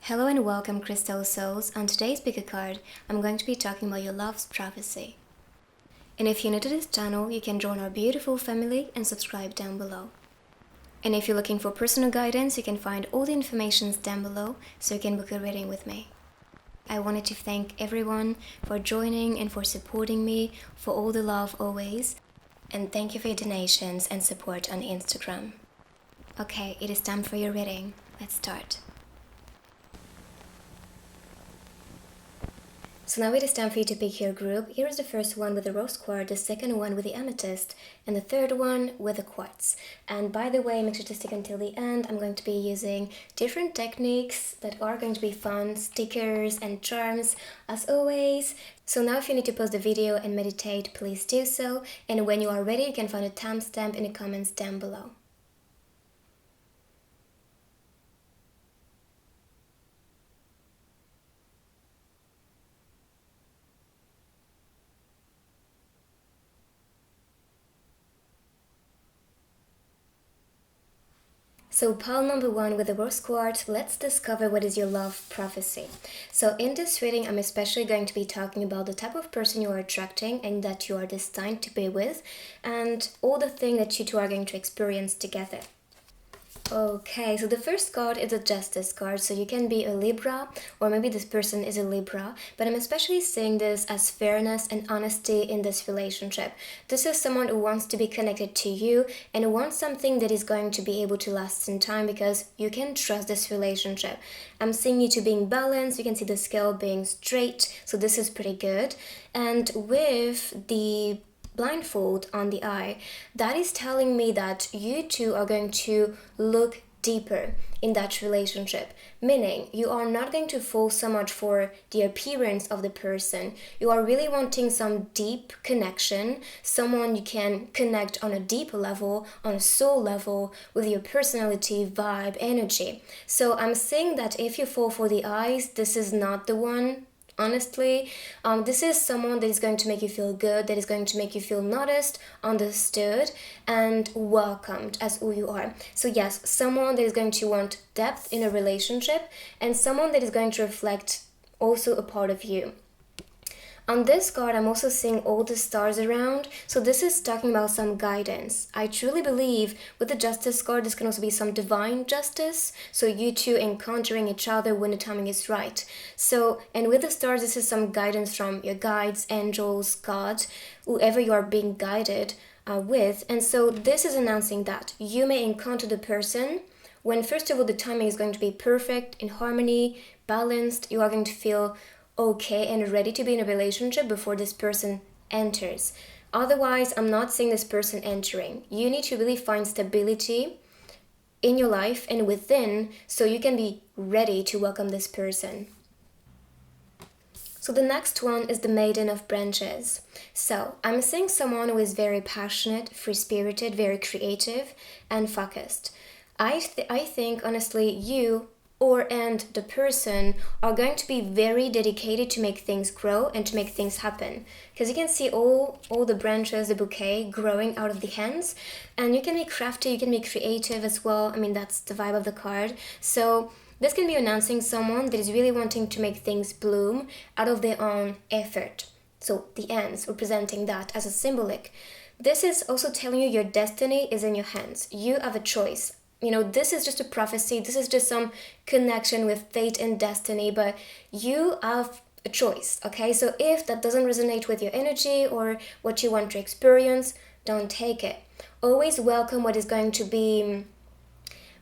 Hello and welcome, Crystal Souls. On today's pick a card, I'm going to be talking about your love's prophecy. And if you're new to this channel, you can join our beautiful family and subscribe down below. And if you're looking for personal guidance, you can find all the information down below so you can book a reading with me. I wanted to thank everyone for joining and for supporting me, for all the love always. And thank you for your donations and support on Instagram. Okay, it is time for your reading. Let's start. So now it is time for you to pick your group. Here is the first one with the rose quartz, the second one with the amethyst, and the third one with the quartz. And by the way, make sure to stick until the end. I'm going to be using different techniques that are going to be fun, stickers and charms as always. So now if you need to pause the video and meditate, please do so. And when you are ready, you can find a timestamp in the comments down below. So pile number one with the rose quartz, let's discover what is your love prophecy. So in this reading, I'm especially going to be talking about the type of person you are attracting and that you are destined to be with, and all the things that you two are going to experience together. Okay, so the first card is a Justice card, so you can be a Libra, or maybe this person is a Libra, but I'm especially seeing this as fairness and honesty in this relationship. This is someone who wants to be connected to you and wants something that is going to be able to last in time because you can trust this relationship. I'm seeing you two being balanced, you can see the scale being straight, so this is pretty good. And with the blindfold on the eye, that is telling me that you two are going to look deeper in that relationship, meaning you are not going to fall so much for the appearance of the person. You are really wanting some deep connection, someone you can connect on a deeper level, on a soul level, with your personality, vibe, energy. So I'm saying that if you fall for the eyes, this is not the one. Honestly, this is someone that is going to make you feel good, that is going to make you feel noticed, understood, and welcomed as who you are. So yes, someone that is going to want depth in a relationship and someone that is going to reflect also a part of you. On this card, I'm also seeing all the stars around, so this is talking about some guidance. I truly believe with the Justice card, this can also be some divine justice, so you two encountering each other when the timing is right. So, and with the stars, this is some guidance from your guides, angels, God, whoever you are being guided with. And so this is announcing that you may encounter the person when, first of all, the timing is going to be perfect, in harmony, balanced. You are going to feel okay and ready to be in a relationship before this person enters. Otherwise, I'm not seeing this person entering. You need to really find stability in your life and within so you can be ready to welcome this person. So the next one is the Maiden of Branches. So I'm seeing someone who is very passionate, free-spirited, very creative and focused. I think honestly you and the person are going to be very dedicated to make things grow and to make things happen, because you can see all the branches, the bouquet growing out of the hands, and you can be crafty, you can be creative as well. I mean, that's the vibe of the card. So this can be announcing someone that is really wanting to make things bloom out of their own effort. So the ends representing that as a symbolic. This is also telling you your destiny is in your hands. You have a choice. You know, this is just a prophecy, this is just some connection with fate and destiny, but you have a choice, okay? So if that doesn't resonate with your energy or what you want to experience, don't take it. Always welcome what is going to be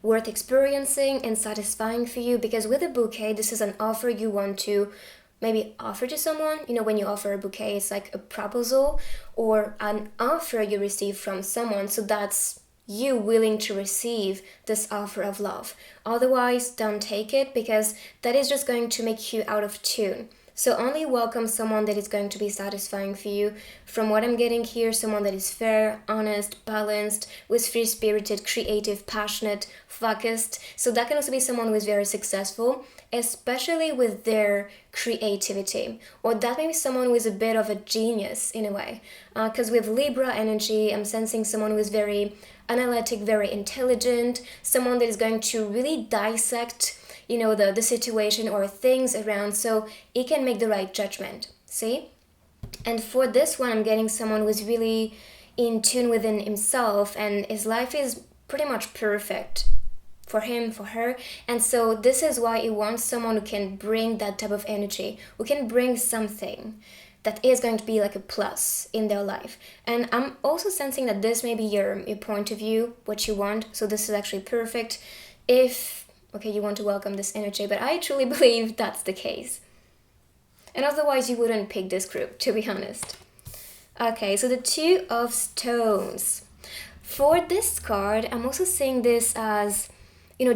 worth experiencing and satisfying for you, because with a bouquet, this is an offer you want to maybe offer to someone. You know, when you offer a bouquet, it's like a proposal or an offer you receive from someone, so that's you willing to receive this offer of love. Otherwise, don't take it, because that is just going to make you out of tune. So only welcome someone that is going to be satisfying for you. From what I'm getting here, someone that is fair, honest, balanced, with free-spirited, creative, passionate, focused. So that can also be someone who is very successful, especially with their creativity. Or that may be someone who is a bit of a genius in a way. Because with Libra energy, I'm sensing someone who is very analytic, very intelligent, someone that is going to really dissect the situation or things around, so he can make the right judgment. See? And for this one, I'm getting someone who's really in tune within himself, and his life is pretty much perfect for him, for her. And so this is why he wants someone who can bring that type of energy, who can bring something that is going to be like a plus in their life. And I'm also sensing that this may be your point of view, what you want. So this is actually perfect if, okay, you want to welcome this energy, but I truly believe that's the case. And otherwise you wouldn't pick this group, to be honest. Okay, so the Two of Stones. For this card, I'm also seeing this as,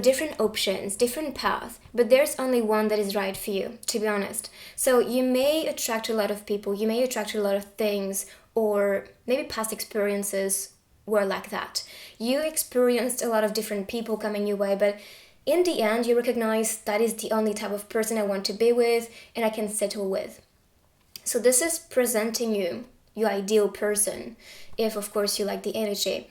different options, different paths, but there's only one that is right for you, to be honest. So you may attract a lot of people, you may attract a lot of things, or maybe past experiences were like that. You experienced a lot of different people coming your way, but in the end, you recognize that is the only type of person I want to be with and I can settle with. So this is presenting you your ideal person, if of course you like the energy.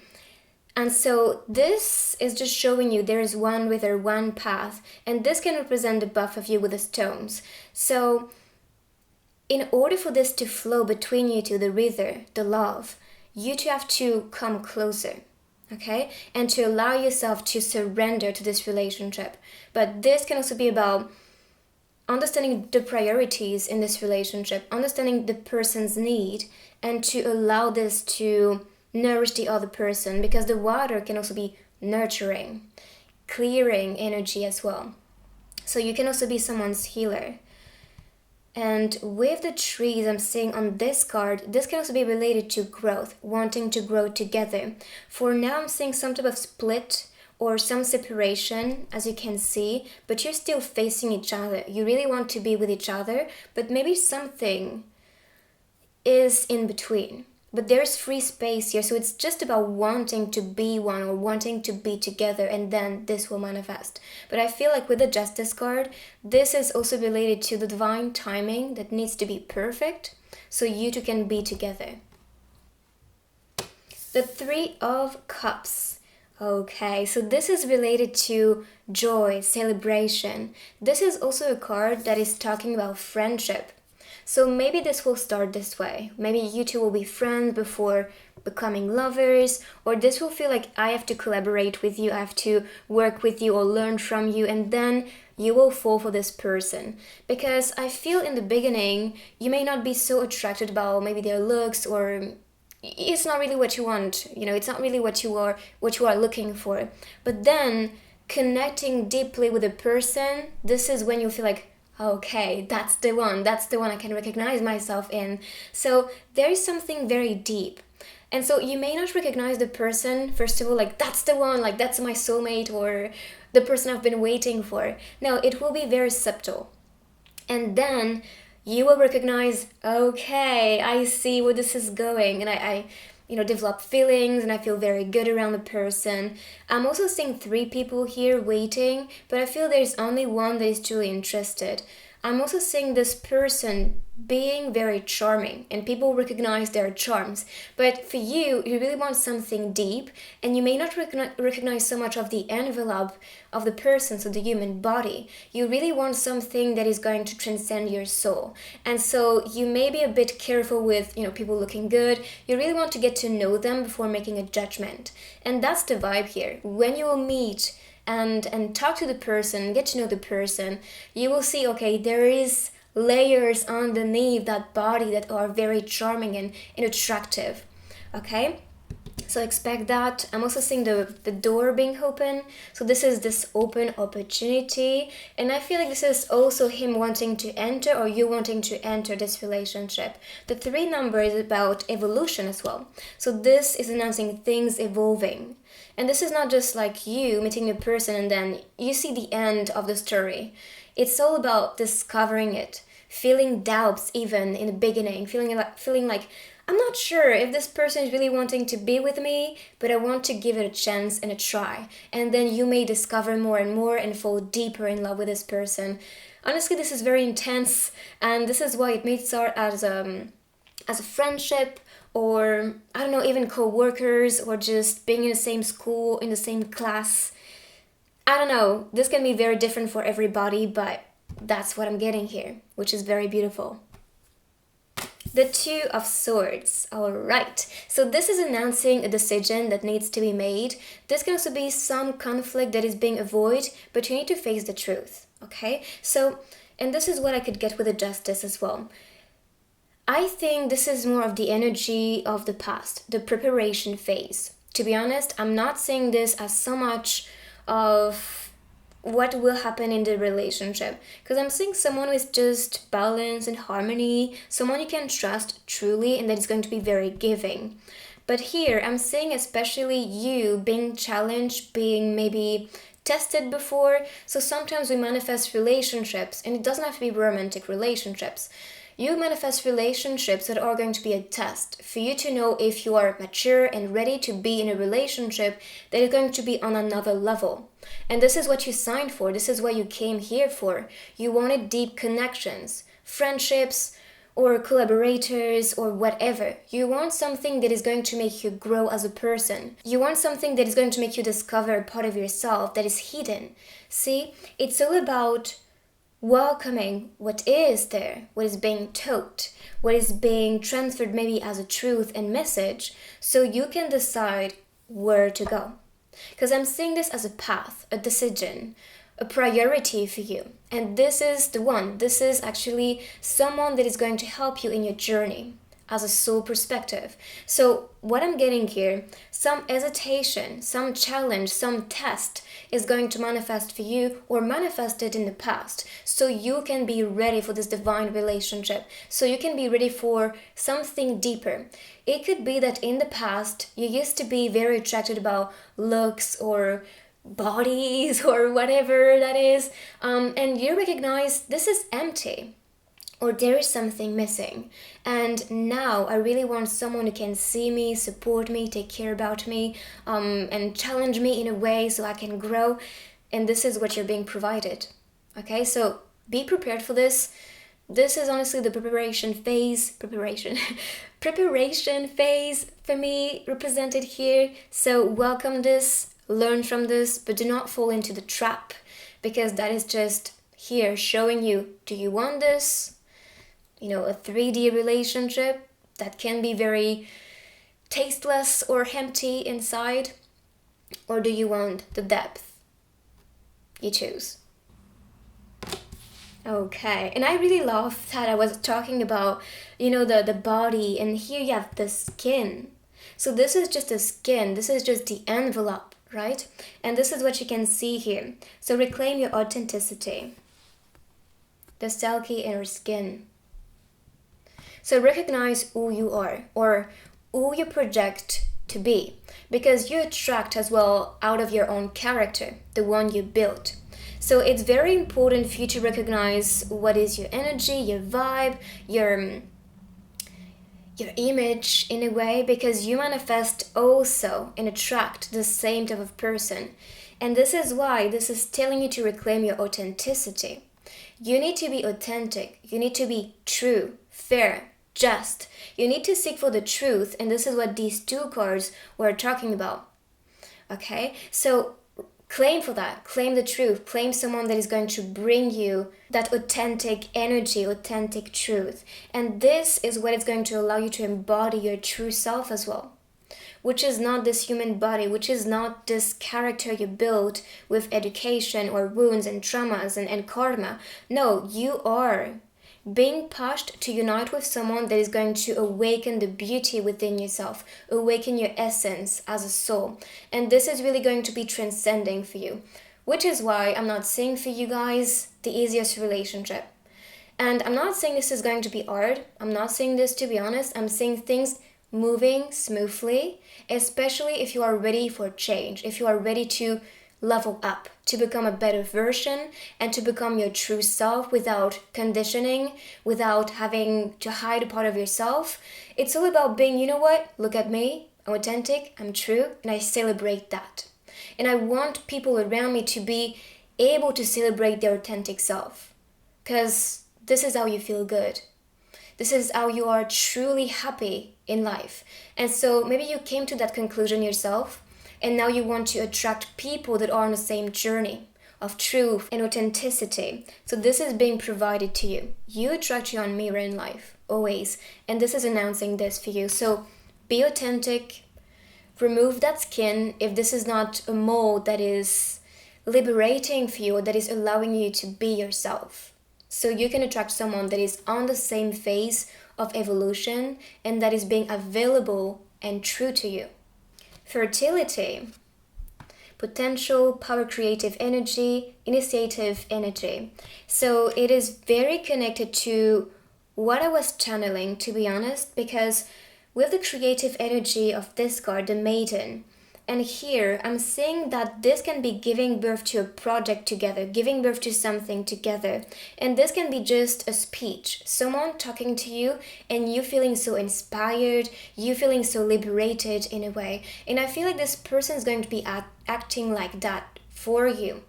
And so this is just showing you there is one with her, one path, and this can represent the both of you with the stones. So in order for this to flow between you two, the river, the love, you two have to come closer. Okay, and to allow yourself to surrender to this relationship. But this can also be about understanding the priorities in this relationship, understanding the person's need, and to allow this to nourish the other person, because the water can also be nurturing, clearing energy as well. So you can also be someone's healer. And with the trees I'm seeing on this card, this can also be related to growth, wanting to grow together. For now, I'm seeing some type of split or some separation, as you can see, but you're still facing each other. You really want to be with each other, but maybe something is in between. But there's free space here, so it's just about wanting to be one or wanting to be together, and then this will manifest. But I feel like with the Justice card, this is also related to the divine timing that needs to be perfect, so you two can be together. The Three of Cups. Okay, so this is related to joy, celebration. This is also a card that is talking about friendship. So maybe this will start this way. Maybe you two will be friends before becoming lovers, or this will feel like I have to collaborate with you, I have to work with you or learn from you, and then you will fall for this person. Because I feel in the beginning, you may not be so attracted about maybe their looks, or it's not really what you want, it's not really what you are looking for. But then connecting deeply with a person, this is when you feel like, okay, that's the one I can recognize myself in. So there is something very deep. And so you may not recognize the person, first of all, like that's the one, like that's my soulmate or the person I've been waiting for. No, it will be very subtle. And then you will recognize, okay, I see where this is going, and I develop feelings, and I feel very good around the person. I'm also seeing 3 people here waiting, but I feel there's only one that is truly interested. I'm also seeing this person being very charming, and people recognize their charms. But for you, you really want something deep, and you may not recognize so much of the envelope of the person, so the human body. You really want something that is going to transcend your soul. And so you may be a bit careful with, people looking good. You really want to get to know them before making a judgment. And that's the vibe here. When you will meet and talk to the person, get to know the person, you will see, okay, there is layers underneath that body that are very charming and attractive. Okay, so expect that. I'm also seeing the door being open, so this is this open opportunity, and I feel like this is also him wanting to enter or you wanting to enter this relationship. The 3 number is about evolution as well, so this is announcing things evolving. And this is not just like you meeting a person and then you see the end of the story. It's all about discovering it, feeling doubts even in the beginning, feeling like I'm not sure if this person is really wanting to be with me, but I want to give it a chance and a try. And then you may discover more and more and fall deeper in love with this person. Honestly, this is very intense, and this is why it may start as a friendship, or I don't know, even co-workers, or just being in the same school, in the same class. I don't know, this can be very different for everybody, but that's what I'm getting here, which is very beautiful. The Two of Swords. All right. So this is announcing a decision that needs to be made. This can also be some conflict that is being avoided, but you need to face the truth. Okay. So, and this is what I could get with the Justice as well. I think this is more of the energy of the past, the preparation phase. To be honest, I'm not saying this as so much of what will happen in the relationship, because I'm seeing someone with just balance and harmony, someone you can trust truly, and that is going to be very giving. But here I'm seeing especially you being challenged, being maybe tested before. So sometimes we manifest relationships, and it doesn't have to be romantic relationships. You manifest relationships that are going to be a test for you to know if you are mature and ready to be in a relationship that is going to be on another level. And this is what you signed for. This is what you came here for. You wanted deep connections, friendships, or collaborators, or whatever. You want something that is going to make you grow as a person. You want something that is going to make you discover a part of yourself that is hidden. See, it's all about welcoming what is there, what is being taught, what is being transferred maybe as a truth and message, so you can decide where to go. Because I'm seeing this as a path, a decision, a priority for you. And this is the one. This is actually someone that is going to help you in your journey as a soul perspective. So what I'm getting here, some hesitation, some challenge, some test is going to manifest for you or manifested in the past, so you can be ready for this divine relationship, so you can be ready for something deeper. It could be that in the past you used to be very attracted about looks or bodies or whatever that is, and you recognize this is empty, or there is something missing. And now I really want someone who can see me, support me, take care about me, and challenge me in a way so I can grow. And this is what you're being provided. Okay, so be prepared for this. This is honestly the preparation phase phase for me represented here. So welcome this, learn from this, but do not fall into the trap, because that is just here showing you, do you want this? You know, a 3D relationship that can be very tasteless or empty inside? Or do you want the depth? You choose. Okay, and I really love that I was talking about, you know, the body, and here you have the skin. So this is just the skin, this is just the envelope, right? And this is what you can see here. So reclaim your authenticity. The silky inner skin. So recognize who you are, or who you project to be, because you attract as well out of your own character, the one you built. So it's very important for you to recognize what is your energy, your vibe, your image in a way, because you manifest also and attract the same type of person. And this is why this is telling you to reclaim your authenticity. You need to be authentic. You need to be true, fair, just. You need to seek for the truth, and this is what these two cards were talking about. Okay, so claim for that, claim the truth, claim someone that is going to bring you that authentic energy, authentic truth. And this is what is going to allow you to embody your true self as well, which is not this human body, which is not this character you built with education or wounds and traumas and karma. No, you are being pushed to unite with someone that is going to awaken the beauty within yourself, awaken your essence as a soul. And this is really going to be transcending for you, which is why I'm not saying for you guys the easiest relationship. And I'm not saying this is going to be hard. I'm not saying this to be honest. I'm saying things moving smoothly, especially if you are ready for change, if you are ready to level up, to become a better version and to become your true self without conditioning, without having to hide a part of yourself. It's all about being, you know what, look at me, I'm authentic, I'm true, and I celebrate that. And I want people around me to be able to celebrate their authentic self, because this is how you feel good. This is how you are truly happy in life. And so maybe you came to that conclusion yourself, and now you want to attract people that are on the same journey of truth and authenticity. So this is being provided to you. You attract your own mirror in life, always. And this is announcing this for you. So be authentic. Remove that skin if this is not a mold that is liberating for you, or that is allowing you to be yourself. So you can attract someone that is on the same phase of evolution and that is being available and true to you. Fertility. Potential, power, creative energy, initiative energy. So it is very connected to what I was channeling, to be honest, because with the creative energy of this card, the Maiden, and here I'm seeing that this can be giving birth to a project together, giving birth to something together. And this can be just a speech, someone talking to you and you feeling so inspired, you feeling so liberated in a way. And I feel like this person is going to be acting like that for you,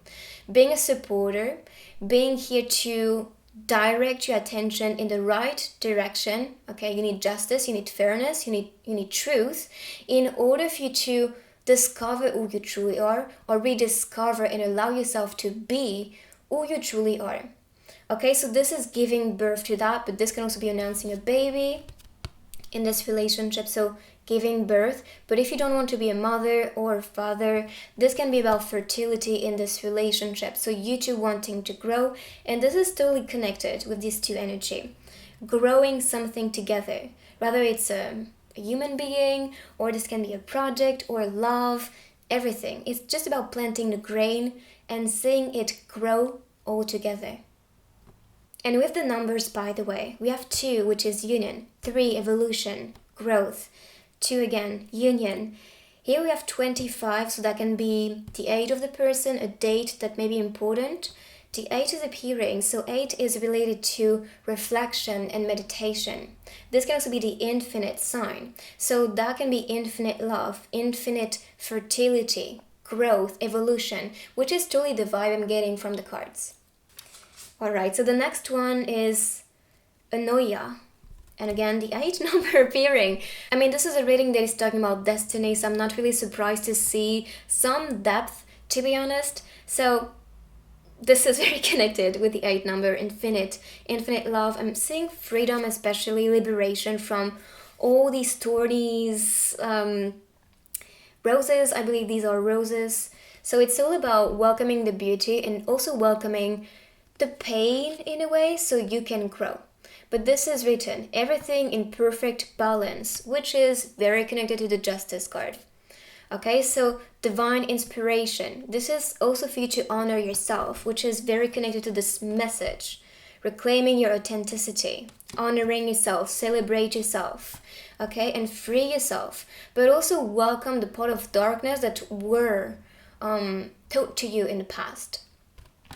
being a supporter, being here to direct your attention in the right direction. Okay, you need justice, you need fairness, you need truth in order for you to discover who you truly are, or rediscover and allow yourself to be who you truly are. Okay, so this is giving birth to that, but this can also be announcing a baby in this relationship, so giving birth. But if you don't want to be a mother or a father, this can be about fertility in this relationship, so you two wanting to grow. And this is totally connected with these two energy, growing something together, whether it's a human being, or this can be a project or love, everything. It's just about planting the grain and seeing it grow all together. And with the numbers, by the way, we have 2, which is union, 3, evolution, growth, 2 again, union. Here we have 25, so that can be the age of the person, a date that may be important. The 8 is appearing, so 8 is related to reflection and meditation. This can also be the infinite sign. So that can be infinite love, infinite fertility, growth, evolution, which is totally the vibe I'm getting from the cards. Alright, so the next one is Anoia. And again, the 8 number appearing. I mean, this is a reading that is talking about destiny, so I'm not really surprised to see some depth, to be honest. So this is very connected with the 8 number, infinite love. I'm seeing freedom, especially liberation from all these thornies, roses. I believe these are roses. So it's all about welcoming the beauty and also welcoming the pain in a way, so you can grow. But this is written, everything in perfect balance, which is very connected to the Justice card. Okay, so divine inspiration. This is also for you to honor yourself, which is very connected to this message. Reclaiming your authenticity, honoring yourself, celebrate yourself, okay, and free yourself. But also welcome the part of darkness that were taught to you in the past,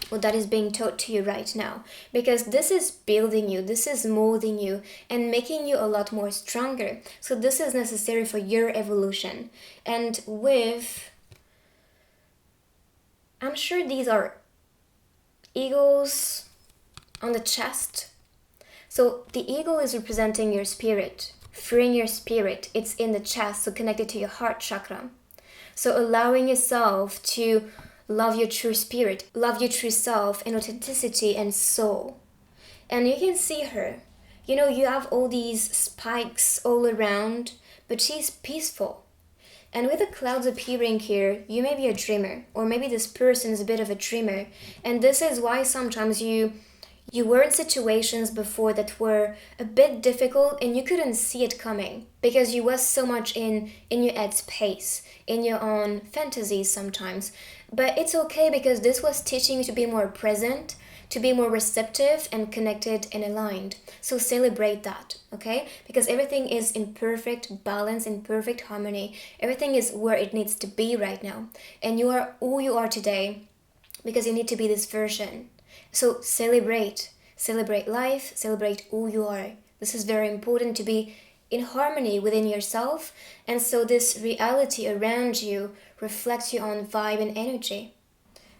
or that is being taught to you right now, because this is building you, this is molding you and making you a lot more stronger. So this is necessary for your evolution. And with, I'm sure these are eagles on the chest. So the eagle is representing your spirit, freeing your spirit. It's in the chest, so connected to your heart chakra. So allowing yourself to love your true spirit, love your true self and authenticity and soul. And you can see her. You know, you have all these spikes all around, but she's peaceful. And with the clouds appearing here, you may be a dreamer, or maybe this person is a bit of a dreamer. And this is why sometimes you were in situations before that were a bit difficult and you couldn't see it coming because you was so much in your head space, in your own fantasies sometimes. But it's okay, because this was teaching you to be more present, to be more receptive and connected and aligned. So celebrate that, okay? Because everything is in perfect balance, in perfect harmony. Everything is where it needs to be right now. And you are who you are today because you need to be this version. So celebrate life, celebrate who you are. This is very important, to be in harmony within yourself. And so this reality around you reflects your own vibe and energy.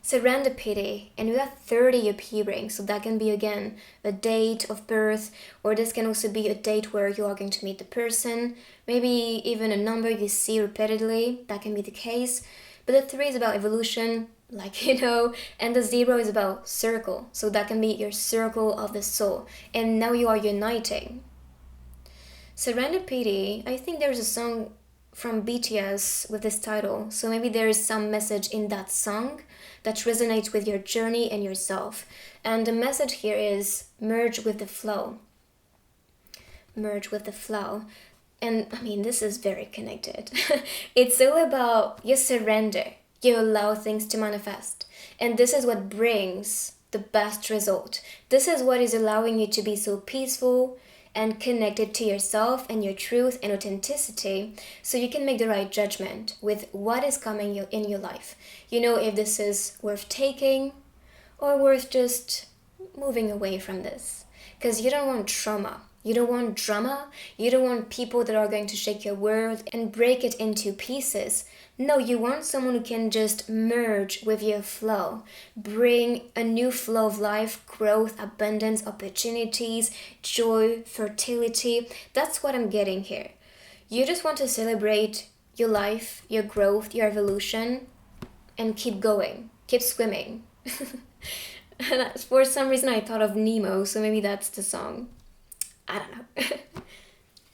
serendipity, and we got 30 appearing, so that can be again a date of birth, or this can also be a date where you are going to meet the person, maybe even a number you see repeatedly, that can be the case. But the 3 is about evolution, like and the 0 is about circle, so that can be your circle of the soul, and now you are uniting. Serendipity, I think there's a song from BTS with this title, so maybe there is some message in that song that resonates with your journey and yourself. And the message here is merge with the flow. Merge with the flow. And I mean, this is very connected. It's all about you surrender, you allow things to manifest. And this is what brings the best result. This is what is allowing you to be so peaceful and connected to yourself and your truth and authenticity, so you can make the right judgment with what is coming in your life. If this is worth taking or worth just moving away from this. Because you don't want trauma. You don't want drama. You don't want people that are going to shake your world and break it into pieces. No, you want someone who can just merge with your flow, bring a new flow of life, growth, abundance, opportunities, joy, fertility. That's what I'm getting here. You just want to celebrate your life, your growth, your evolution, and keep going, keep swimming. And for some reason I thought of Nemo, so maybe that's the song. I don't know.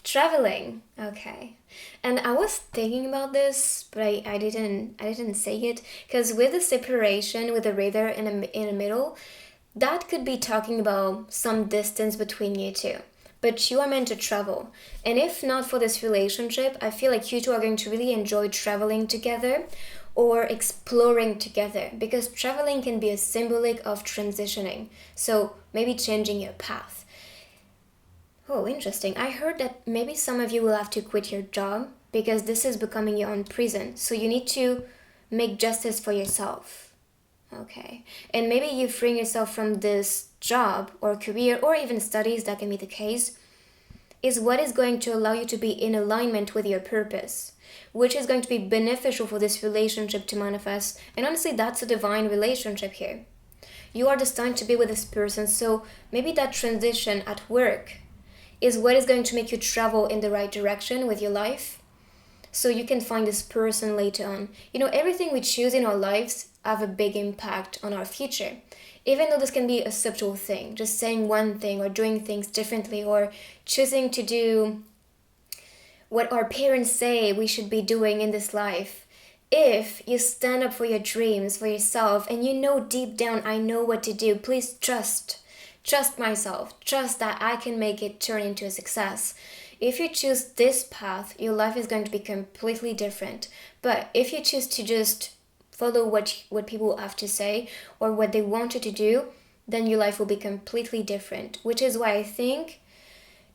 Traveling, okay. And I was thinking about this, but I didn't say it, because with the separation with the Rather in the middle, that could be talking about some distance between you two. But you are meant to travel. And if not for this relationship, I feel like you two are going to really enjoy traveling together or exploring together, because traveling can be a symbolic of transitioning. So maybe changing your path. Oh, interesting. I heard that maybe some of you will have to quit your job because this is becoming your own prison. So you need to make justice for yourself. Okay. And maybe you freeing yourself from this job or career or even studies, that can be the case, is what is going to allow you to be in alignment with your purpose, which is going to be beneficial for this relationship to manifest. And honestly, that's a divine relationship here. You are destined to be with this person. So maybe that transition at work is what is going to make you travel in the right direction with your life, so you can find this person later on. Everything we choose in our lives have a big impact on our future, even though this can be a subtle thing, just saying one thing or doing things differently or choosing to do what our parents say we should be doing in this life. If you stand up for your dreams, for yourself, and deep down, I know what to do, please trust myself, trust that I can make it turn into a success. If you choose this path, your life is going to be completely different. But if you choose to just follow what people have to say or what they want you to do, then your life will be completely different. Which is why I think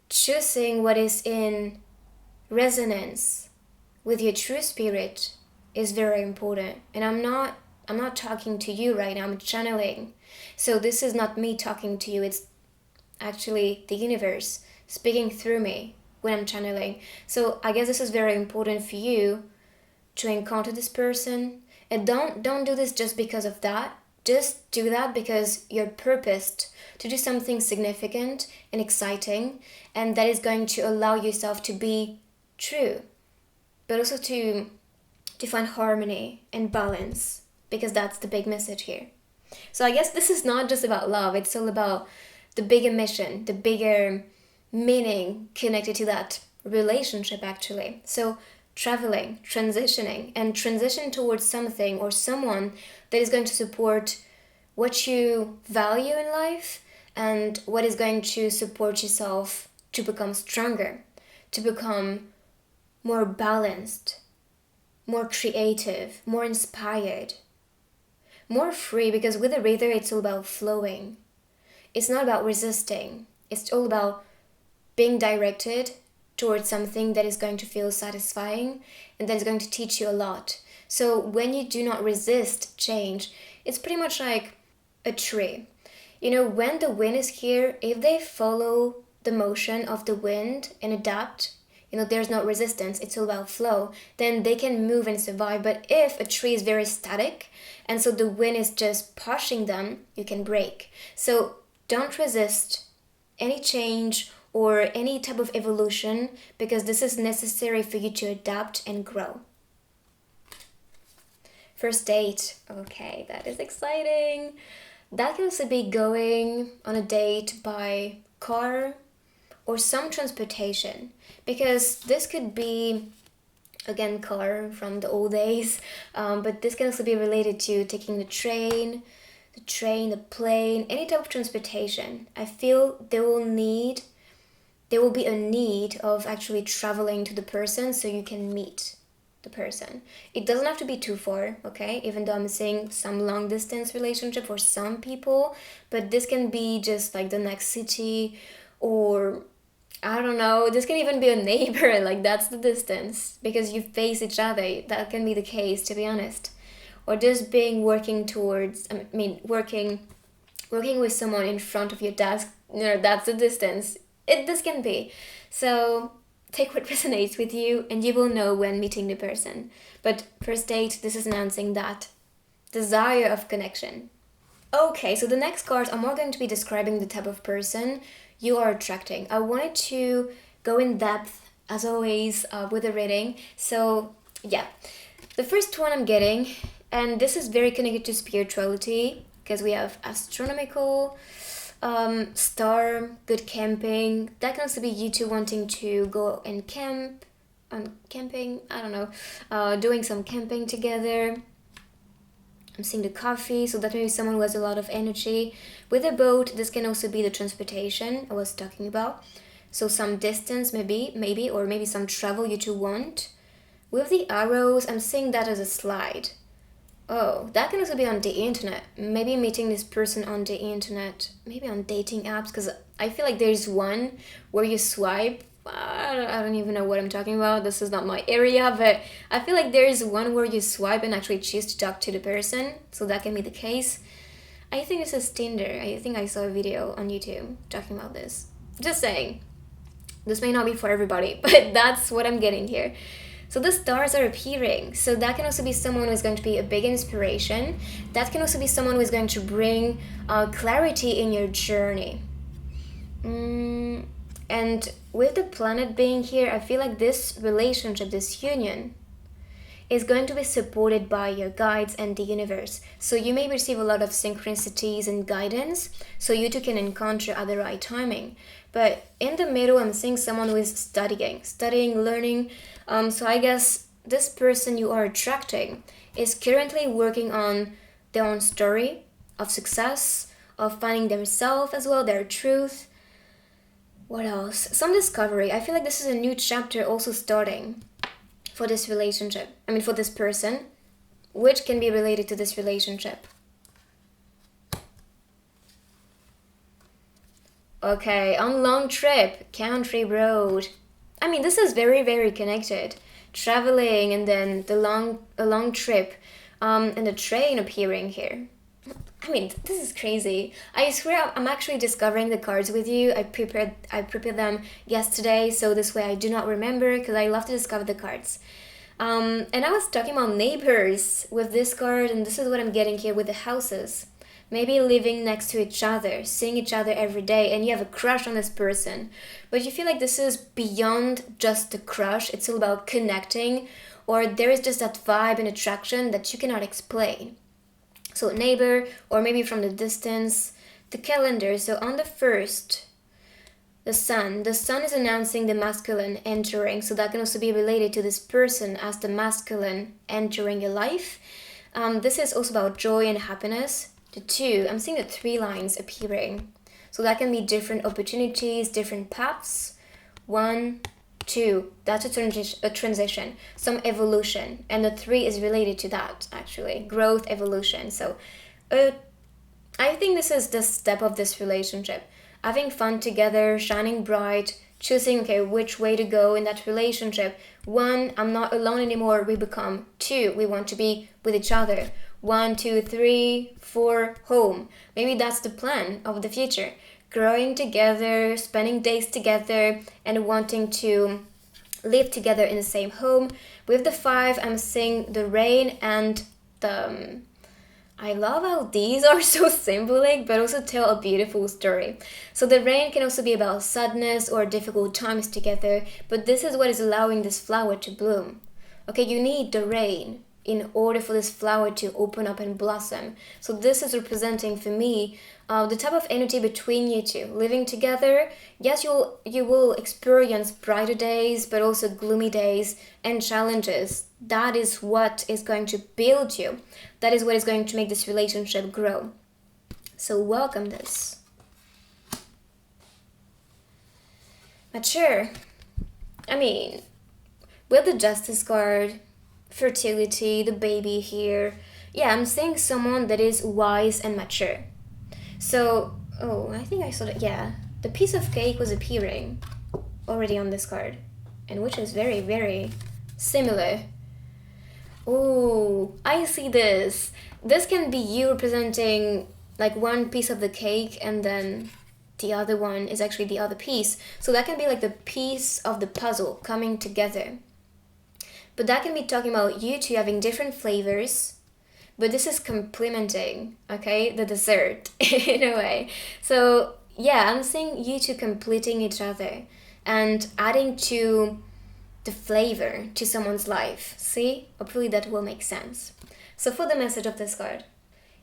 choosing what is in resonance with your true spirit is very important. And I'm not talking to you right now, I'm channeling. So this is not me talking to you, it's actually the universe speaking through me when I'm channeling. So I guess this is very important for you to encounter this person. And don't do this just because of that. Just do that because you're purposed to do something significant and exciting, and that is going to allow yourself to be true, but also to find harmony and balance, because that's the big message here. So I guess this is not just about love, it's all about the bigger mission, the bigger meaning connected to that relationship actually. So traveling, transitioning, and transition towards something or someone that is going to support what you value in life and what is going to support yourself to become stronger, to become more balanced, more creative, more inspired, more free, because with the Reader it's all about flowing. It's not about resisting. It's all about being directed towards something that is going to feel satisfying and that is going to teach you a lot. So when you do not resist change, it's pretty much like a tree. When the wind is here, if they follow the motion of the wind and adapt, there's no resistance, it's all about flow, then they can move and survive. But if a tree is very static, and so the wind is just pushing them, you can break. So don't resist any change or any type of evolution, because this is necessary for you to adapt and grow. First date. Okay, that is exciting. That can also be going on a date by car or some transportation, because this could be, again, car from the old days, but this can also be related to taking the train, the plane, any type of transportation. I feel there will be a need of actually traveling to the person so you can meet the person. It doesn't have to be too far, okay? Even though I'm saying some long distance relationship for some people, but this can be just like the next city, or I don't know, this can even be a neighbor, like that's the distance, because you face each other. That can be the case, to be honest. Or just working with someone in front of your desk, that's the distance. This can be. So take what resonates with you, and you will know when meeting the person. But first date, this is announcing that desire of connection. Okay, so the next cards are more going to be describing the type of person you are attracting. I wanted to go in depth, as always, with the reading. So yeah, the first one I'm getting, and this is very connected to spirituality, because we have astronomical, star, good camping. That can also be you two wanting to go and camping, I don't know, doing some camping together. I'm seeing the coffee, so that may be someone who has a lot of energy. With a boat, this can also be the transportation I was talking about. So some distance maybe, or maybe some travel you two want. With the arrows, I'm seeing that as a slide. Oh, that can also be on the internet. Maybe meeting this person on the internet, maybe on dating apps, because I feel like there's one where you swipe. I don't even know what I'm talking about. This is not my area, but I feel like there's one where you swipe and actually choose to talk to the person. So that can be the case. I think this is Tinder. I think I saw a video on YouTube talking about this. Just saying. This may not be for everybody, but that's what I'm getting here. So the stars are appearing. So that can also be someone who is going to be a big inspiration. That can also be someone who is going to bring clarity in your journey. And with the planet being here, I feel like this relationship, this union, is going to be supported by your guides and the universe. So you may receive a lot of synchronicities and guidance, so you two can encounter at the right timing. But in the middle, I'm seeing someone who is studying, learning. So I guess this person you are attracting is currently working on their own story of success, of finding themselves as well, their truth. What else? Some discovery. I feel like this is a new chapter also starting for this relationship. For this person, which can be related to this relationship. Okay, on long trip, country road. This is very, very connected. Traveling, and then a long trip, and the train appearing here. This is crazy. I swear I'm actually discovering the cards with you. I prepared them yesterday, so this way I do not remember, because I love to discover the cards. And I was talking about neighbors with this card, and this is what I'm getting here with the houses. Maybe living next to each other, seeing each other every day, and you have a crush on this person. But you feel like this is beyond just a crush. It's all about connecting, or there is just that vibe and attraction that you cannot explain. So neighbor, or maybe from the distance. The calendar, so on the 1st, the sun is announcing the masculine entering, so that can also be related to this person as the masculine entering your life. This is also about joy and happiness. The 2, I'm seeing the 3 lines appearing, so that can be different opportunities, different paths. 1, 2, that's a transition, some evolution, and the 3 is related to that, actually, growth, evolution. So I think this is the step of this relationship, having fun together, shining bright, choosing which way to go in that relationship. 1, I'm not alone anymore, we become. 2, we want to be with each other. 1, 2, 3, 4, home. Maybe that's the plan of the future. Growing together, spending days together, and wanting to live together in the same home. With the 5, I'm seeing the rain and the... I love how these are so symbolic, but also tell a beautiful story. So the rain can also be about sadness or difficult times together, but this is what is allowing this flower to bloom. Okay, you need the rain in order for this flower to open up and blossom. So this is representing for me the type of energy between you two living together. Yes, you will experience brighter days, but also gloomy days and challenges. That is what is going to build you. That is what is going to make this relationship grow. So welcome this. Mature. I mean, with the Justice card, fertility, the baby here. Yeah, I'm seeing someone that is wise and mature. So, oh, I think I saw that, yeah. The piece of cake was appearing already on this card, and which is very, very similar. Oh, I see this. This can be you representing like one piece of the cake and then the other one is actually the other piece. So that can be like the piece of the puzzle coming together. But that can be talking about you two having different flavors, but this is complementing, okay, the dessert in a way. So yeah, I'm seeing you two completing each other and adding to the flavor to someone's life. See? Hopefully that will make sense. So for the message of this card,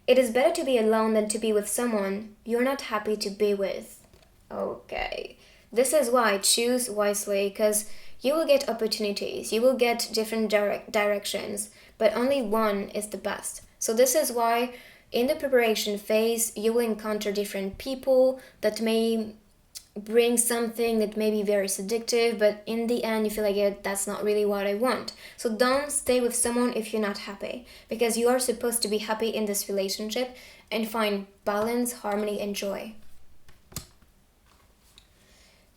it is better to be alone than to be with someone you're not happy to be with. Okay. This is why choose wisely, because you will get opportunities, you will get different directions, but only one is the best. So this is why in the preparation phase, you will encounter different people that may bring something that may be very seductive, but in the end you feel like, yeah, that's not really what I want. So don't stay with someone if you're not happy, because you are supposed to be happy in this relationship and find balance, harmony, and joy.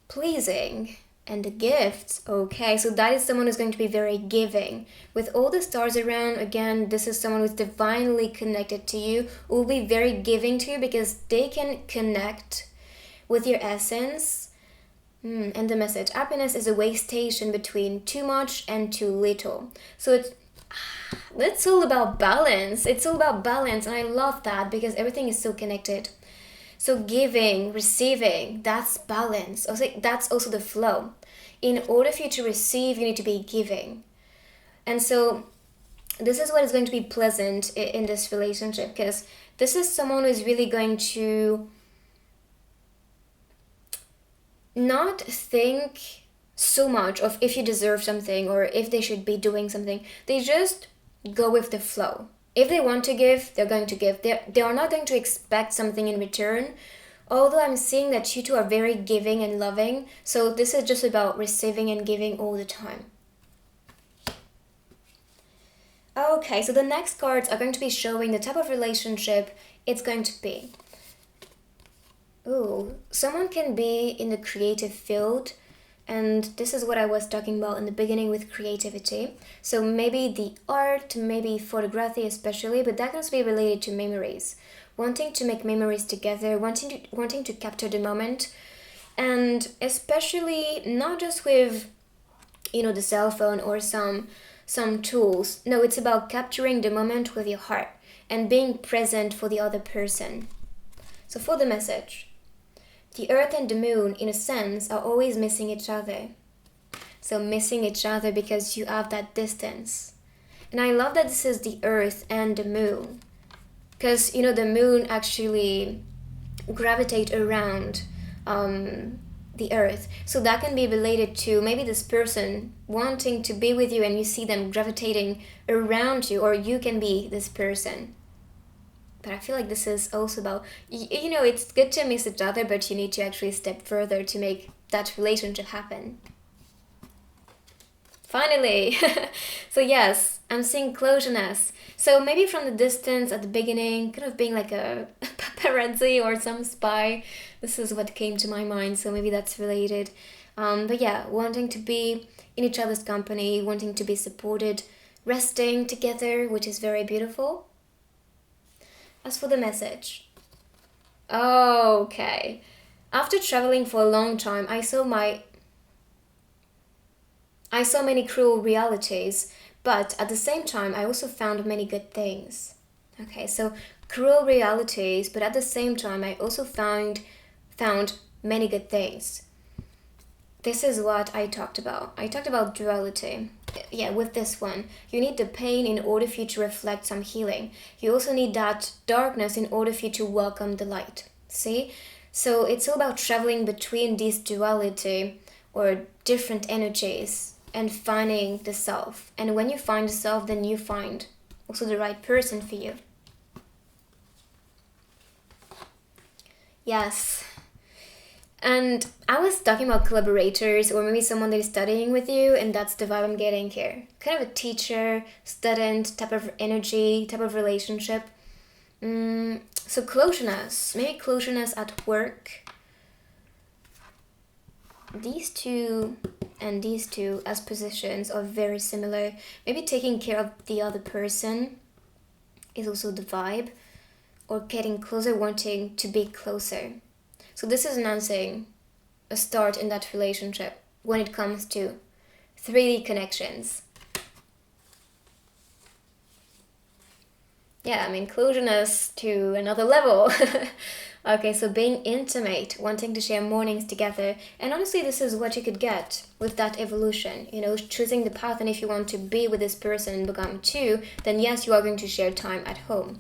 Pleasing. And the gifts, okay, so that is someone who's going to be very giving. With all the stars around, again, this is someone who's divinely connected to you, who will be very giving to you because they can connect with your essence. And the message, happiness is a way station between too much and too little. So it's all about balance. It's all about balance, and I love that because everything is so connected. So giving, receiving, that's balance. Also, that's also the flow. In order for you to receive, you need to be giving. And so this is what is going to be pleasant in this relationship, because this is someone who is really going to not think so much of if you deserve something or if they should be doing something. They just go with the flow. If they want to give, they're going to give. They are not going to expect something in return. Although I'm seeing that you two are very giving and loving. So this is just about receiving and giving all the time. Okay, so the next cards are going to be showing the type of relationship it's going to be. Ooh, someone can be in the creative field. And this is what I was talking about in the beginning with creativity. So maybe the art, maybe photography especially, but that can be related to memories. Wanting to make memories together, wanting to capture the moment. And especially not just with, the cell phone or some tools. No, it's about capturing the moment with your heart and being present for the other person. So for the message, the earth and the moon, in a sense, are always missing each other. So missing each other because you have that distance. And I love that this is the earth and the moon. Because, the moon actually gravitate around the earth. So that can be related to maybe this person wanting to be with you and you see them gravitating around you, or you can be this person. But I feel like this is also about, it's good to miss each other, but you need to actually step further to make that relationship happen. Finally! So yes, I'm seeing closeness. So maybe from the distance at the beginning, kind of being like a paparazzi or some spy. This is what came to my mind, so maybe that's related. But yeah, wanting to be in each other's company, wanting to be supported, resting together, which is very beautiful. As for the message, okay. After traveling for a long time, I saw I saw many cruel realities, but at the same time, I also found many good things. Okay, so cruel realities, but at the same time, I also found many good things. This is what I talked about. I talked about duality. Yeah, with this one, you need the pain in order for you to reflect some healing. You also need that darkness in order for you to welcome the light. See? So it's all about traveling between these duality or different energies and finding the self. And when you find the self, then you find also the right person for you. Yes. And I was talking about collaborators or maybe someone that is studying with you, and that's the vibe I'm getting here. Kind of a teacher, student type of energy, type of relationship. So closeness, maybe closeness at work. These two and these two as positions are very similar. Maybe taking care of the other person is also the vibe, or getting closer, wanting to be closer. So this is announcing a start in that relationship when it comes to 3D connections. Yeah, I mean, closeness to another level. Okay, so being intimate, wanting to share mornings together. And honestly, this is what you could get with that evolution. You know, choosing the path, and if you want to be with this person and become two, then yes, you are going to share time at home.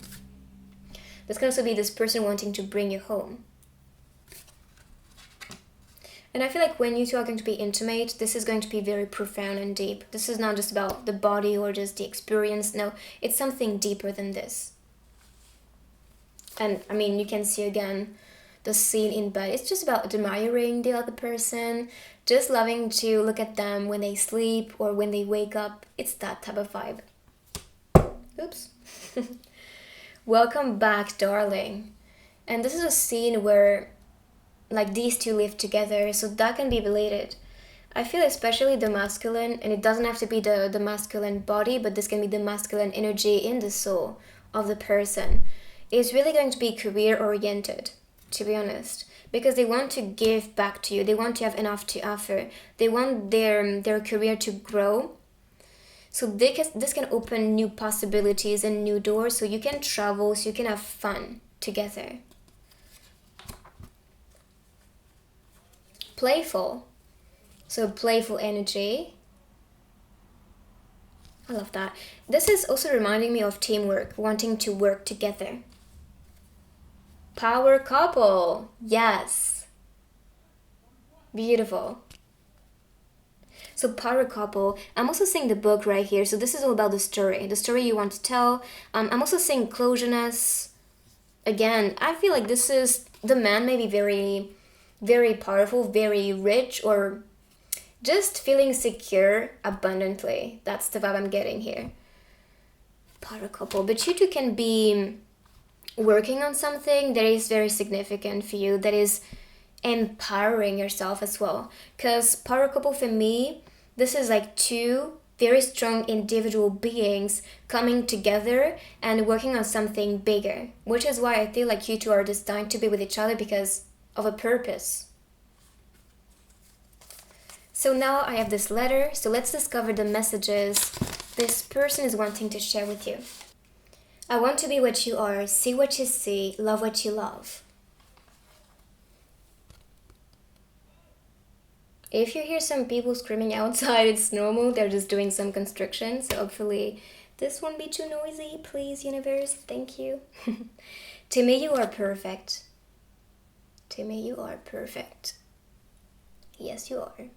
This can also be this person wanting to bring you home. And I feel like when you two are going to be intimate, this is going to be very profound and deep. This is not just about the body or just the experience. No, it's something deeper than this. And I mean, you can see again the scene in bed. It's just about admiring the other person, just loving to look at them when they sleep or when they wake up. It's that type of vibe. Oops. Welcome back, darling. And this is a scene where like these two live together, so that can be related. I feel especially the masculine, and it doesn't have to be the masculine body, but this can be the masculine energy in the soul of the person, is really going to be career oriented, to be honest, because they want to give back to you. They want to have enough to offer. They want their career to grow. So this can open new possibilities and new doors, so you can travel, so you can have fun together. Playful. So playful energy. I love that. This is also reminding me of teamwork, wanting to work together. Power couple. Yes. Beautiful. So power couple. I'm also seeing the book right here. So this is all about the story you want to tell. I'm also seeing closeness. Again, I feel like this is the man may be very powerful, very rich, or just feeling secure abundantly. That's the vibe I'm getting here. Power couple. But you two can be working on something that is very significant for you, that is empowering yourself as well. Because power couple for me, this is like two very strong individual beings coming together and working on something bigger, which is why I feel like you two are destined to be with each other because of a purpose. So now I have this letter, so let's discover the messages this person is wanting to share with you. I want to be what you are, see what you see, love what you love. If you hear some people screaming outside, it's normal, they're just doing some construction, so hopefully this won't be too noisy, please, universe, thank you. To me, you are perfect. To me, you are perfect. Yes, you are.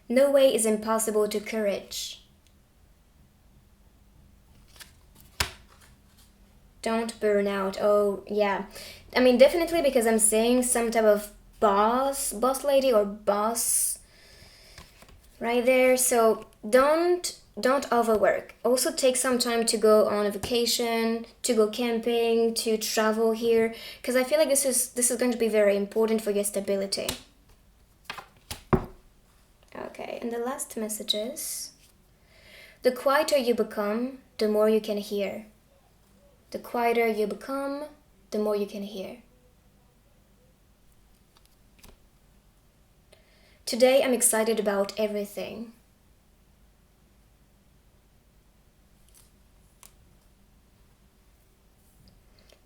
No way is impossible to courage. Don't burn out. Oh, yeah. I mean, definitely because I'm saying some type of boss lady or boss right there. So don't overwork. Also take some time to go on a vacation, to go camping, to travel here, because I feel like this is going to be very important for your stability. Okay, and the last message is, the quieter you become, the more you can hear. The quieter you become, the more you can hear. Today I'm excited about everything.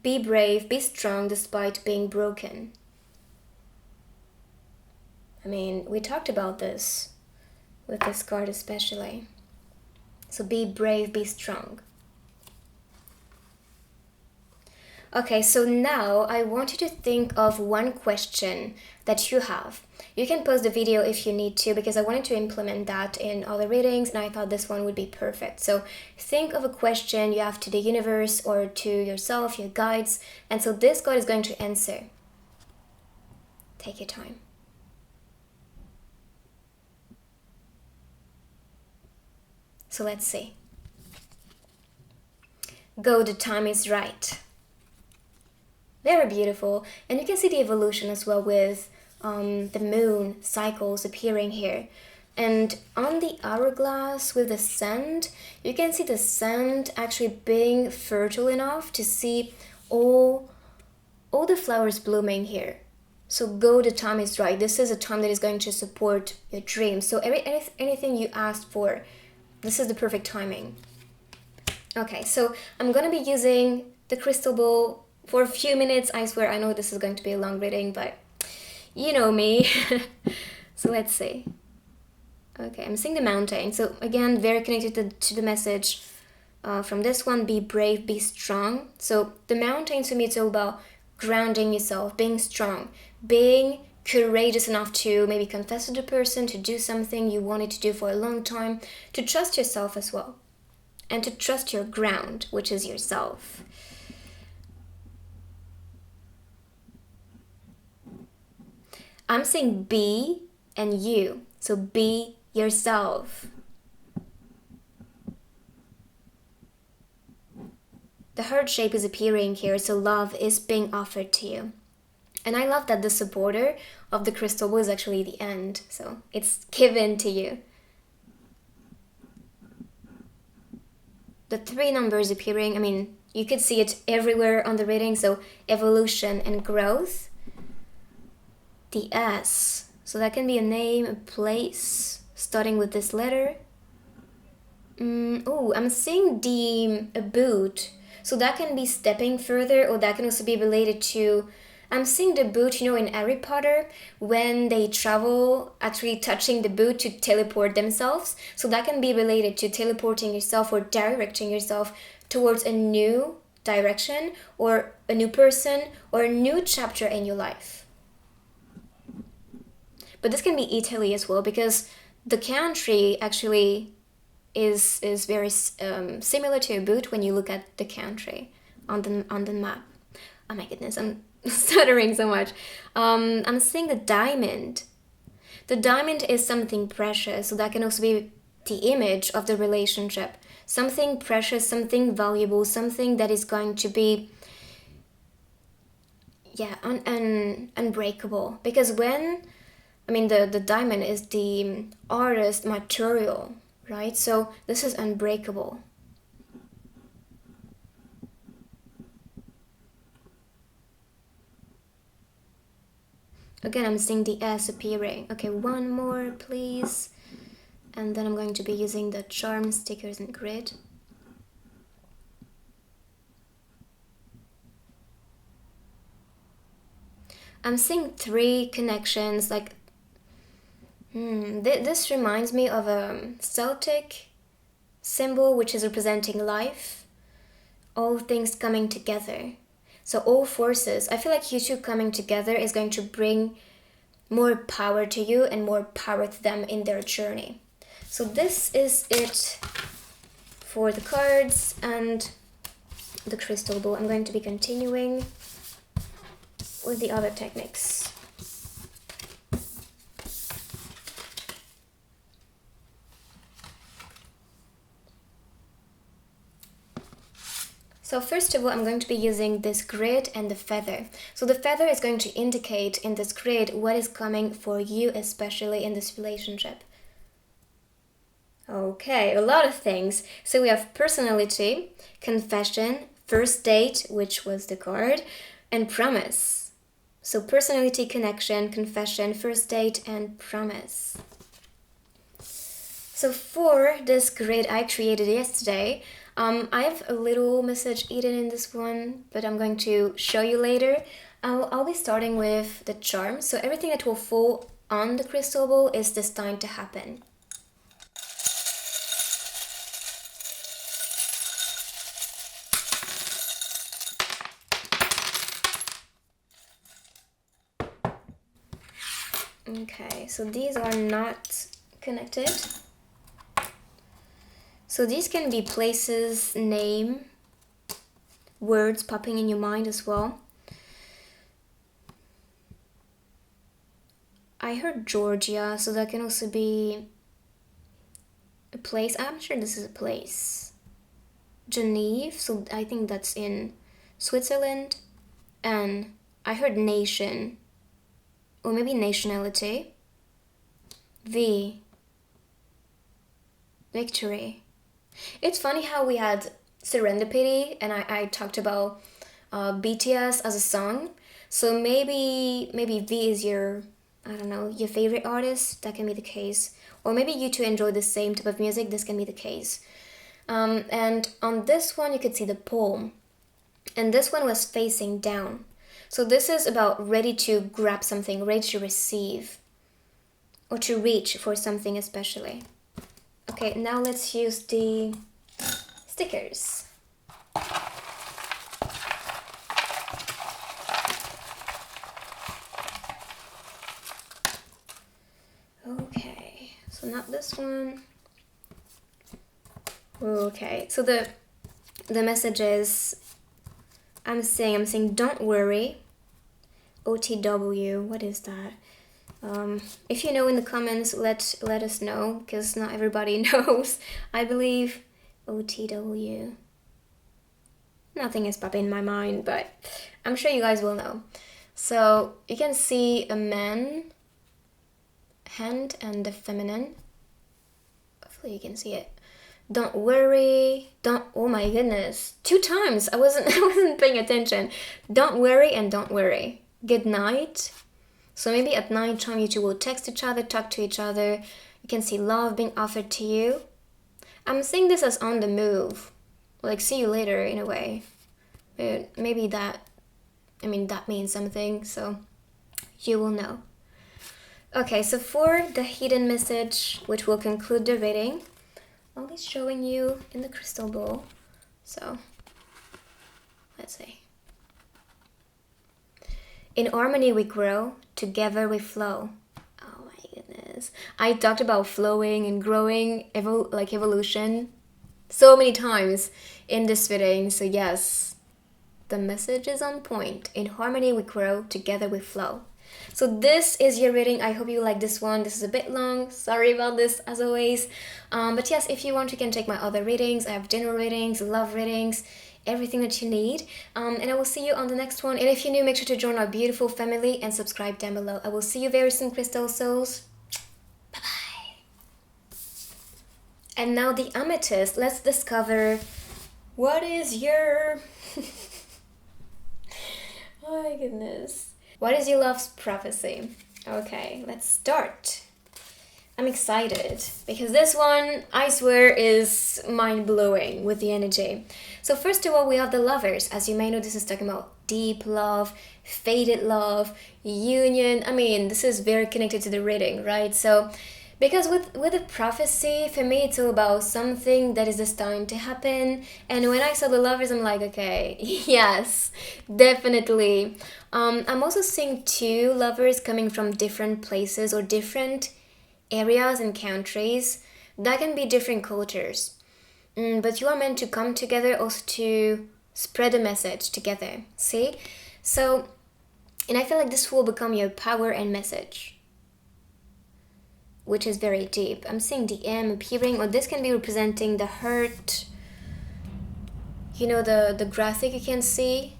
Be brave, be strong despite being broken. I mean, we talked about this with this card especially. So be brave, be strong. Okay, so now I want you to think of one question that you have. You can pause the video if you need to, because I wanted to implement that in other readings and I thought this one would be perfect. So think of a question you have to the universe or to yourself, your guides, and so this card is going to answer. Take your time. So let's see. Go, the time is right. Very beautiful. And you can see the evolution as well with the moon cycles appearing here. And on the hourglass with the sand, you can see the sand actually being fertile enough to see all the flowers blooming here. So go, the time is right. This is a time that is going to support your dreams. So anything you asked for, this is the perfect timing. Okay, so I'm gonna be using the crystal ball for a few minutes. I swear, I know this is going to be a long reading, but you know me. So let's see. Okay, I'm seeing the mountain. So again, very connected to the message from this one, be brave, be strong. So the mountain to me, it's all about grounding yourself, being strong, being courageous enough to maybe confess to the person, to do something you wanted to do for a long time, to trust yourself as well, and to trust your ground, which is yourself. I'm saying be and you, so be yourself. The heart shape is appearing here, so love is being offered to you. And I love that the supporter of the crystal ball is actually the end, so it's given to you. The 3 numbers appearing, I mean, you could see it everywhere on the reading, so evolution and growth. The S, so that can be a name, a place, starting with this letter. Oh, I'm seeing a boot, so that can be stepping further, or that can also be related to, I'm seeing the boot, you know, in Harry Potter, when they travel, actually touching the boot to teleport themselves. So that can be related to teleporting yourself or directing yourself towards a new direction, or a new person, or a new chapter in your life. But this can be Italy as well, because the country actually is very similar to a boot when you look at the country on the map. Oh my goodness, I'm stuttering so much. I'm seeing the diamond. The diamond is something precious, so that can also be the image of the relationship. Something precious, something valuable, something that is going to be, yeah, unbreakable. Because when, I mean, the diamond is the artist material, right? So this is unbreakable. Again, I'm seeing the S appearing. Okay, one more, please. And then I'm going to be using the charm stickers and grid. I'm seeing 3 connections, like this reminds me of a Celtic symbol, which is representing life, all things coming together. So all forces, I feel like you two coming together is going to bring more power to you and more power to them in their journey. So this is it for the cards and the crystal ball. I'm going to be continuing with the other techniques. So first of all, I'm going to be using this grid and the feather. So the feather is going to indicate in this grid what is coming for you, especially in this relationship. Okay, a lot of things. So we have personality, confession, first date, which was the card, and promise. So personality, connection, confession, first date, and promise. So for this grid I created yesterday, I have a little message hidden in this one, but I'm going to show you later. I'll be starting with the charm. So everything that will fall on the crystal ball is destined to happen. Okay, so these are not connected. So these can be places, name, words popping in your mind as well. I heard Georgia, so that can also be a place. I'm sure this is a place. Geneva, so I think that's in Switzerland. And I heard nation, or maybe nationality. V, victory. It's funny how we had Serendipity, and I talked about BTS as a song. So maybe V is your, I don't know, your favorite artist. That can be the case. Or maybe you two enjoy the same type of music. This can be the case. And on this one, you could see the palm. And this one was facing down. So this is about ready to grab something, ready to receive. Or to reach for something especially. Okay, now let's use the stickers. Okay, so not this one. Okay, so the message is, I'm saying don't worry. OTW, what is that? If you know in the comments, let us know, because not everybody knows. I believe OTW. Nothing is popping in my mind, but I'm sure you guys will know. So you can see a man hand and the feminine. Hopefully you can see it. Don't worry. Oh my goodness. 2 times. I wasn't paying attention. Don't worry and don't worry. Good night. So maybe at night time you two will text each other, talk to each other. You can see love being offered to you. I'm seeing this as on the move. Like see you later in a way. But maybe that means something, so you will know. Okay, so for the hidden message, which will conclude the reading, I'll be showing you in the crystal ball. So, let's see. In harmony we grow, together we flow. Oh my goodness. I talked about flowing and growing, evolution, so many times in this reading. So yes, the message is on point. In harmony we grow, together we flow. So this is your reading. I hope you like this one. This is a bit long. Sorry about this as always. But yes, if you want, you can take my other readings. I have general readings, love readings, everything that you need. And I will see you on the next one. And if you're new, make sure to join our beautiful family and subscribe down below. I will see you very soon, Crystal Souls. Bye-bye. And now the amethyst. Let's discover what is your... Oh my goodness. What is your love's prophecy? Okay, let's start. I'm excited because this one, I swear, is mind-blowing with the energy. So first of all, we have the lovers. As you may know, this is talking about deep love, faded love, union. I mean, this is very connected to the reading, right? So because with a prophecy, for me, it's all about something that is destined to happen. And when I saw the lovers, I'm like, okay, yes, definitely. I'm also seeing 2 lovers coming from different places or different areas and countries. That can be different cultures. But you are meant to come together also to spread a message together. See? So, and I feel like this will become your power and message, which is very deep. I'm seeing the M appearing, or this can be representing the hurt. You know, the graphic you can see.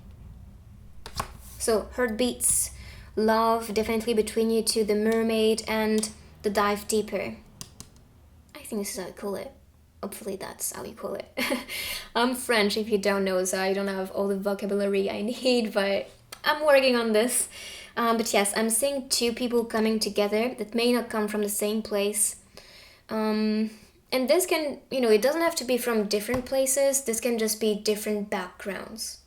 So, heartbeats, love, definitely between you two, the mermaid, and the dive deeper. I think this is how you call it. Hopefully that's how you call it. I'm French, if you don't know, so I don't have all the vocabulary I need, but I'm working on this. But yes, I'm seeing two people coming together that may not come from the same place. And this can, it doesn't have to be from different places. This can just be different backgrounds.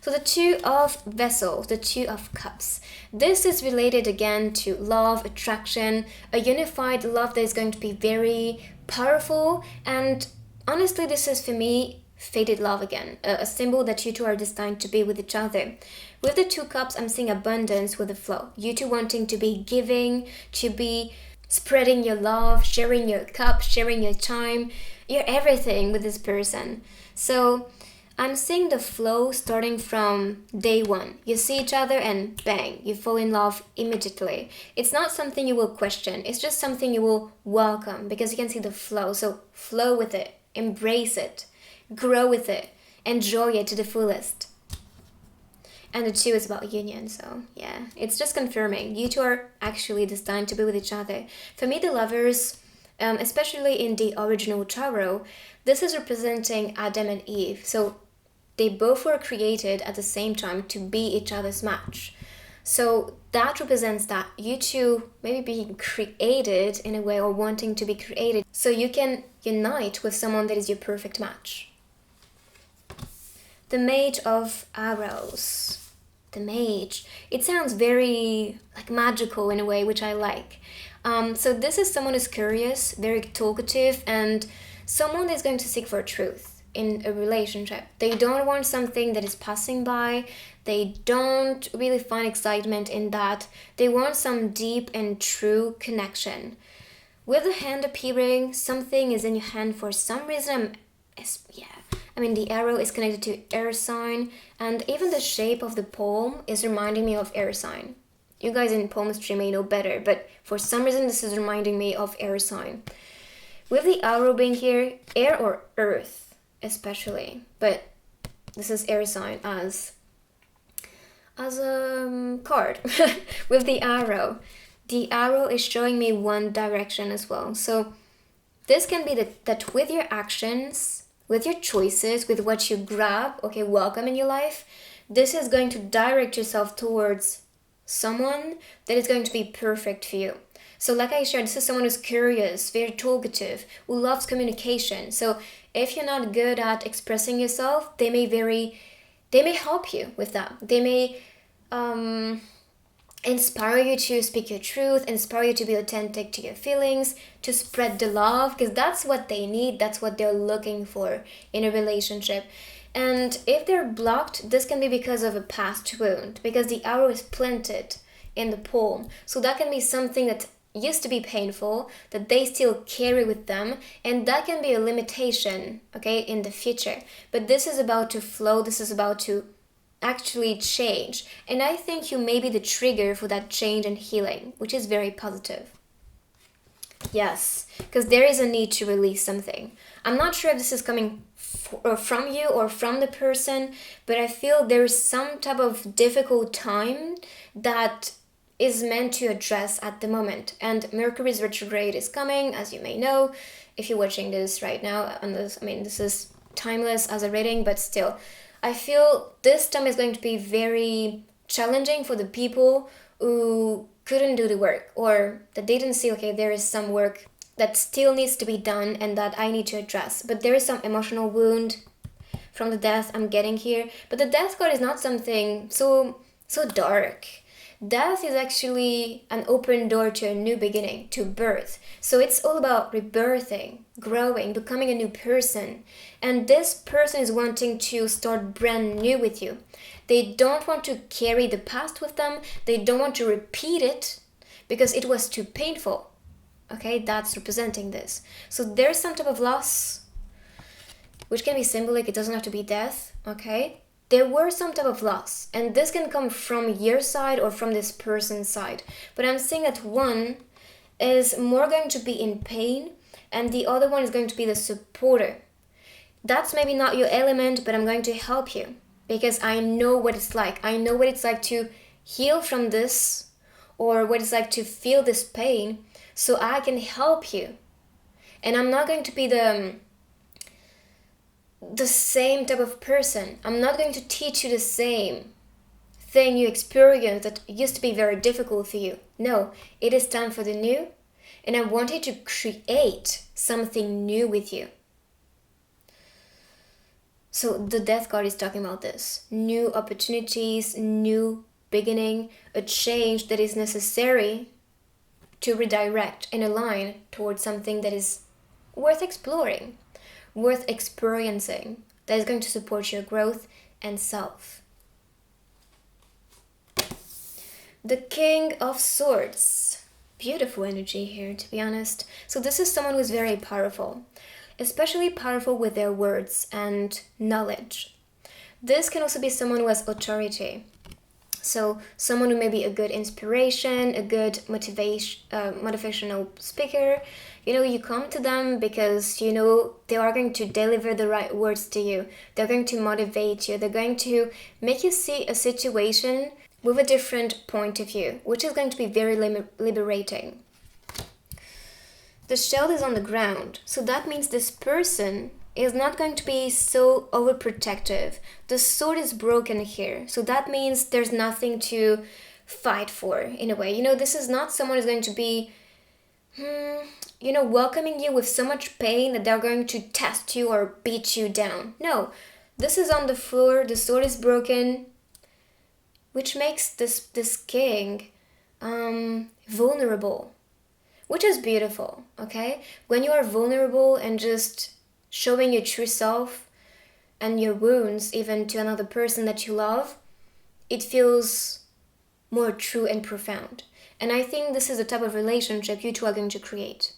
So the Two of Vessels, the Two of Cups. This is related again to love, attraction, a unified love that is going to be very powerful. And honestly, this is for me fated love again, a symbol that you two are destined to be with each other. With the Two Cups, I'm seeing abundance with the flow. You two wanting to be giving, to be spreading your love, sharing your cup, sharing your time, your everything with this person. So I'm seeing the flow starting from day one. You see each other and bang, you fall in love immediately. It's not something you will question. It's just something you will welcome because you can see the flow. So flow with it, embrace it, grow with it, enjoy it to the fullest. And the Two is about union, so yeah, it's just confirming. You two are actually destined to be with each other. For me, the Lovers, especially in the original tarot, this is representing Adam and Eve. So they both were created at the same time to be each other's match. So that represents that you two maybe being created in a way or wanting to be created so you can unite with someone that is your perfect match. The Mage of Arrows. The Mage. It sounds very like magical in a way, which I like. So this is someone who's curious, very talkative, and someone that's going to seek for truth in a relationship. They don't want something that is passing by. They don't really find excitement in that. They want some deep and true connection. With the hand appearing, something is in your hand for some reason. The arrow is connected to air sign, and even the shape of the palm is reminding me of air sign. You guys in palmistry may know better, but for some reason this is reminding me of air sign. With the arrow being here, air or earth especially, but this is air sign as a card. With the arrow is showing me one direction as well. So this can be that with your actions, with your choices, with what you grab, welcome in your life, this is going to direct yourself towards someone that is going to be perfect for you. So like I shared, this is someone who's curious, very talkative, who loves communication. So if you're not good at expressing yourself, they may help you with that. They may inspire you to speak your truth, inspire you to be authentic to your feelings, to spread the love, because that's what they need, that's what they're looking for in a relationship. And if they're blocked, this can be because of a past wound, because the arrow is planted in the palm. So that can be something that used to be painful, that they still carry with them, and that can be a limitation, in the future. But this is about to flow, this is about to actually change. And I think you may be the trigger for that change and healing, which is very positive. Yes, because there is a need to release something. I'm not sure if this is coming from you or from the person, but I feel there is some type of difficult time that is meant to address at the moment. And Mercury's retrograde is coming, as you may know, if you're watching this right now. And this is timeless as a reading, but still, I feel this time is going to be very challenging for the people who couldn't do the work, or that they didn't see, there is some work that still needs to be done and that I need to address. But there is some emotional wound from the death I'm getting here. But the death card is not something so dark. Death is actually an open door to a new beginning, to birth. So it's all about rebirthing, growing, becoming a new person. And this person is wanting to start brand new with you. They don't want to carry the past with them. They don't want to repeat it because it was too painful. That's representing this. So there's some type of loss, which can be symbolic. It doesn't have to be death, There were some type of loss, and this can come from your side or from this person's side. But I'm seeing that one is more going to be in pain, and the other one is going to be the supporter. That's maybe not your element, but I'm going to help you because I know what it's like. I know what it's like to heal from this, or what it's like to feel this pain, so I can help you. And I'm not going to be the same type of person. I'm not going to teach you the same thing you experienced that used to be very difficult for you. No, it is time for the new, and I wanted to create something new with you. So the Death card is talking about this. New opportunities, new beginning, a change that is necessary to redirect and align towards something that is worth exploring, worth experiencing, that is going to support your growth and self. The King of Swords. Beautiful energy here, to be honest. So this is someone who is very powerful, especially powerful with their words and knowledge. This can also be someone who has authority. So someone who may be a good inspiration, a good motivational speaker. You come to them because they are going to deliver the right words to you. They're going to motivate you. They're going to make you see a situation with a different point of view, which is going to be very liberating. The shield is on the ground, so that means this person is not going to be so overprotective. The sword is broken here, so that means there's nothing to fight for, in a way. This is not someone who's going to be, welcoming you with so much pain that they're going to test you or beat you down. No, this is on the floor, the sword is broken, which makes this king vulnerable, which is beautiful, okay? When you are vulnerable and just showing your true self and your wounds even to another person that you love, it feels more true and profound. And I think this is the type of relationship you two are going to create.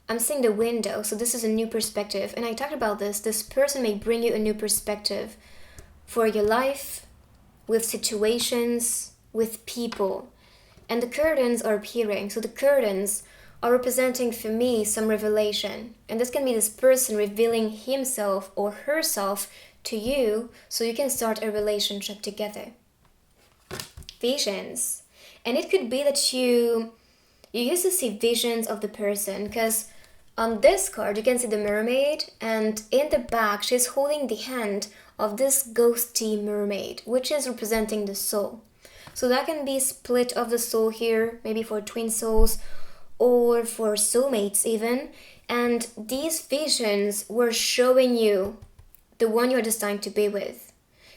I'm seeing the window, so this is a new perspective. And I talked about this. This person may bring you a new perspective for your life, with situations, with people. And the curtains are appearing. So the curtains are representing for me some revelation. And this can be this person revealing himself or herself to you so you can start a relationship together. Visions. And it could be that you used to see visions of the person, because on this card you can see the mermaid, and in the back she's holding the hand of this ghosty mermaid, which is representing the soul. So that can be split of the soul here, maybe for twin souls or for soulmates even. And these visions were showing you the one you're destined to be with.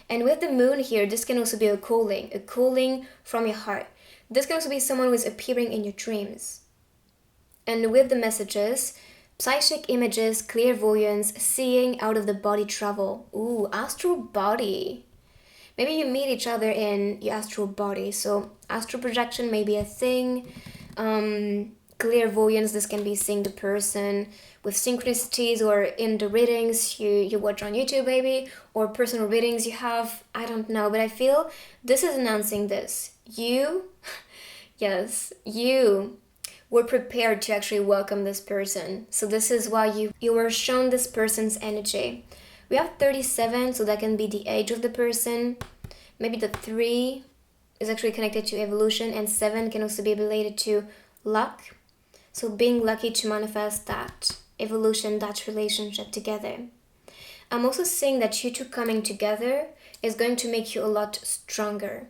And with the moon here, this can also be a calling from your heart. This can also be someone who is appearing in your dreams. And with the messages, psychic images, clairvoyance, seeing out of the body travel. Ooh, astral body. Maybe you meet each other in your astral body. So astral projection may be a thing. Clairvoyance, this can be seeing the person with synchronicities, or in the readings you watch on YouTube maybe, or personal readings you have. I don't know, but I feel this is announcing this. You were prepared to actually welcome this person. So this is why you were shown this person's energy. We have 37, so that can be the age of the person. Maybe the 3 is actually connected to evolution, and 7 can also be related to luck. So being lucky to manifest that evolution, that relationship together. I'm also seeing that you two coming together is going to make you a lot stronger.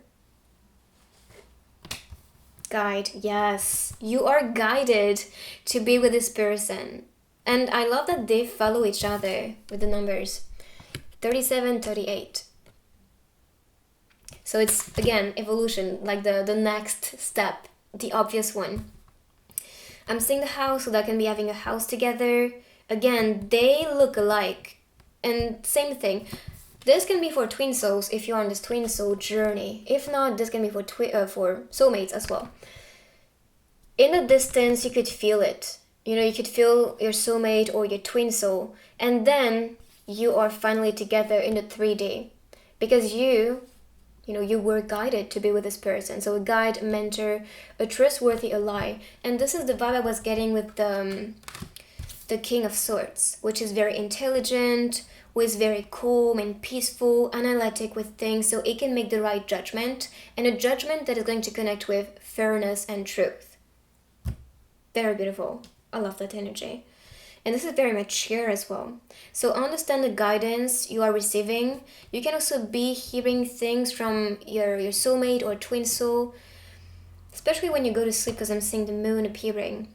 Guide, yes, you are guided to be with this person. And I love that they follow each other with the numbers 37, 38. So it's, again, evolution, like the next step, the obvious one. I'm seeing the house, so that can be having a house together. Again, they look alike. And same thing. This can be for twin souls if you're on this twin soul journey. If not, this can be for soulmates as well. In the distance, you could feel it. You could feel your soulmate or your twin soul. And then you are finally together in the 3D. Because you were guided to be with this person. So a guide, a mentor, a trustworthy ally. And this is the vibe I was getting with the King of Swords, which is very intelligent, who is very calm and peaceful, analytic with things, so it can make the right judgment, and a judgment that is going to connect with fairness and truth. Very beautiful. I love that energy. And this is very mature as well. So understand the guidance you are receiving. You can also be hearing things from your soulmate or twin soul, especially when you go to sleep, because I'm seeing the moon appearing,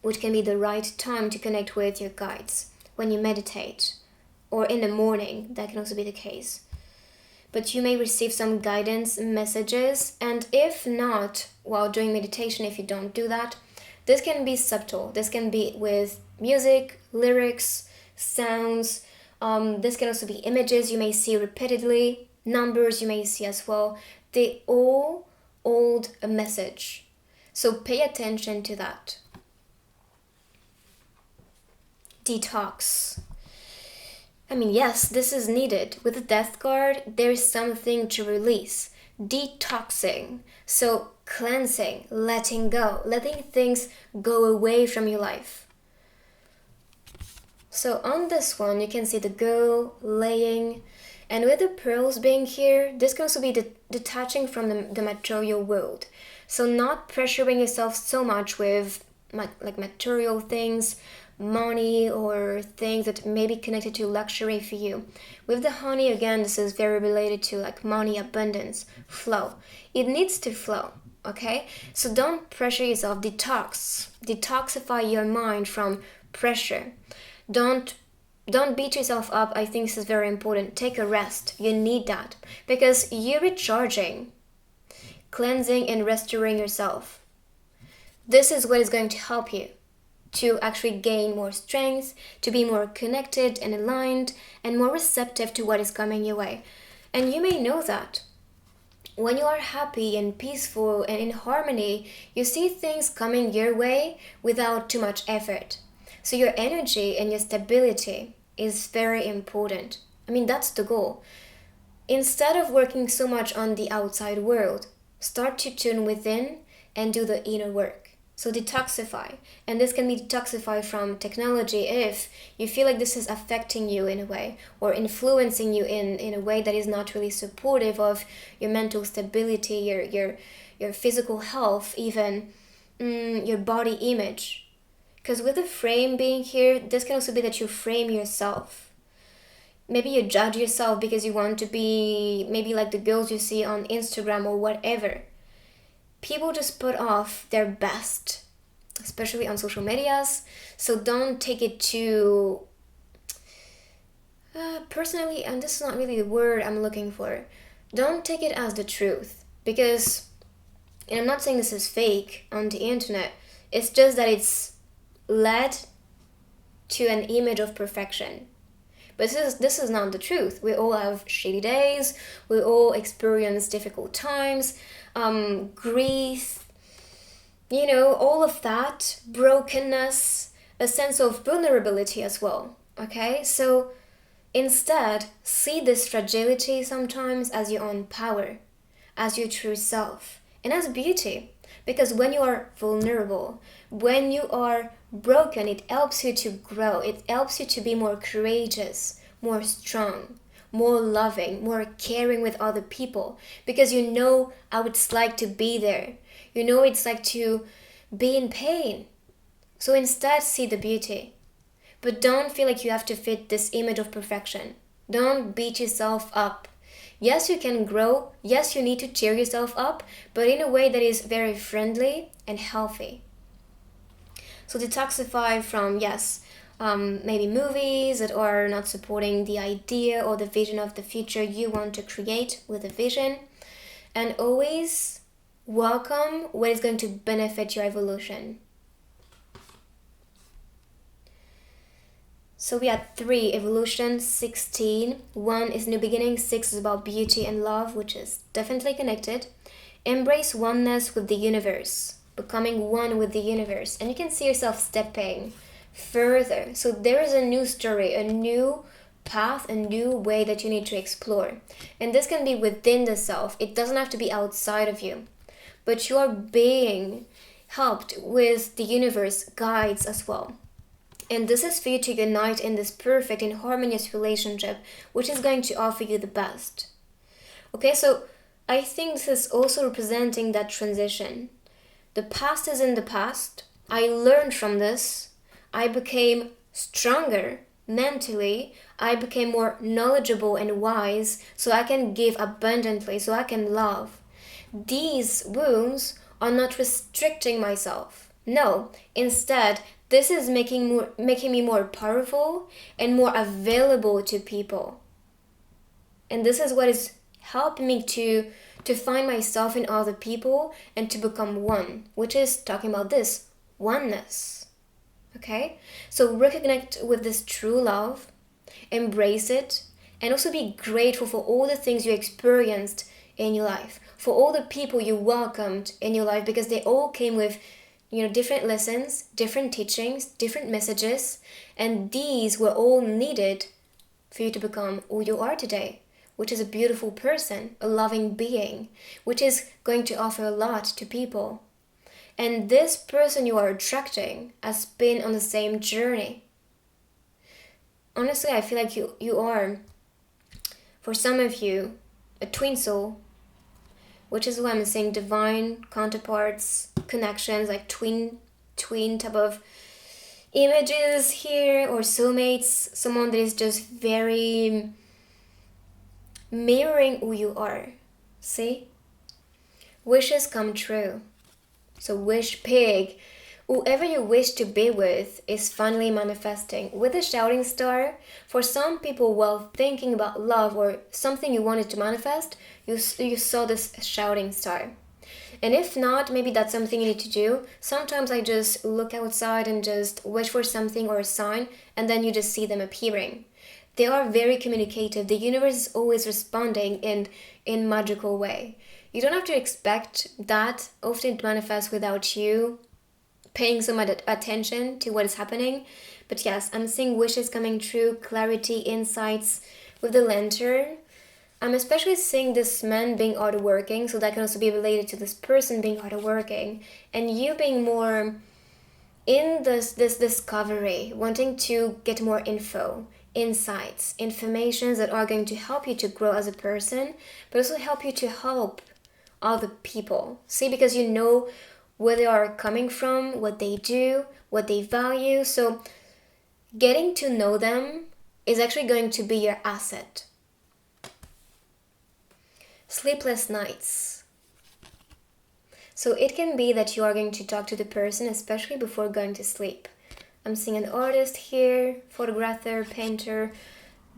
which can be the right time to connect with your guides when you meditate, or in the morning. That can also be the case. But you may receive some guidance messages, and if not while doing meditation, if you don't do that, this can be subtle. This can be with music, lyrics, sounds. This can also be images you may see repeatedly, numbers you may see as well. They all hold a message. So pay attention to that. Detox. I mean, yes, this is needed. With the Death card, there is something to release. Detoxing. So cleansing, letting go, letting things go away from your life. So on this one, you can see the girl laying, and with the pearls being here, this can also be detaching from the material world. So not pressuring yourself so much with like material things, money, or things that may be connected to luxury for you. With the honey, again, this is very related to like money, abundance, flow. It needs to flow, okay? So don't pressure yourself. Detoxify your mind from pressure. Don't beat yourself up. I think this is very important. Take a rest. You need that, because you're recharging, cleansing, and restoring yourself. This is what is going to help you to actually gain more strength, to be more connected and aligned, and more receptive to what is coming your way. And you may know that when you are happy and peaceful and in harmony, you see things coming your way without too much effort. So your energy and your stability is very important. I mean, that's the goal. Instead of working so much on the outside world, start to tune within and do the inner work. So detoxify. And this can be detoxify from technology if you feel like this is affecting you in a way, or influencing you in a way that is not really supportive of your mental stability, your physical health, even your body image. Because with the frame being here, this can also be that you frame yourself. Maybe you judge yourself because you want to be maybe like the girls you see on Instagram or whatever. People just put off their best, especially on social medias. So don't take it too personally, and this is not really the word I'm looking for. Don't take it as the truth, because, and I'm not saying this is fake on the internet. It's just that it's led to an image of perfection. But this is not the truth. We all have shitty days. We all experience difficult times, grief, all of that, brokenness, a sense of vulnerability as well, okay? So instead, see this fragility sometimes as your own power, as your true self, and as beauty. Because when you are vulnerable, when you are broken, it helps you to grow. It helps you to be more courageous, more strong, more loving, more caring with other people. Because you know how it's like to be there. You know it's like to be in pain. So instead, see the beauty. But don't feel like you have to fit this image of perfection. Don't beat yourself up. Yes, you can grow. Yes, you need to cheer yourself up, but in a way that is very friendly and healthy. So detoxify from, maybe movies that are not supporting the idea or the vision of the future you want to create with a vision. And always welcome what is going to benefit your evolution. So we had 3, evolution, 16. 1 is new beginning, 6 is about beauty and love, which is definitely connected. Embrace oneness with the universe, becoming one with the universe. And you can see yourself stepping further. So there is a new story, a new path, a new way that you need to explore. And this can be within the self. It doesn't have to be outside of you. But you are being helped with the universe guides as well. And this is for you to unite in this perfect and harmonious relationship, which is going to offer you the best. Okay, so I think this is also representing that transition. The past is in the past. I learned from this. I became stronger mentally. I became more knowledgeable and wise, so I can give abundantly, so I can love. These wounds are not restricting myself. No, instead, this is making me more powerful and more available to people. And this is what is helping me to find myself in other people and to become one, which is talking about this oneness. Okay? So reconnect with this true love, embrace it, and also be grateful for all the things you experienced in your life, for all the people you welcomed in your life, because they all came with different lessons, different teachings, different messages, and these were all needed for you to become who you are today, which is a beautiful person, a loving being, which is going to offer a lot to people. And this person you are attracting has been on the same journey. Honestly, I feel like you are, for some of you, a twin soul, which is why I'm saying divine counterparts, connections, like twin type of images here, or soulmates, someone that is just very mirroring who you are. See? Wishes come true. So wish big. Whoever you wish to be with is finally manifesting. With the shouting star, for some people, while thinking about love or something you wanted to manifest, you saw this shouting star. And if not, maybe that's something you need to do. Sometimes I just look outside and just wish for something or a sign, and then you just see them appearing. They are very communicative. The universe is always responding in magical way. You don't have to expect that. Often it manifests without you paying so much attention to what is happening. But yes, I'm seeing wishes coming true, clarity, insights with the lantern. I'm especially seeing this man being hardworking, so that can also be related to this person being hardworking, and you being more in this discovery, wanting to get more info, insights, informations that are going to help you to grow as a person, but also help you to help other people. See, because you know where they are coming from, what they do, what they value. So getting to know them is actually going to be your asset. Sleepless nights. So it can be that you are going to talk to the person, especially before going to sleep. I'm seeing an artist here, photographer, painter,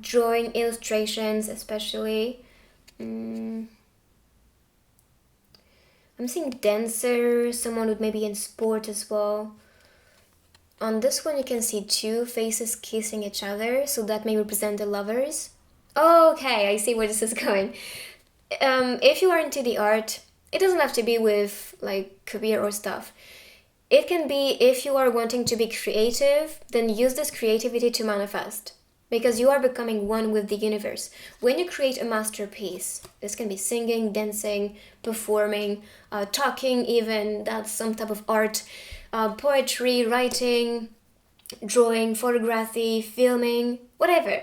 drawing, illustrations especially. I'm seeing dancer, someone with maybe in sport as well. On this one you can see two faces kissing each other, so that may represent the lovers. Oh, okay, I see where this is going. If you are into the art, it doesn't have to be with like career or stuff. It can be if you are wanting to be creative, then use this creativity to manifest. Because you are becoming one with the universe. When you create a masterpiece, this can be singing, dancing, performing, talking even, that's some type of art, poetry, writing, drawing, photography, filming, whatever.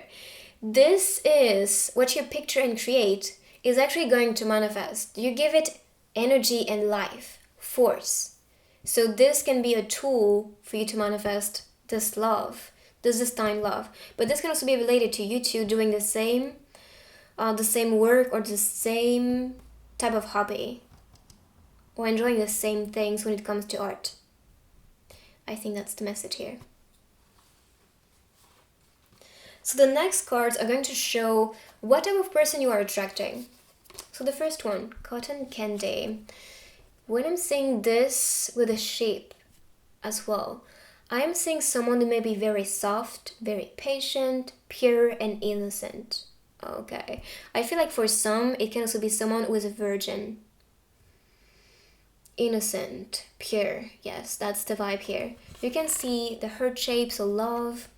This is what you picture and create is actually going to manifest. You give it energy and life, force. So this can be a tool for you to manifest this love. This is destined love, but this can also be related to you two doing the same work or the same type of hobby, or enjoying the same things when it comes to art. I think that's the message here. So the next cards are going to show what type of person you are attracting. So the first one, cotton candy. When I'm seeing this with a sheep as well, I'm seeing someone who may be very soft, very patient, pure, and innocent. Okay. I feel like for some, it can also be someone who is a virgin. Innocent, pure. Yes, that's the vibe here. You can see the heart shapes of love.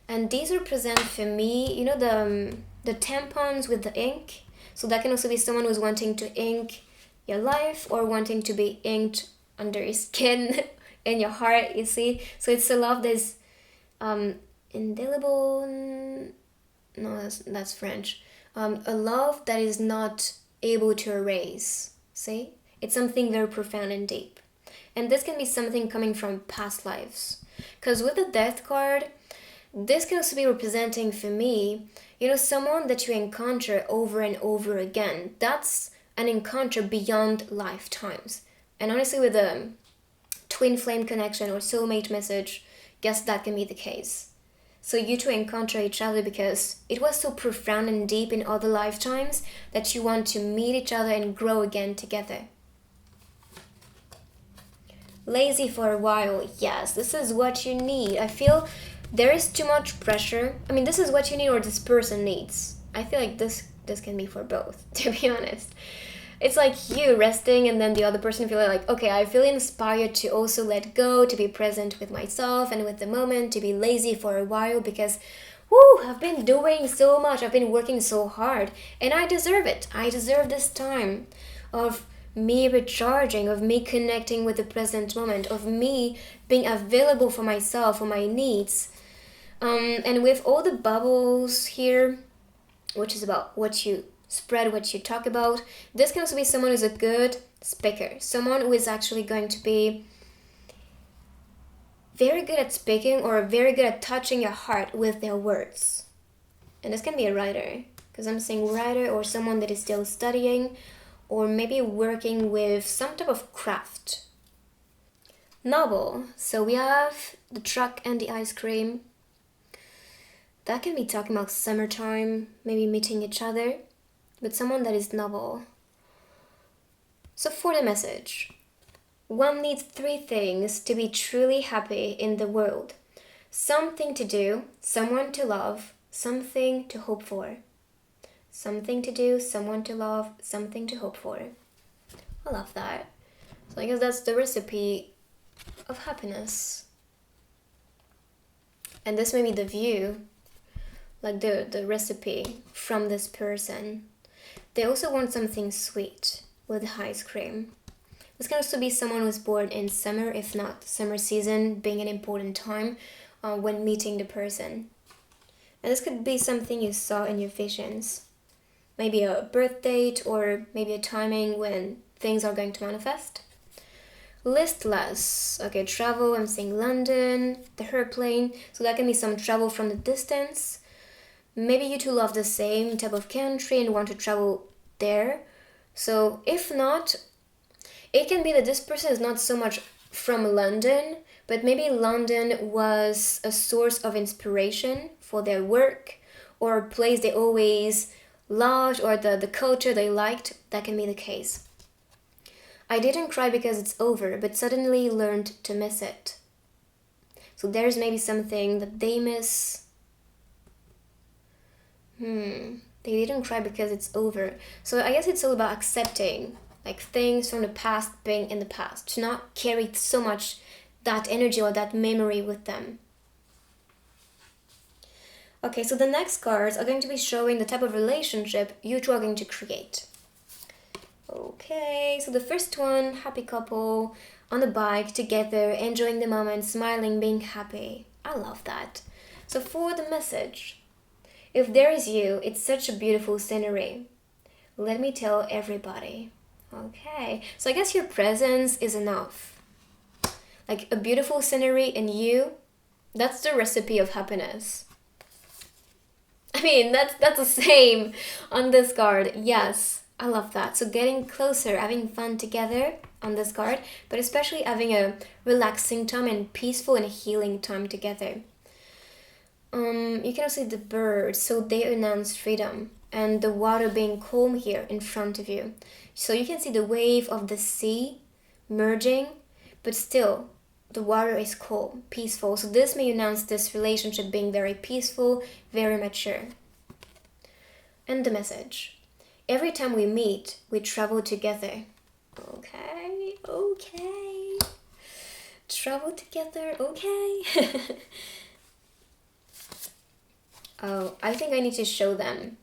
And these represent for me, the tampons with the ink. So that can also be someone who's wanting to ink your life or wanting to be inked under your skin. In your heart, you see. So it's a love that's indelible. No, that's French. A love that is not able to erase. See, it's something very profound and deep. And this can be something coming from past lives. Because with the Death card, this can also be representing for me, someone that you encounter over and over again. That's an encounter beyond lifetimes. And honestly, with a twin flame connection or soulmate message, guess that can be the case. So you two encounter each other because it was so profound and deep in other lifetimes that you want to meet each other and grow again together. Lazy for a while. Yes, this is what you need. I feel there is too much pressure. I mean, this is what you need or this person needs. I feel like this can be for both, to be honest. It's like you resting and then the other person feeling like, okay, I feel inspired to also let go, to be present with myself and with the moment, to be lazy for a while because, I've been doing so much, I've been working so hard, and I deserve it. I deserve this time of me recharging, of me connecting with the present moment, of me being available for myself, for my needs. And with all the bubbles here, which is about what you spread, what you talk about, this can also be someone who's a good speaker, someone who is actually going to be very good at speaking or very good at touching your heart with their words. And this can be a writer, because I'm saying writer or someone that is still studying or maybe working with some type of craft. Novel. So we have the truck and the ice cream. That can be talking about summertime, maybe meeting each other, but someone that is novel. So for the message, one needs 3 things to be truly happy in the world. Something to do, someone to love, something to hope for. Something to do, someone to love, something to hope for. I love that. So I guess that's the recipe of happiness. And this may be the view, like the recipe from this person. They also want something sweet with ice cream. This can also be someone who's born in summer, if not summer season being an important time when meeting the person. And this could be something you saw in your visions. Maybe a birth date or maybe a timing when things are going to manifest. Listless. Okay, travel, I'm saying London, the airplane. So that can be some travel from the distance. Maybe you two love the same type of country and want to travel there. So if not, it can be that this person is not so much from London, but maybe London was a source of inspiration for their work or a place they always loved or the culture they liked. That can be the case. I didn't cry because it's over, but suddenly learned to miss it. So there's maybe something that they miss. They didn't cry because it's over. So I guess it's all about accepting like things from the past being in the past, to not carry so much that energy or that memory with them. Okay, so the next cards are going to be showing the type of relationship you two are going to create. Okay, so the first one, happy couple on the bike together, enjoying the moment, smiling, being happy. I love that. So for the message, if there is you, it's such a beautiful scenery. Let me tell everybody. Okay, so I guess your presence is enough. Like a beautiful scenery in you, that's the recipe of happiness. I mean, that's the same on this card. Yes, I love that. So getting closer, having fun together on this card, but especially having a relaxing time and peaceful and healing time together. You can also see the birds, so they announce freedom, and the water being calm here in front of you. So you can see the wave of the sea merging, but still the water is calm, peaceful. So this may announce this relationship being very peaceful, very mature. And the message. Every time we meet, we travel together. Okay. Travel together, okay. Oh, I think I need to show them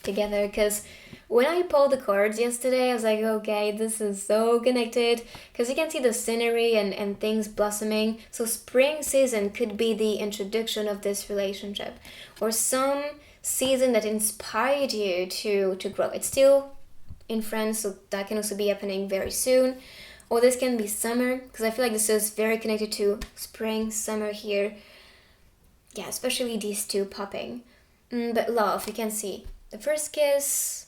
together, because when I pulled the cards yesterday, I was like, okay, this is so connected, because you can see the scenery and things blossoming. So spring season could be the introduction of this relationship, or some season that inspired you to grow. It's still in France, so that can also be happening very soon. or this can be summer, because I feel like this is very connected to spring, summer here. Yeah, especially these two popping. But love, you can see the first kiss,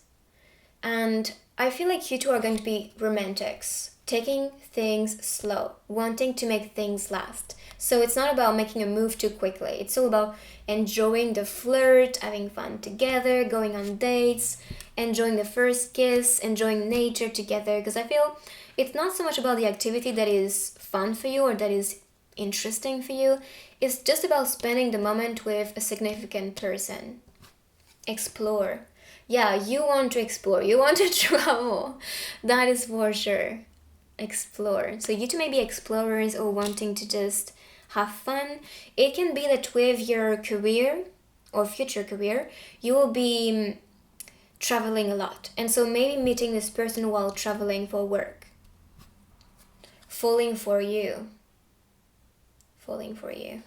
and I feel like you two are going to be romantics, taking things slow, wanting to make things last. So it's not about making a move too quickly. It's all about enjoying the flirt, having fun together, going on dates, enjoying the first kiss, enjoying nature together. Because I feel it's not so much about the activity that is fun for you or that is interesting for you. It's just about spending the moment with a significant person. Explore. Yeah, you want to explore. You want to travel. That is for sure. Explore. So you two may be explorers or wanting to just have fun. It can be that with your career or future career, you will be traveling a lot. And so maybe meeting this person while traveling for work. Falling for you. Falling for you.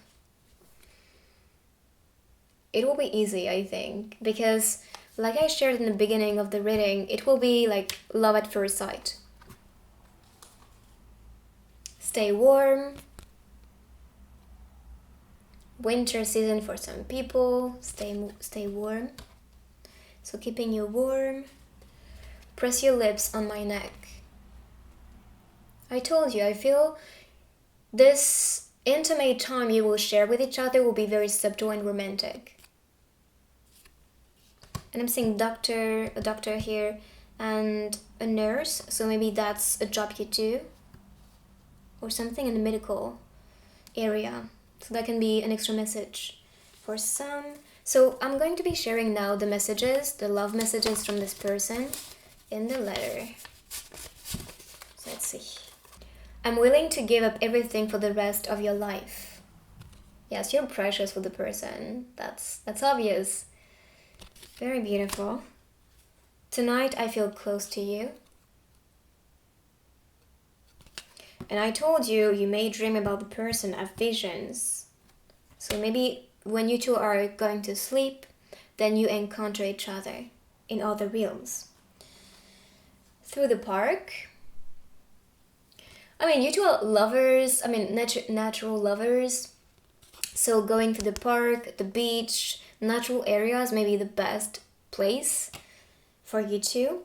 It will be easy, I think, because like I shared in the beginning of the reading, it will be like love at first sight. Stay warm. Winter season for some people. Stay warm. So keeping you warm. Press your lips on my neck. I told you, I feel this intimate time you will share with each other will be very subtle and romantic. And I'm seeing a doctor here, and a nurse. So maybe that's a job you do, or something in the medical area. So that can be an extra message for some. So I'm going to be sharing now the messages, the love messages from this person in the letter. So let's see. I'm willing to give up everything for the rest of your life. Yes, you're precious for the person. That's obvious. Very beautiful. Tonight I feel close to you. And I told you, you may dream about the person, have visions. So maybe when you two are going to sleep, then you encounter each other in other realms. Through the park. I mean, you two are lovers, natural lovers. So going to the park, the beach, natural areas may be the best place for you two.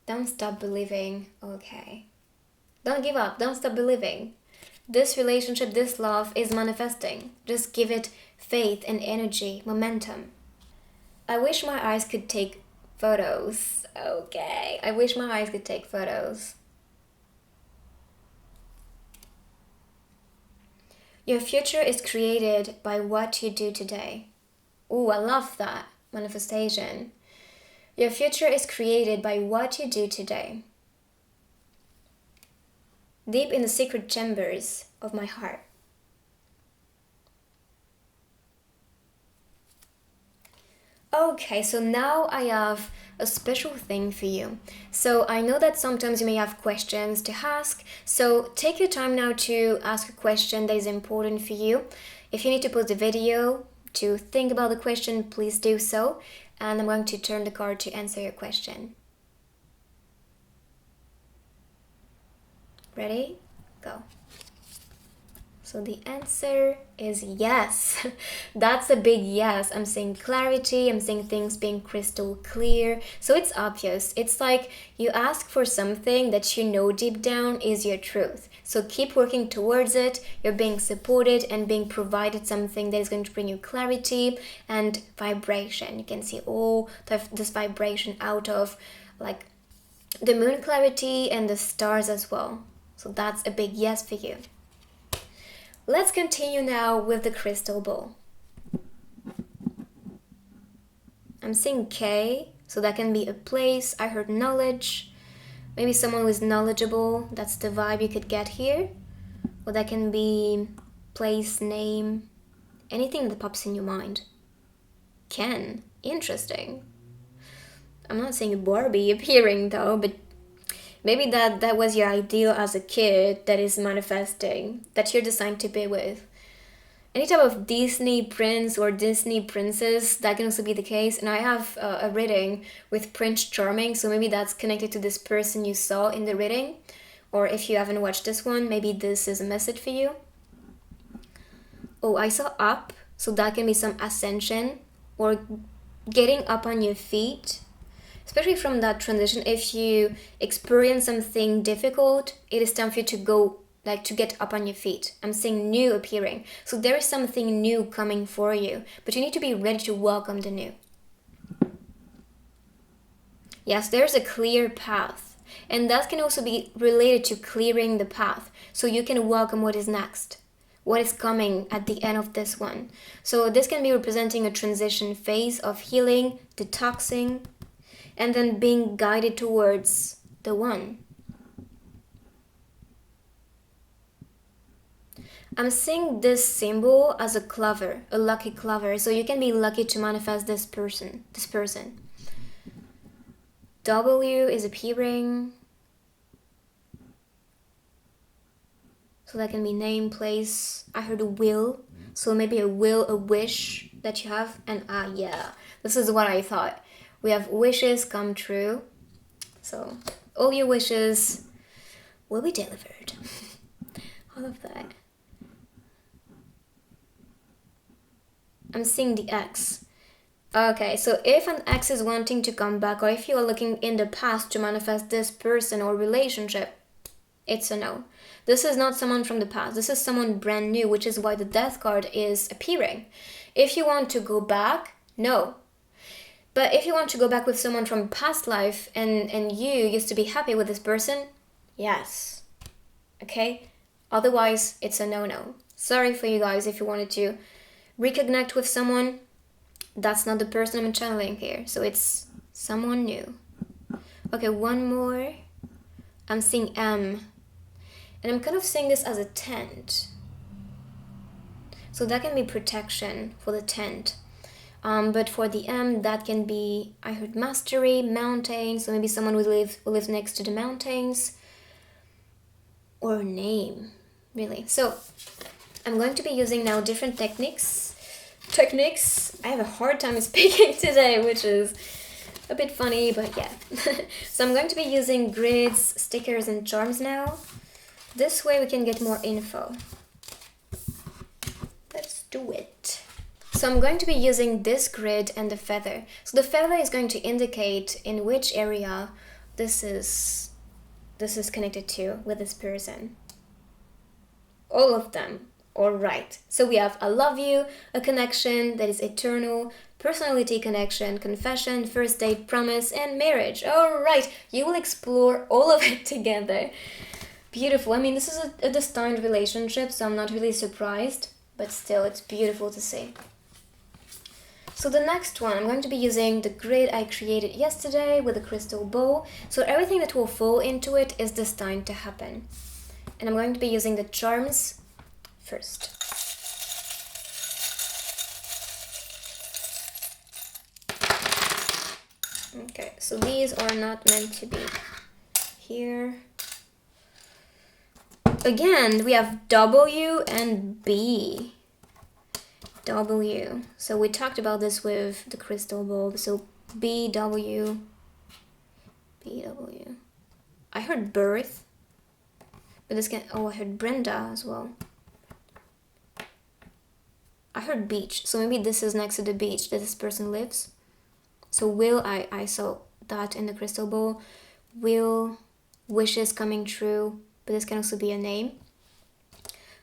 Don't stop believing, okay. Don't give up. Don't stop believing. This relationship, this love is manifesting. Just give it faith and energy, momentum. I wish my eyes could take photos. Okay. I wish my eyes could take photos. Your future is created by what you do today. Ooh, I love that manifestation. Your future is created by what you do today. Deep in the secret chambers of my heart. Okay, so now I have a special thing for you. So I know that sometimes you may have questions to ask, so take your time now to ask a question that is important for you. If you need to pause the video to think about the question, please do so, and I'm going to turn the card to answer your question. Ready? Go. So the answer is yes. That's a big yes. I'm seeing clarity. I'm seeing things being crystal clear. So it's obvious. It's like you ask for something that you know deep down is your truth. So keep working towards it. You're being supported and being provided something that is going to bring you clarity and vibration. You can see all this vibration out of like the moon clarity and the stars as well. So that's a big yes for you. Let's continue now with the crystal ball. I'm seeing K, so that can be a place. I heard knowledge. Maybe someone who is knowledgeable. That's the vibe you could get here. Or that can be place, name, anything that pops in your mind. Ken, interesting. I'm not saying a Barbie appearing though, but maybe that was your ideal as a kid that is manifesting, that you're designed to be with. Any type of Disney prince or Disney princess, that can also be the case. And I have a reading with Prince Charming, so maybe that's connected to this person you saw in the reading. or if you haven't watched this one, maybe this is a message for you. Oh, I saw up, so that can be some ascension or getting up on your feet, especially from that transition. If you experience something difficult, it is time for you to go, like to get up on your feet. I'm saying new appearing. So there is something new coming for you, but you need to be ready to welcome the new. Yes, there's a clear path, and that can also be related to clearing the path, so you can welcome what is next, what is coming at the end of this one. So this can be representing a transition phase of healing, detoxing, and then being guided towards the one. I'm seeing this symbol as a clover, a lucky clover, so you can be lucky to manifest this person. W is appearing. So that can be name, place. I heard a will. So maybe a will, a wish that you have. And yeah, this is what I thought. We have wishes come true. So all your wishes will be delivered. All of that. I'm seeing the X. Okay, so if an ex is wanting to come back, or if you are looking in the past to manifest this person or relationship, it's a no. This is not someone from the past. This is someone brand new, which is why the Death card is appearing. If you want to go back, no. But if you want to go back with someone from past life and you used to be happy with this person, yes. Okay? Otherwise, it's a no-no. Sorry for you guys if you wanted to reconnect with someone. That's not the person I'm channeling here. So it's someone new. Okay, one more. I'm seeing M. And I'm kind of seeing this as a tent. So that can be protection for the tent. But for the M, that can be, I heard mastery, mountains. So maybe someone who lives next to the mountains. Or a name, really. So I'm going to be using now different techniques. I have a hard time speaking today, which is a bit funny, but yeah. So I'm going to be using grids, stickers, and charms now. This way we can get more info. Let's do it. So I'm going to be using this grid and the feather. So the feather is going to indicate in which area this is connected to with this person. All of them. All right. So we have I love you, a connection that is eternal, personality connection, confession, first date, promise, and marriage. All right. You will explore all of it together. Beautiful. I mean, this is a destined relationship, so I'm not really surprised, but still, it's beautiful to see. So the next one, I'm going to be using the grid I created yesterday with a crystal ball. So everything that will fall into it is destined to happen. And I'm going to be using the charms first. Okay, so these are not meant to be here. Again, we have W and B. W. So we talked about this with the crystal ball. So B, W, B, W. I heard birth. But this can, oh, I heard Brenda as well. I heard beach, so maybe this is next to the beach that this person lives. So will, I saw that in the crystal ball. Will, wishes coming true, but this can also be a name.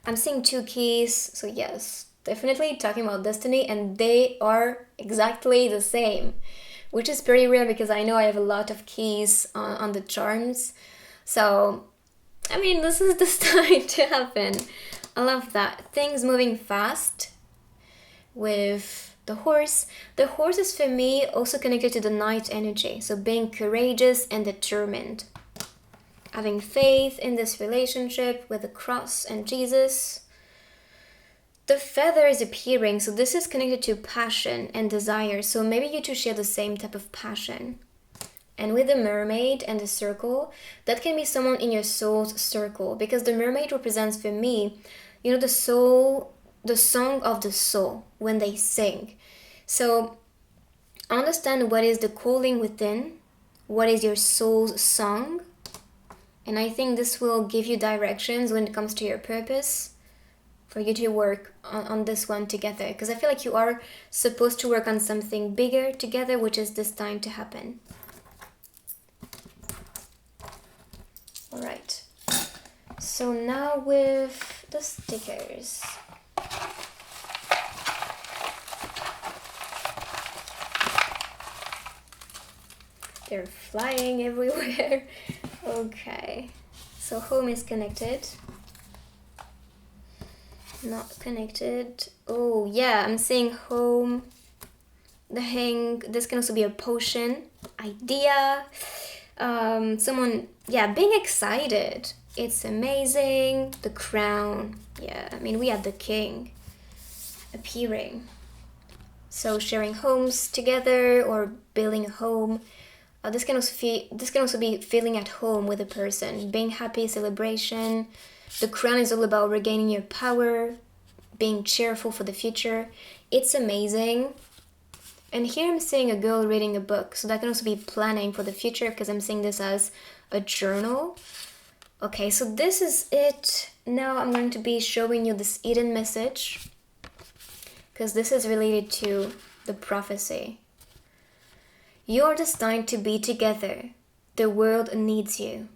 I'm seeing 2 keys, so yes, definitely talking about destiny, and they are exactly the same, which is pretty rare because I know I have a lot of keys on the charms. So, I mean, this is destined to happen. I love that. Things moving fast. With the horse. The horse is for me also connected to the night energy. So being courageous and determined. Having faith in this relationship with the cross and Jesus. The feather is appearing. So this is connected to passion and desire. So maybe you two share the same type of passion. And with the mermaid and the circle, that can be someone in your soul's circle. Because the mermaid represents for me, you know, the soul, the song of the soul when they sing. So understand what is the calling within, what is your soul's song, And I think this will give you directions when it comes to your purpose, for you to work on this one together. Because I feel like you are supposed to work on something bigger together, which is destined to happen. Alright. So now with the stickers. They're flying everywhere. Okay. So home is connected. Not connected. Oh yeah, I'm seeing home. The hang. This can also be a potion. Idea. Someone, yeah, being excited. It's amazing. The crown. Yeah, I mean, we have the king appearing. So sharing homes together or building a home. This can also be feeling at home with a person, being happy, celebration. The crown is all about regaining your power, being cheerful for the future. It's amazing. And here I'm seeing a girl reading a book, so that can also be planning for the future, because I'm seeing this as a journal. Okay, so this is it. Now I'm going to be showing you this hidden message, because this is related to the prophecy. You are destined to be together. The world needs you.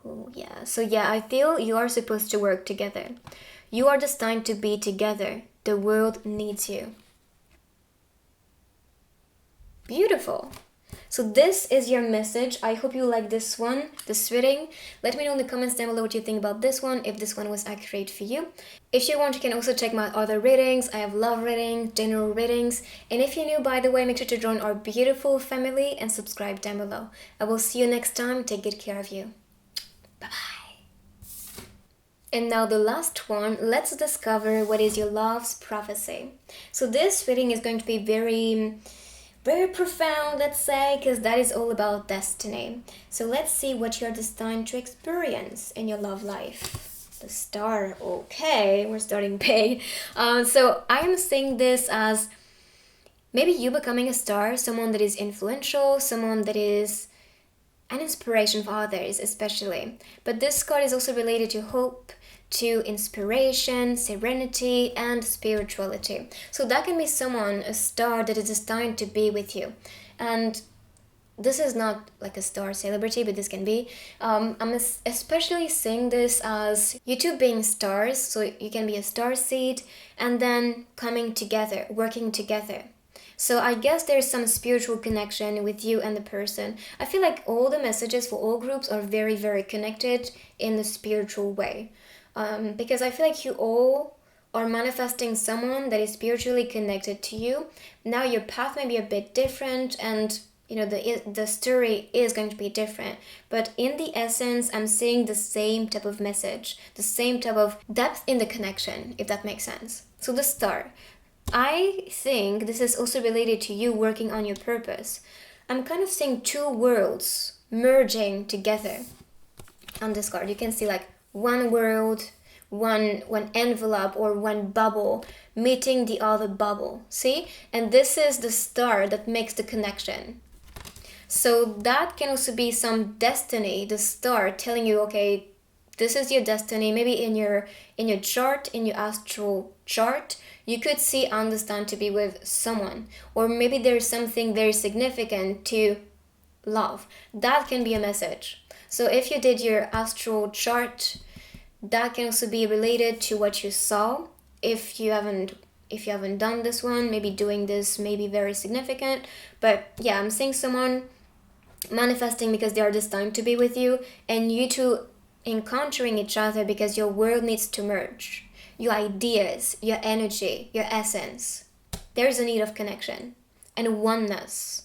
Oh, yeah. So yeah, I feel you are supposed to work together. You are destined to be together. The world needs you. Beautiful. So this is your message. I hope you like this one, this reading. Let me know in the comments down below what you think about this one, if this one was accurate for you. If you want, you can also check my other readings. I have love readings, general readings. And if you're new, by the way, make sure to join our beautiful family and subscribe down below. I will see you next time. Take good care of you. Bye-bye. And now the last one, let's discover what is your love's prophecy. So this reading is going to be very profound, let's say, because that is all about destiny. So let's see what you're destined to experience in your love life. The star. Okay, we're starting big. So I'm seeing this as maybe you becoming a star, someone that is influential, someone that is an inspiration for others, especially. But this card is also related to hope, to inspiration, serenity, and spirituality. So that can be someone, a star that is destined to be with you. And this is not like a star celebrity, but this can be. I'm especially seeing this as you two being stars, so you can be a star seed, and then coming together, working together. So I guess there's some spiritual connection with you and the person. I feel like all the messages for all groups are very, very connected in the spiritual way. Because I feel like you all are manifesting someone that is spiritually connected to you. Now your path may be a bit different, and you know the story is going to be different. But in the essence, I'm seeing the same type of message, the same type of depth in the connection, if that makes sense. So the star. I think this is also related to you working on your purpose. I'm kind of seeing two worlds merging together on this card. You can see like one world, one envelope or one bubble meeting the other bubble. See? And this is the star that makes the connection. So that can also be some destiny, the star telling you, okay, this is your destiny. Maybe in your chart, in your astral chart, you could see understand to be with someone, or maybe there's something very significant to love. That can be a message. So if you did your astral chart, that can also be related to what you saw. If you haven't done this one, maybe doing this may be very significant. But yeah, I'm seeing someone manifesting because they are destined to be with you, and you two encountering each other because your world needs to merge. Your ideas, your energy, your essence. There's a need of connection and oneness.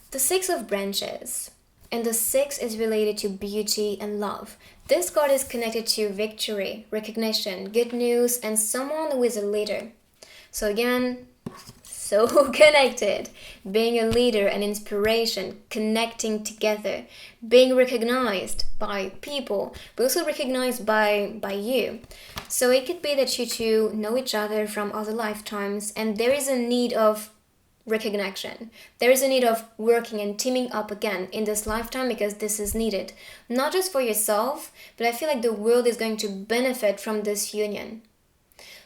The Six of Branches. And the 6 is related to beauty and love. This card is connected to victory, recognition, good news, and someone who is a leader. So again, so connected. Being a leader, an inspiration, connecting together, being recognized by people, but also recognized by you. So it could be that you two know each other from other lifetimes, and there is a need of recognition. There is a need of working and teaming up again in this lifetime, because this is needed. Not just for yourself, but I feel like the world is going to benefit from this union.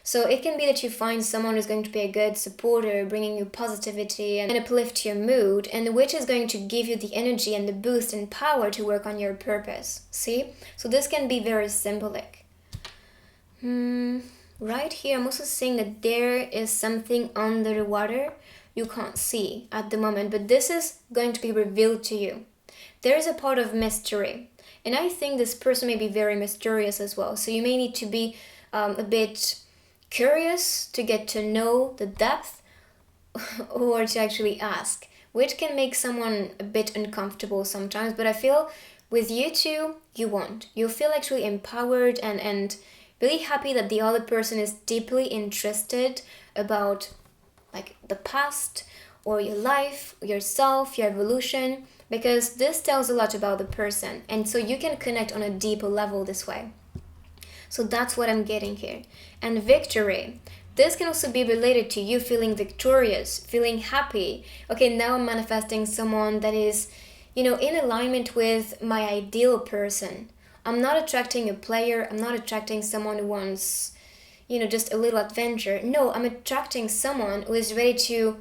So it can be that you find someone who's going to be a good supporter, bringing you positivity and uplift your mood, and which is going to give you the energy and the boost and power to work on your purpose. See? So this can be very symbolic. Right here, I'm also seeing that there is something under the water you can't see at the moment, but this is going to be revealed to you. There is a part of mystery, and I think this person may be very mysterious as well. So you may need to be a bit curious to get to know the depth or to actually ask, which can make someone a bit uncomfortable sometimes. But I feel with you two, you'll feel actually empowered and really happy that the other person is deeply interested about like the past or your life, yourself, your evolution, because this tells a lot about the person, and so you can connect on a deeper level this way. So that's what I'm getting here. And victory. This can also be related to you feeling victorious, feeling happy. Okay, now I'm manifesting someone that is, in alignment with my ideal person. I'm not attracting a player. I'm not attracting someone who wants, just a little adventure. No, I'm attracting someone who is ready to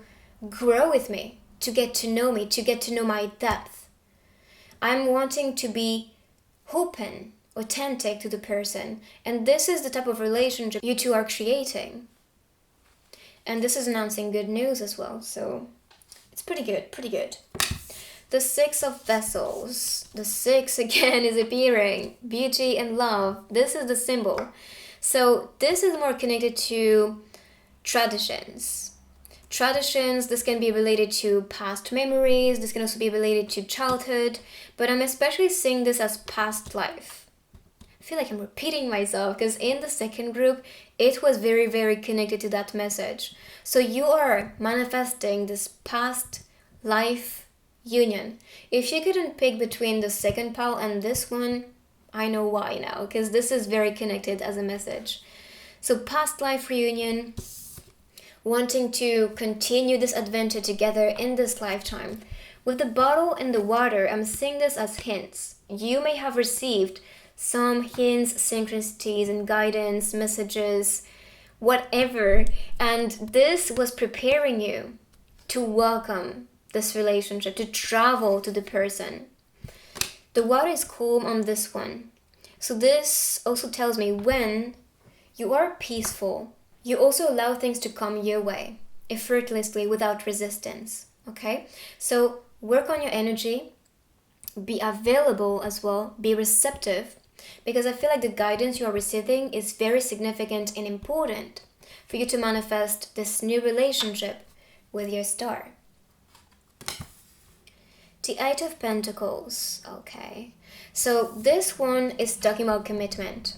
grow with me, to get to know me, to get to know my depth. I'm wanting to be open, authentic to the person, and this is the type of relationship you two are creating, and this is announcing good news as well, so it's pretty good. The Six of Vessels, the six again is appearing, beauty and love. This is the symbol, so this is more connected to traditions. This can be related to past memories, this can also be related to childhood, but I'm especially seeing this as past life. I feel like I'm repeating myself because in the second group, it was very, very connected to that message. So you are manifesting this past life union. If you couldn't pick between the second pile and this one, I know why now, because this is very connected as a message. So past life reunion, wanting to continue this adventure together in this lifetime. With the bottle and the water, I'm seeing this as hints. You may have received some hints, synchronicities and guidance, messages, whatever. And this was preparing you to welcome this relationship, to travel to the person. The water is calm on this one. So this also tells me when you are peaceful, you also allow things to come your way, effortlessly, without resistance. Okay? So work on your energy, be available as well, be receptive, because I feel like the guidance you are receiving is very significant and important for you to manifest this new relationship with your star. The Eight of Pentacles. Okay, so this one is talking about commitment.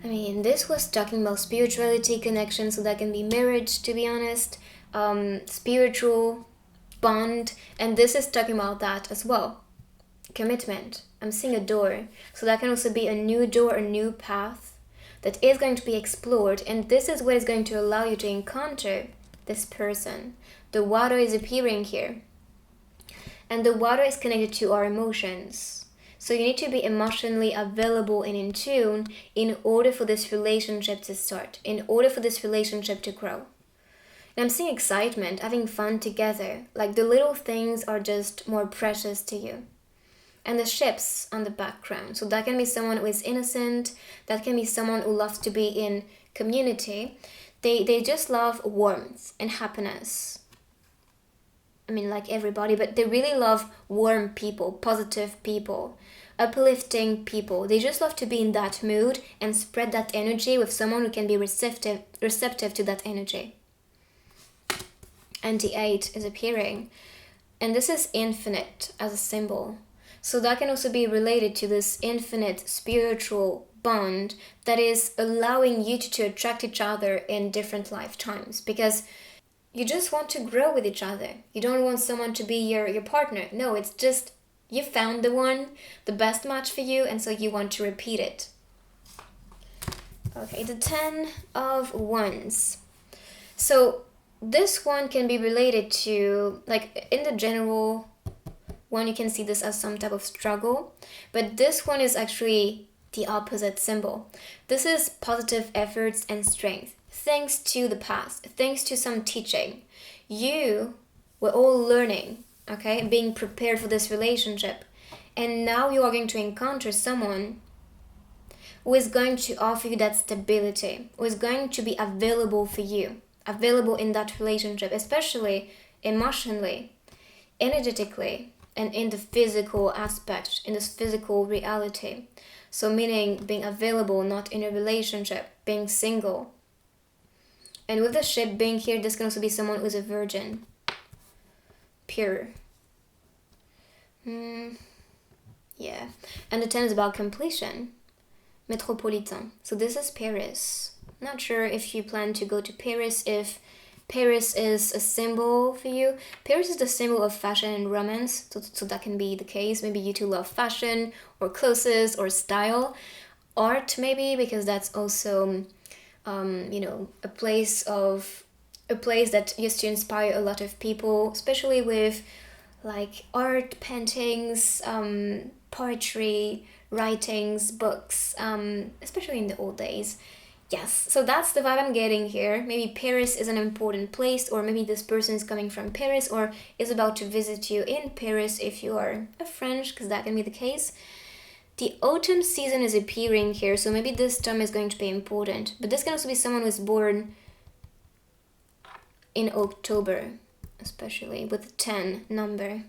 I mean, this was talking about spirituality, connection, so that can be marriage, to be honest, spiritual bond, and this is talking about that as well. Commitment. I'm seeing a door, so that can also be a new door, a new path that is going to be explored, and this is what is going to allow you to encounter this person. The water is appearing here, and the water is connected to our emotions. So you need to be emotionally available and in tune in order for this relationship to start, in order for this relationship to grow. And I'm seeing excitement, having fun together, like the little things are just more precious to you. And the ships on the background. So that can be someone who is innocent, that can be someone who loves to be in community. They just love warmth and happiness. I mean, like everybody, but they really love warm people, positive people, uplifting people. They just love to be in that mood and spread that energy with someone who can be receptive to that energy. And the 8 is appearing. And this is infinite as a symbol. So that can also be related to this infinite spiritual bond that is allowing you to attract each other in different lifetimes, because you just want to grow with each other. You don't want someone to be your partner. No, it's just you found the one, the best match for you, and so you want to repeat it. Okay, the 10 of Wands. So this one can be related to, like, in the general one, you can see this as some type of struggle, but this one is actually the opposite symbol. This is positive efforts and strength. Thanks to the past, thanks to some teaching, you were all learning, okay, being prepared for this relationship. And now you are going to encounter someone who is going to offer you that stability, who is going to be available for you, available in that relationship, especially emotionally, energetically, and in the physical aspect, in this physical reality. So meaning being available, not in a relationship, being single. And with the ship being here, this can also be someone who's a virgin. Pure. Yeah. And the 10 is about completion. Metropolitan. So this is Paris. Not sure if you plan to go to Paris, if Paris is a symbol for you. Paris is the symbol of fashion and romance, so that can be the case. Maybe you two love fashion or clothes or style. Art maybe, because that's also, a place that used to inspire a lot of people, especially with like art, paintings, poetry, writings, books, especially in the old days. Yes, so that's the vibe I'm getting here. Maybe Paris is an important place, or maybe this person is coming from Paris or is about to visit you in Paris if you are a French, because that can be the case. The autumn season is appearing here, so maybe this term is going to be important. But this can also be someone who was born in October, especially with the 10 number.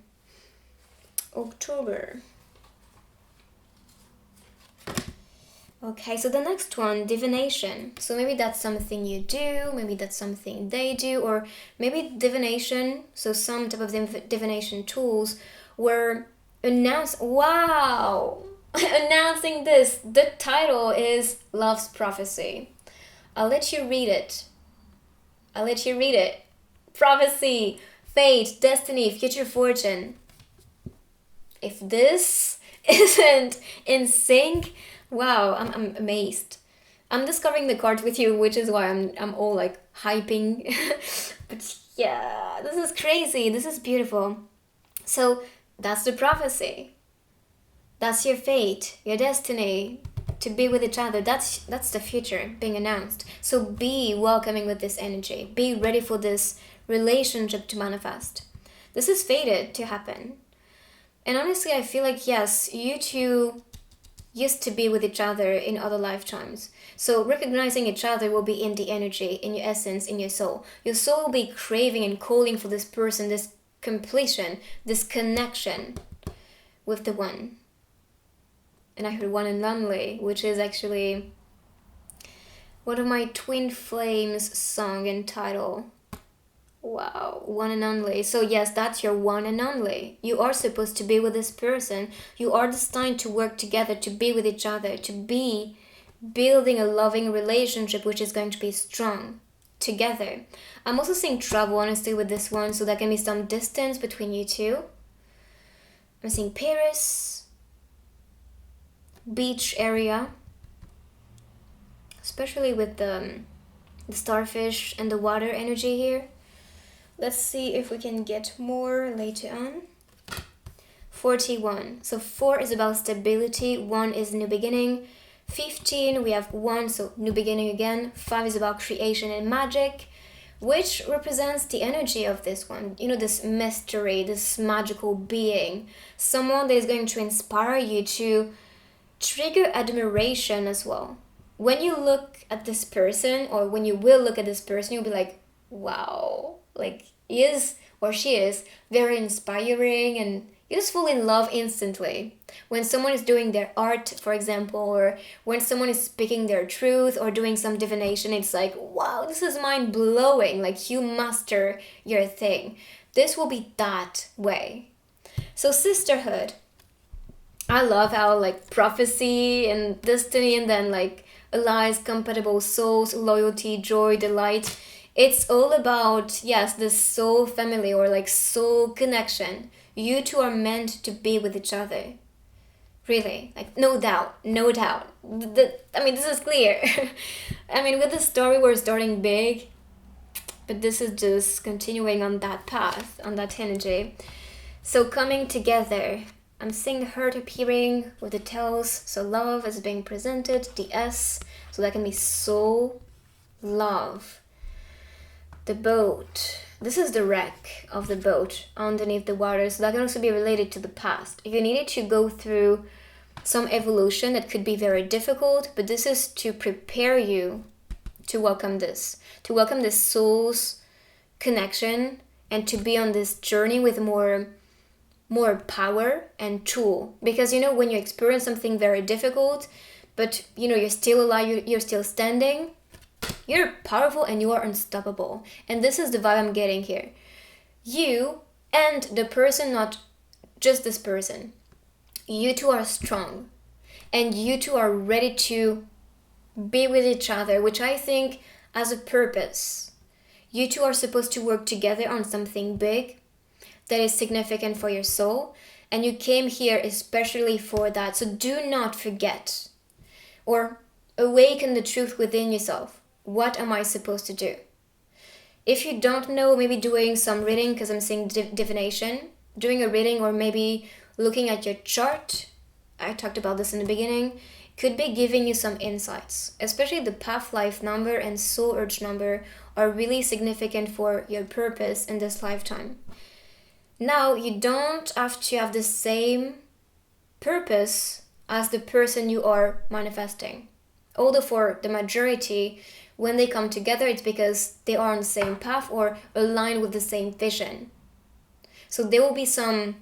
October. Okay, so the next one, divination. So maybe that's something you do, maybe that's something they do, or maybe divination, so some type of divination tools were announced. Wow! Announcing this. The title is Love's Prophecy. I'll let you read it. Prophecy, fate, destiny, future fortune. If this isn't in sync, wow, I'm amazed. I'm discovering the cards with you, which is why I'm all like hyping. But yeah, this is crazy. This is beautiful. So that's the prophecy. That's your fate, your destiny, to be with each other. That's the future being announced. So be welcoming with this energy. Be ready for this relationship to manifest. This is fated to happen. And honestly, I feel like, yes, you two used to be with each other in other lifetimes. So recognizing each other will be in the energy, in your essence, in your soul. Your soul will be craving and calling for this person, this completion, this connection with the one. And I heard one and only, which is actually one of my twin flames song and title. Wow, one and only. So yes, that's your one and only. You are supposed to be with this person. You are destined to work together, to be with each other, to be building a loving relationship which is going to be strong together. I'm also seeing trouble, honestly, with this one, so there can be some distance between you two. I'm seeing Paris, beach area, especially with the starfish and the water energy here. Let's see if we can get more later on. 41. So 4 is about stability. 1 is new beginning. 15, we have 1, so new beginning again. 5 is about creation and magic, which represents the energy of this one. You know, this mystery, this magical being. Someone that is going to inspire you to trigger admiration as well. When you look at this person, or when you will look at this person, you'll be like, wow, like he is or she is very inspiring, and you just fall in love instantly. When someone is doing their art, for example, or when someone is speaking their truth or doing some divination, it's like, wow, this is mind blowing. Like you master your thing. This will be that way. So sisterhood. I love how like prophecy and destiny, and then like allies, compatible souls, loyalty, joy, delight. It's all about, yes, this soul family or like soul connection. You two are meant to be with each other. Really, like no doubt. I mean, this is clear. I mean, with the story, we're starting big. but this is just continuing on that path, on that energy. So coming together, I'm seeing heart appearing with the tails, so love is being presented, the S, so that can be soul, love. The boat, this is the wreck of the boat underneath the water, so that can also be related to the past. If you needed to go through some evolution that could be very difficult, but this is to prepare you to welcome this soul's connection and to be on this journey with more power and tool. Because when you experience something very difficult, but you're still alive, you're still standing, you're powerful and you are unstoppable. And this is the vibe I'm getting here. You and the person, not just this person, you two are strong and you two are ready to be with each other, which I think has a purpose. You two are supposed to work together on something big that is significant for your soul, and you came here especially for that. So do not forget or awaken the truth within yourself. What am I supposed to do? If you don't know, maybe doing some reading, because I'm seeing divination, doing a reading, or maybe looking at your chart, I talked about this in the beginning, could be giving you some insights. Especially the path life number and soul urge number are really significant for your purpose in this lifetime. Now, you don't have to have the same purpose as the person you are manifesting. Although for the majority, when they come together, it's because they are on the same path or aligned with the same vision. So there will be some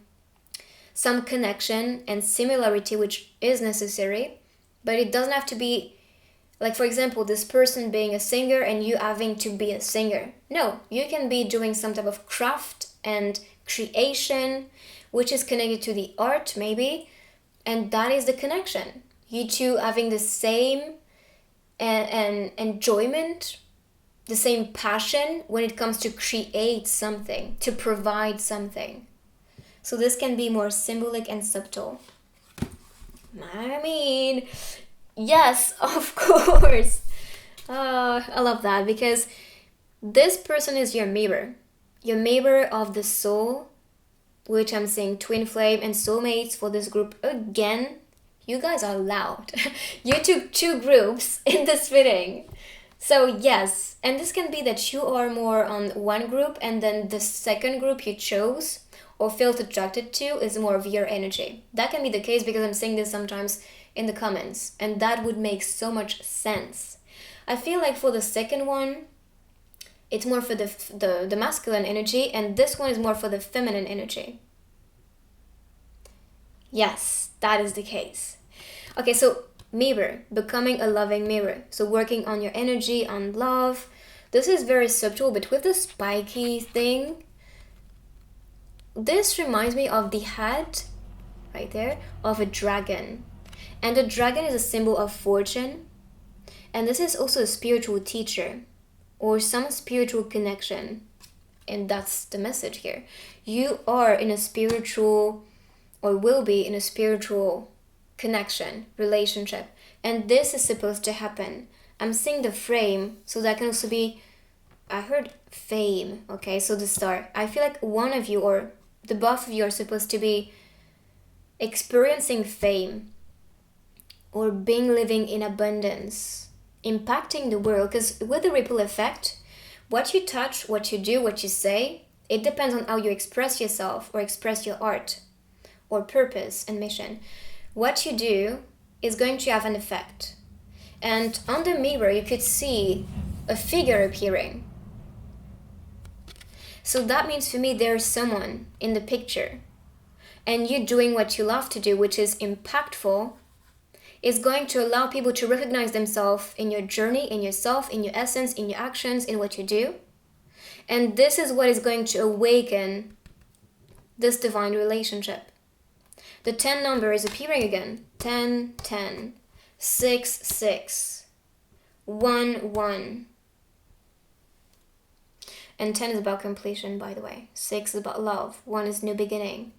connection and similarity which is necessary, but it doesn't have to be, like for example, this person being a singer and you having to be a singer. No, you can be doing some type of craft and creation, which is connected to the art maybe, and that is the connection. You two having the same and enjoyment, the same passion when it comes to create something, to provide something. So this can be more symbolic and subtle. I mean, yes, of course. I love that, because this person is your mirror of the soul, which I'm seeing twin flame and soulmates for this group. Again, you guys are loud. You took 2 groups in this reading. So yes, and this can be that you are more on one group and then the second group you chose or felt attracted to is more of your energy. That can be the case because I'm seeing this sometimes in the comments, and that would make so much sense. I feel like for the second one, it's more for the masculine energy, and this one is more for the feminine energy. Yes, that is the case. Okay, so mirror, becoming a loving mirror. So working on your energy, on love. This is very subtle, but with the spiky thing, this reminds me of the head, right there, of a dragon. And the dragon is a symbol of fortune. And this is also a spiritual teacher or some spiritual connection. And that's the message here. You are in a spiritual, or will be in a spiritual connection, relationship. And this is supposed to happen. I'm seeing the frame, so that can also be, I heard fame, okay, so the star. I feel like one of you or the both of you are supposed to be experiencing fame or living in abundance, impacting the world, because with the ripple effect, what you touch, what you do, what you say, it depends on how you express yourself or express your art or purpose and mission. What you do is going to have an effect. And on the mirror, you could see a figure appearing. So that means for me, there's someone in the picture. And you doing what you love to do, which is impactful, is going to allow people to recognize themselves in your journey, in yourself, in your essence, in your actions, in what you do. And this is what is going to awaken this divine relationship. The 10 number is appearing again. 10, 10, 6, 6, 1, 1. And 10 is about completion, by the way. 6 is about love. 1 is new beginning.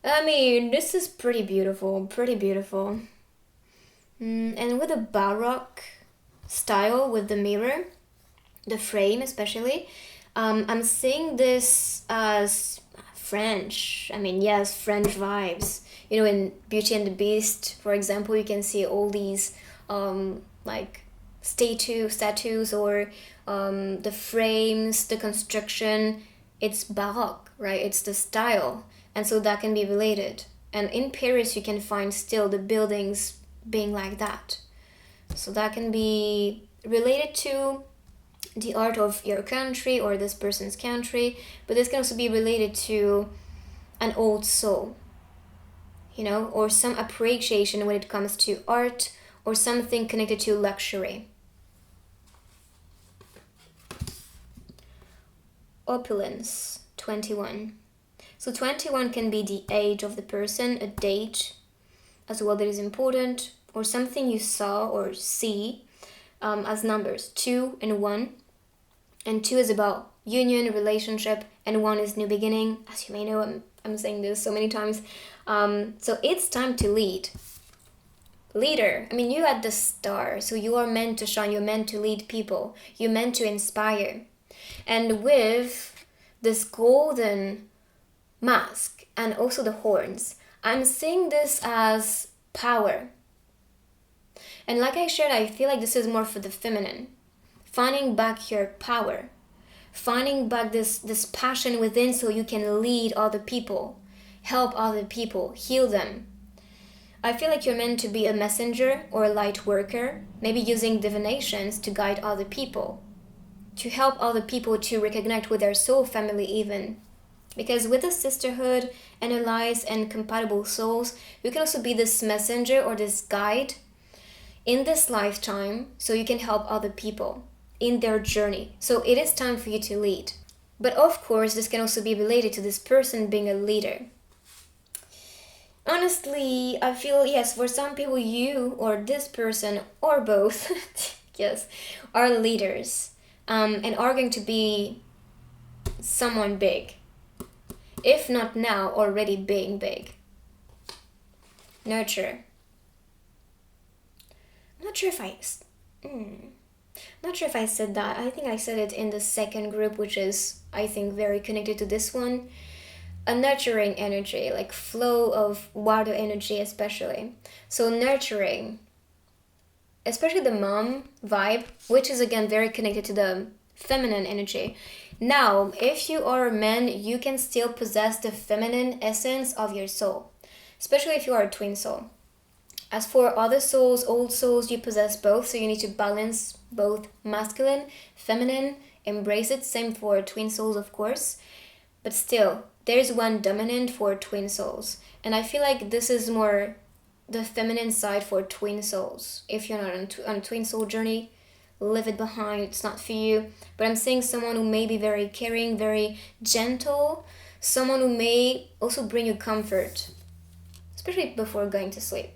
I mean, this is pretty beautiful, pretty beautiful. And with a Baroque style with the mirror, the frame especially. I'm seeing this as French. I mean, yes, French vibes. You know, in Beauty and the Beast, for example, you can see all these like statues, or the frames, the construction. It's Baroque, right? It's the style, and so that can be related. And in Paris, you can find still the buildings being like that. So that can be related to the art of your country or this person's country, but this can also be related to an old soul, you know, or some appreciation when it comes to art or something connected to luxury. Opulence, 21. So 21 can be the age of the person, a date as well that is important, or something you saw or see as numbers, 2 and 1. And 2 is about union, relationship, and 1 is new beginning. As you may know, I'm saying this so many times. So it's time to lead. Leader, I mean, you are the star, so you are meant to shine, you're meant to lead people, you're meant to inspire. And with this golden mask and also the horns, I'm seeing this as power. And like I shared, I feel like this is more for the feminine. Finding back your power. Finding back this passion within so you can lead other people, help other people, heal them. I feel like you're meant to be a messenger or a light worker, maybe using divinations to guide other people, to help other people to reconnect with their soul family even. Because with the sisterhood and allies and compatible souls, you can also be this messenger or this guide in this lifetime so you can help other people in their journey. So it is time for you to lead. But of course, this can also be related to this person being a leader. Honestly, I feel, yes, for some people, you or this person or both, yes, are leaders and are going to be someone big. If not now, already being big. Nurture. I'm not sure if I said that. I think I said it in the second group, which is, I think, very connected to this one. A nurturing energy, like flow of water energy especially. So nurturing, especially the mom vibe, which is again very connected to the feminine energy. Now, if you are a man, you can still possess the feminine essence of your soul, especially if you are a twin soul. As for other souls, old souls, you possess both, so you need to balance both masculine, feminine, embrace it. Same for twin souls, of course. But still, there's one dominant for twin souls. And I feel like this is more the feminine side for twin souls. If you're not on a twin soul journey, leave it behind. It's not for you. But I'm saying someone who may be very caring, very gentle, someone who may also bring you comfort, especially before going to sleep.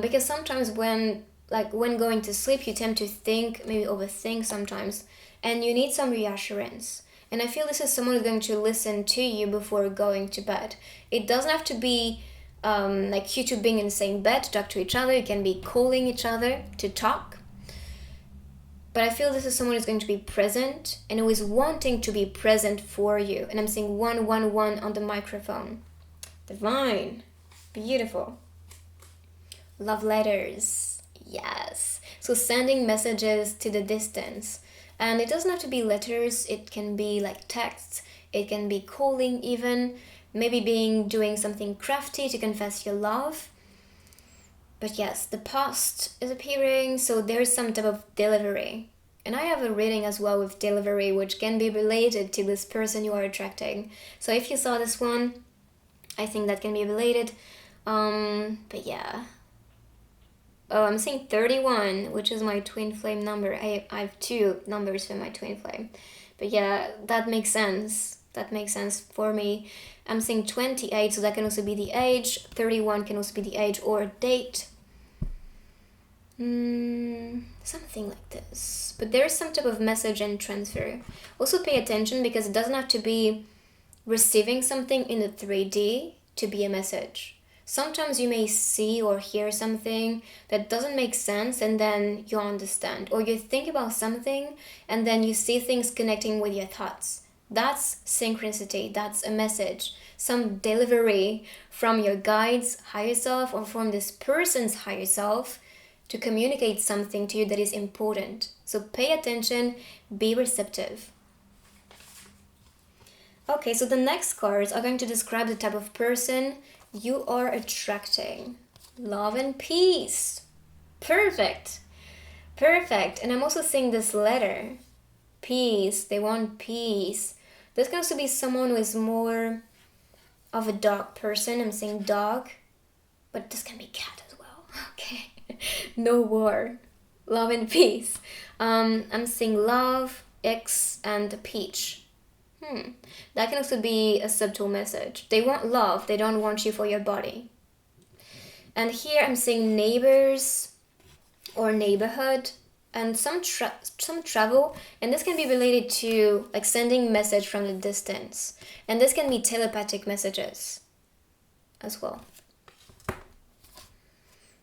Because sometimes when going to sleep, you tend to think, maybe overthink sometimes, and you need some reassurance. And I feel this is someone who's going to listen to you before going to bed. It doesn't have to be like you two being in the same bed to talk to each other. You can be calling each other to talk. But I feel this is someone who's going to be present and who is wanting to be present for you. And I'm saying 111 on the microphone. Divine. Beautiful. Love letters. Yes. So sending messages to the distance. And it doesn't have to be letters. It can be like texts. It can be calling even. Maybe doing something crafty to confess your love. But yes, the past is appearing. So there's some type of delivery. And I have a reading as well with delivery, which can be related to this person you are attracting. So if you saw this one, I think that can be related. But yeah. Oh, I'm saying 31, which is my twin flame number. I have 2 numbers for my twin flame. But yeah, that makes sense. That makes sense for me. I'm saying 28, so that can also be the age. 31 can also be the age or date. Something like this. But there is some type of message and transfer. Also pay attention because it doesn't have to be receiving something in the 3D to be a message. Sometimes you may see or hear something that doesn't make sense and then you understand. Or you think about something and then you see things connecting with your thoughts. That's synchronicity. That's a message. Some delivery from your guide's higher self or from this person's higher self to communicate something to you that is important. So pay attention, be receptive. Okay, so the next cards are going to describe the type of person you are attracting. Love and peace. Perfect. Perfect. And I'm also seeing this letter. Peace. They want peace. This can also be someone who is more of a dog person. I'm saying dog. But this can be cat as well. Okay. No war. Love and peace. I'm seeing love, X, and peach. That can also be a subtle message. They want love. They don't want you for your body. And here I'm seeing neighbors or neighborhood and some travel. And this can be related to like sending message from the distance. And this can be telepathic messages as well.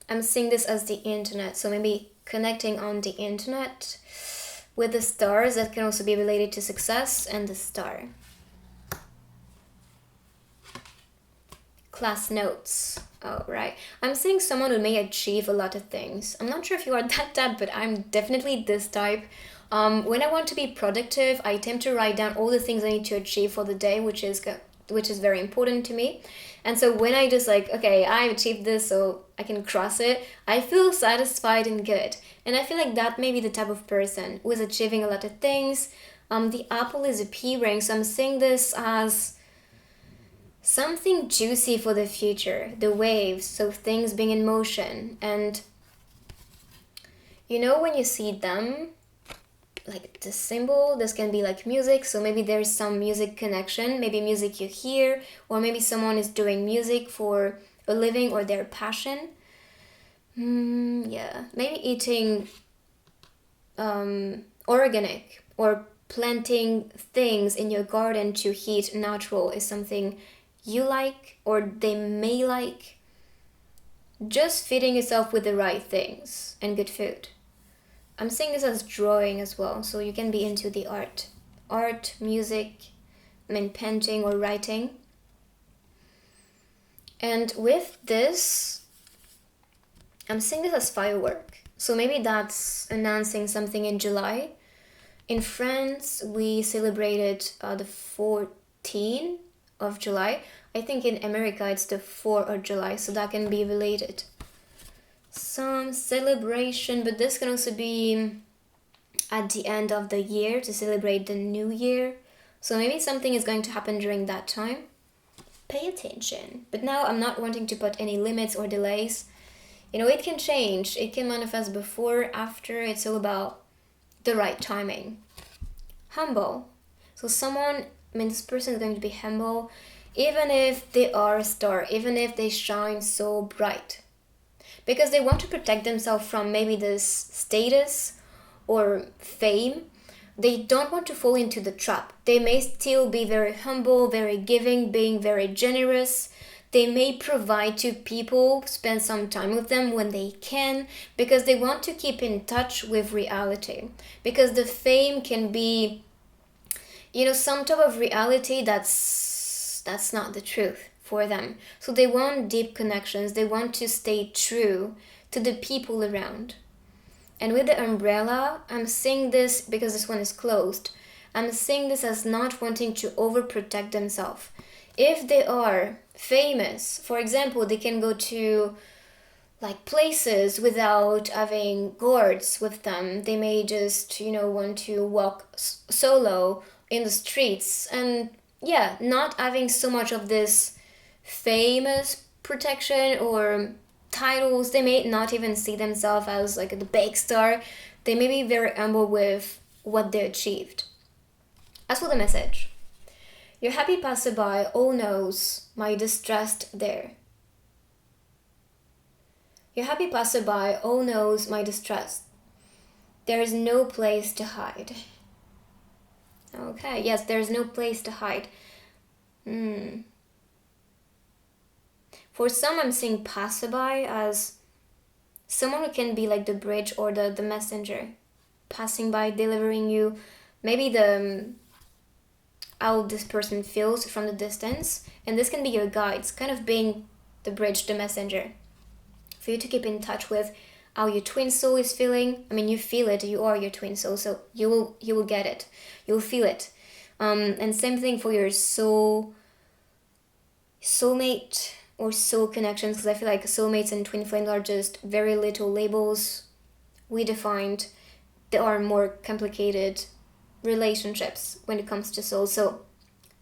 I'm seeing this as the internet. So maybe connecting on the internet with the stars. That can also be related to success and the star. Class notes. Oh, right. I'm seeing someone who may achieve a lot of things. I'm not sure if you are that type, but I'm definitely this type. When I want to be productive, I tend to write down all the things I need to achieve for the day, which is very important to me. And so when I just like, okay, I've achieved this, so I can cross it, I feel satisfied and good. And I feel like that may be the type of person who is achieving a lot of things. The apple is appearing, so I'm seeing this as something juicy for the future, the waves, so things being in motion. And you know when you see them, like the symbol, this can be like music, so maybe there's some music connection, maybe music you hear, or maybe someone is doing music for a living or their passion. Yeah, maybe eating organic or planting things in your garden to eat natural is something you like or they may like. Just feeding yourself with the right things and good food. I'm seeing this as drawing as well, so you can be into the art, music, painting or writing. And with this, I'm seeing this as firework. So maybe that's announcing something in July. In France, we celebrated the 14th of July. I think in America it's the 4th of July, so that can be related. Some celebration, but this can also be at the end of the year to celebrate the new year. So maybe something is going to happen during that time. Pay attention. But now I'm not wanting to put any limits or delays. You know, it can change. It can manifest before, after. It's all about the right timing. Humble. So this person is going to be humble, even if they are a star, even if they shine so bright. Because they want to protect themselves from maybe this status or fame. They don't want to fall into the trap. They may still be very humble, very giving, being very generous. They may provide to people, spend some time with them when they can, because they want to keep in touch with reality. Because the fame can be, some type of reality that's not the truth for them. So they want deep connections. They want to stay true to the people around. And with the umbrella, I'm seeing this because this one is closed. I'm seeing this as not wanting to overprotect themselves. If they are famous, for example, they can go to like places without having guards with them. They may just, want to walk solo in the streets and not having so much of this famous protection or titles. They may not even see themselves as like the big star. They may be very humble with what they achieved. As for the message, your happy passerby all knows my distress there. Your happy passerby all knows my distress. There is no place to hide. Okay, yes, there is no place to hide. For some, I'm seeing passerby as someone who can be like the bridge or the messenger, passing by, delivering you maybe the how this person feels from the distance. And this can be your guides, kind of being the bridge, the messenger, for you to keep in touch with how your twin soul is feeling. I mean, you feel it, you are your twin soul, so you will get it, you'll feel it. And same thing for your soulmate or soul connections, because I feel like soulmates and twin flames are just very little labels we defined. There are more complicated relationships when it comes to soul. So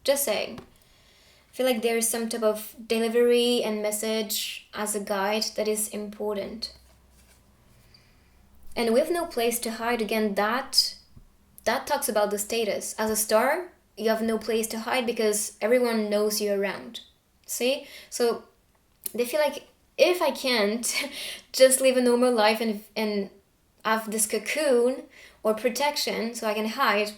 just saying, I feel like there's some type of delivery and message as a guide that is important. And with no place to hide, again, that talks about the status. As a star, you have no place to hide because everyone knows you around. See? So they feel like, if I can't just live a normal life and have this cocoon or protection so I can hide,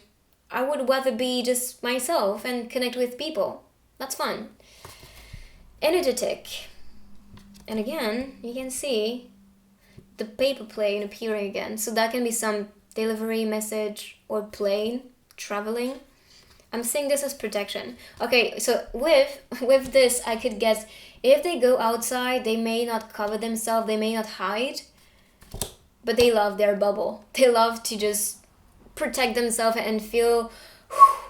I would rather be just myself and connect with people. That's fun. Energetic. And again, you can see the paper plane appearing again. So that can be some delivery message or plane traveling. I'm seeing this as protection. Okay, so with this, I could guess if they go outside, they may not cover themselves, they may not hide, but they love their bubble. They love to just protect themselves and feel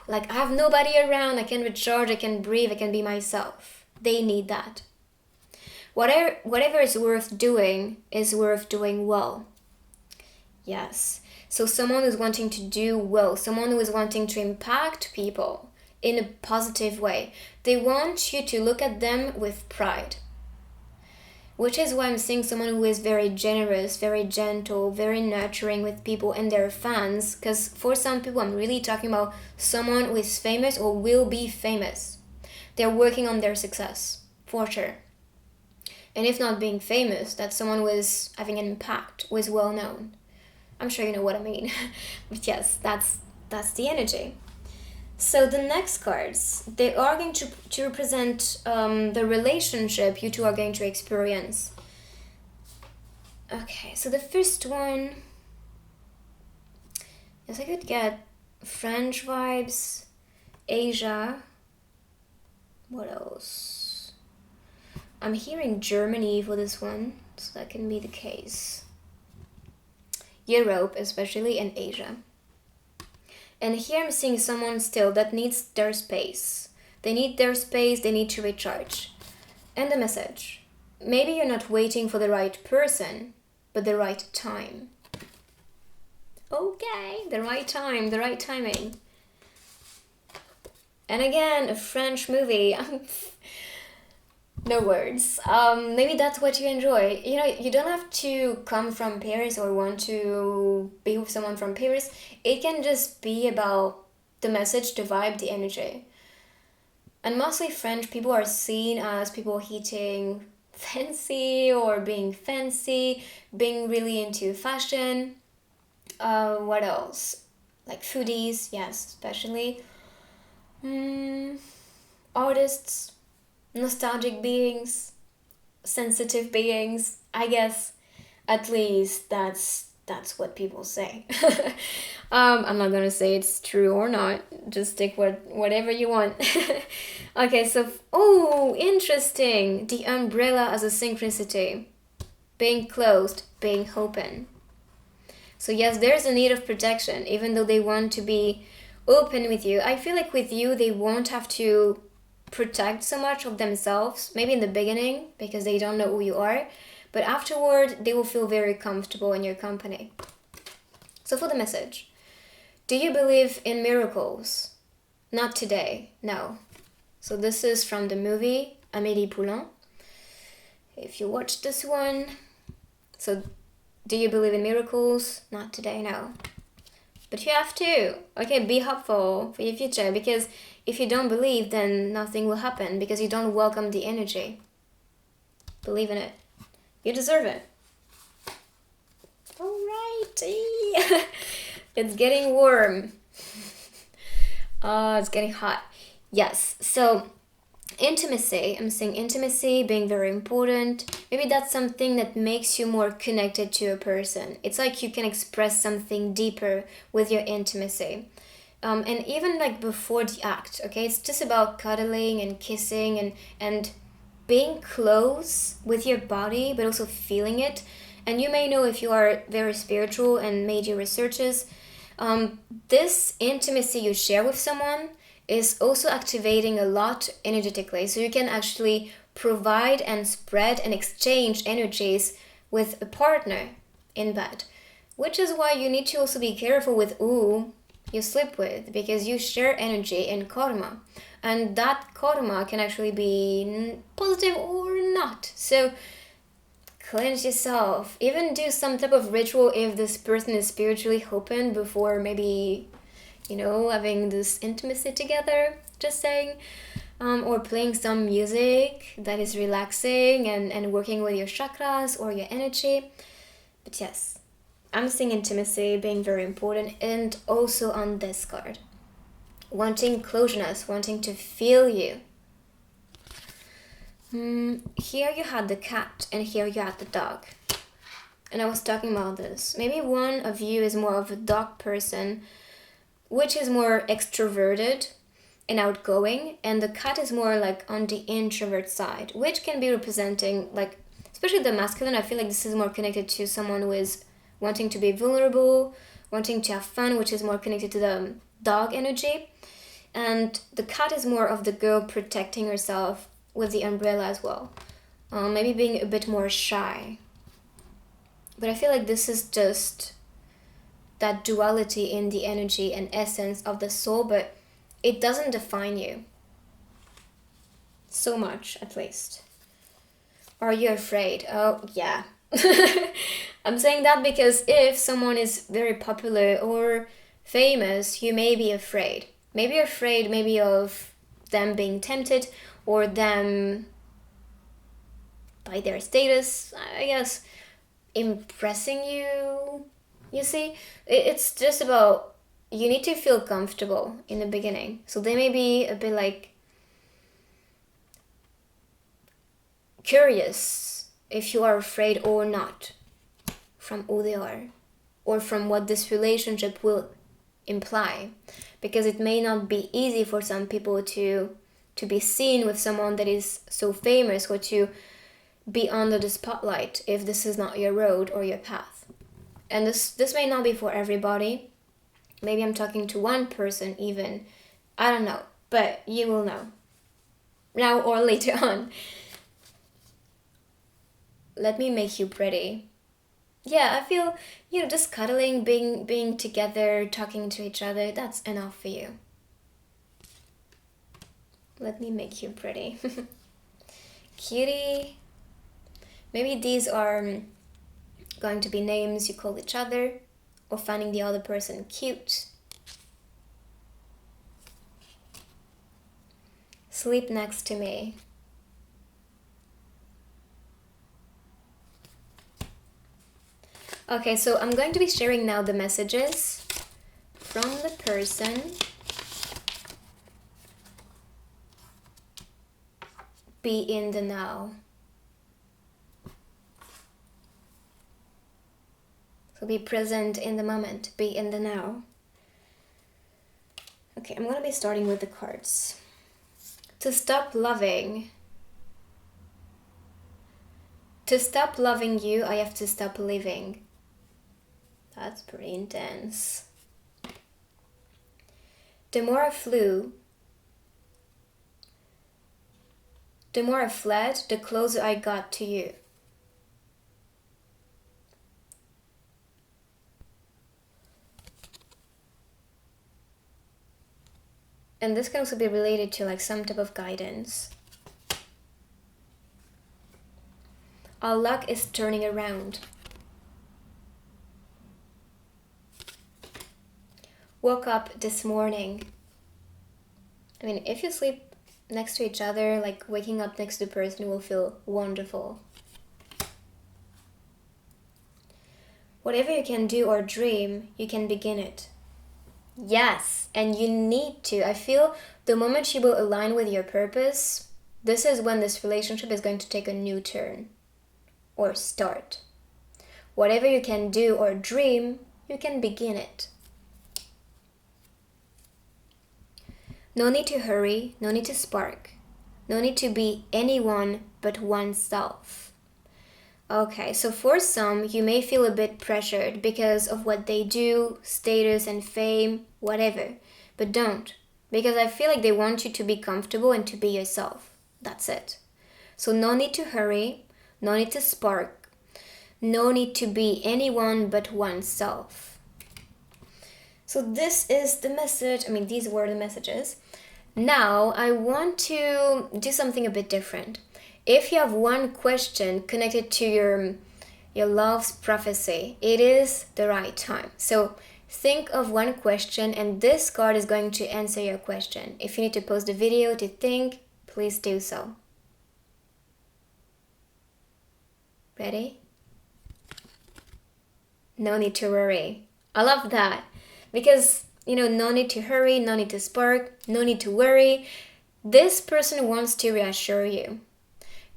like I have nobody around, I can recharge, I can breathe, I can be myself. They need that. Whatever is worth doing well. Yes. So someone who's wanting to do well, someone who is wanting to impact people in a positive way. They want you to look at them with pride. Which is why I'm seeing someone who is very generous, very gentle, very nurturing with people and their fans. Because for some people, I'm really talking about someone who is famous or will be famous. They're working on their success, for sure. And if not being famous, that's someone who is having an impact, who is well known. I'm sure you know what I mean. But yes, that's the energy. So the next cards, they are going to represent the relationship you two are going to experience. Okay, so the first one, yes, I could get French vibes, Asia. What else? I'm hearing Germany for this one, so that can be the case. Europe, especially, and Asia. And here I'm seeing someone still that needs their space. They need their space, they need to recharge. And the message. Maybe you're not waiting for the right person, but the right time. Okay, the right time, the right timing. And again, a French movie. No words. Maybe that's what you enjoy. You know, you don't have to come from Paris or want to be with someone from Paris. It can just be about the message, the vibe, the energy. And mostly French people are seen as people eating fancy or being fancy, being really into fashion. What else? Like foodies, yes, especially. Artists. Nostalgic beings, sensitive beings, I guess. At least that's what people say. I'm not gonna say it's true or not. Just take whatever you want. Okay, so interesting. The umbrella as a synchronicity, being closed, being open. So yes, there's a need of protection, even though they want to be open with you. I feel like with you, they won't have to protect so much of themselves, maybe in the beginning because they don't know who you are, but afterward they will feel very comfortable in your company. So for the message, do you believe in miracles? Not today, no. So this is from the movie Amélie Poulain. If you watched this one, so do you believe in miracles? Not today, no. But you have to. Okay, be hopeful for your future, because if you don't believe, then nothing will happen because you don't welcome the energy. Believe in it. You deserve it. Alrighty. It's getting warm. It's getting hot. Yes, so Intimacy, I'm saying intimacy being very important. Maybe that's something that makes you more connected to a person. It's like you can express something deeper with your intimacy. And even like before the act, okay? It's just about cuddling and kissing and being close with your body, but also feeling it. And you may know, if you are very spiritual and made your researches, this intimacy you share with someone is also activating a lot energetically. So you can actually provide and spread and exchange energies with a partner in bed. Which is why you need to also be careful with who you sleep with, because you share energy and karma. And that karma can actually be positive or not. So cleanse yourself. Even do some type of ritual if this person is spiritually open before maybe, having this intimacy together, just saying. Or playing some music that is relaxing and working with your chakras or your energy. But yes, I'm seeing intimacy being very important, and also on this card. Wanting closeness, wanting to feel you. Here you had the cat and here you had the dog. And I was talking about this. Maybe one of you is more of a dog person, which is more extroverted and outgoing, and the cat is more like on the introvert side, which can be representing, like, especially the masculine. I feel like this is more connected to someone who is wanting to be vulnerable, wanting to have fun, which is more connected to the dog energy. And the cat is more of the girl protecting herself with the umbrella as well. Maybe being a bit more shy. But I feel like this is just that duality in the energy and essence of the soul, but it doesn't define you. So much, at least. Are you afraid? Oh, yeah. I'm saying that because if someone is very popular or famous, you may be afraid. Maybe you're afraid maybe of them being tempted, or them, by their status, I guess, impressing you. You see, it's just about, you need to feel comfortable in the beginning. So they may be a bit like curious if you are afraid or not from who they are, or from what this relationship will imply, because it may not be easy for some people to be seen with someone that is so famous, or to be under the spotlight if this is not your road or your path. And this may not be for everybody. Maybe I'm talking to one person even. I don't know, but you will know. Now or later on. Let me make you pretty. Yeah, I feel, just cuddling, being together, talking to each other, that's enough for you. Let me make you pretty. Cutie. Maybe these are going to be names you call each other, or finding the other person cute. Sleep next to me. Okay, so I'm going to be sharing now the messages from the person. Be in the now. So be present in the moment. Be in the now. Okay, I'm going to be starting with the cards. To stop loving. To stop loving you, I have to stop living. That's pretty intense. The more I flew, the more I fled, the closer I got to you. And this can also be related to like some type of guidance. Our luck is turning around. Woke up this morning. I mean, if you sleep next to each other, like waking up next to the person will feel wonderful. Whatever you can do or dream, you can begin it. Yes, and you need to. I feel the moment you will align with your purpose, This is when this relationship is going to take a new turn or start. Whatever you can do or dream, you can begin it. No need to hurry, no need to spark, no need to be anyone but oneself. Okay, so for some, you may feel a bit pressured because of what they do, status and fame, whatever. But don't, because I feel like they want you to be comfortable and to be yourself. That's it. So no need to hurry, no need to spark, no need to be anyone but oneself. So this is the message, these were the messages. Now I want to do something a bit different. If you have one question connected to your love's prophecy, it is the right time. So think of one question and this card is going to answer your question. If you need to pause the video to think, please do so. Ready? No need to worry. I love that because, no need to hurry, no need to spark, no need to worry. This person wants to reassure you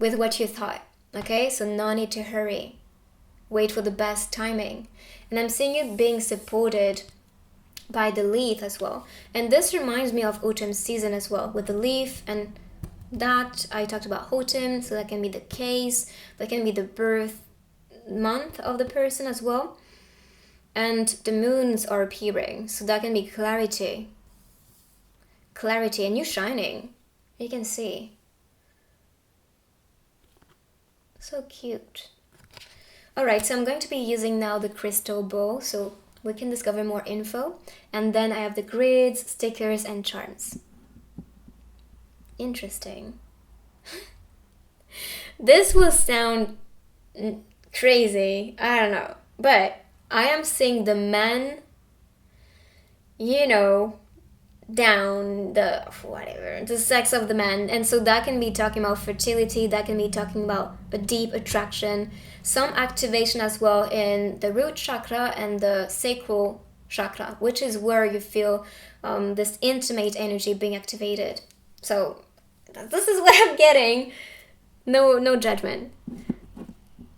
with what you thought, okay? So no need to hurry. Wait for the best timing. And I'm seeing you being supported by the leaf as well. And this reminds me of autumn season as well, with the leaf and that I talked about autumn, so that can be the case, that can be the birth month of the person as well. And the moons are appearing, so that can be clarity. Clarity, and you shining. You can see. So cute. Alright, so I'm going to be using now the crystal ball so we can discover more info. And then I have the grids, stickers, and charms. Interesting. This will sound crazy, I don't know. But I am seeing the man, down the sex of the man, and so that can be talking about fertility, that can be talking about a deep attraction, some activation as well in the root chakra and the sacral chakra, which is where you feel this intimate energy being activated. So this is what I'm getting. No judgment.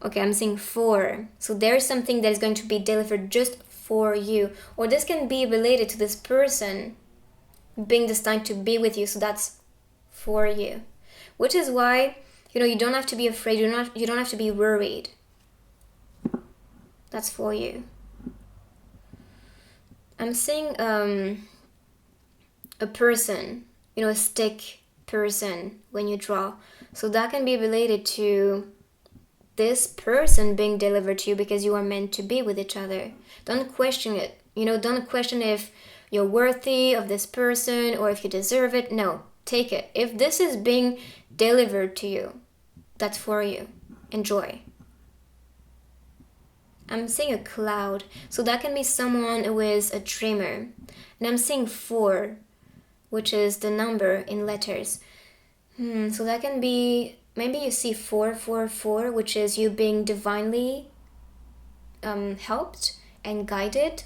Okay, I'm seeing 4. So there's something that is going to be delivered just for you, or this can be related to this person being destined to be with you, so that's for you, which is why you don't have to be afraid, you don't have to be worried. That's for you. I'm seeing a person, a stick person when you draw, so that can be related to this person being delivered to you because you are meant to be with each other. Don't question it. Don't question if you're worthy of this person or if you deserve it. No, take it. If this is being delivered to you, that's for you. Enjoy. I'm seeing a cloud, so that can be someone who is a dreamer. And I'm seeing 4, which is the number in letters. So that can be, maybe you see 444, which is you being divinely helped and guided.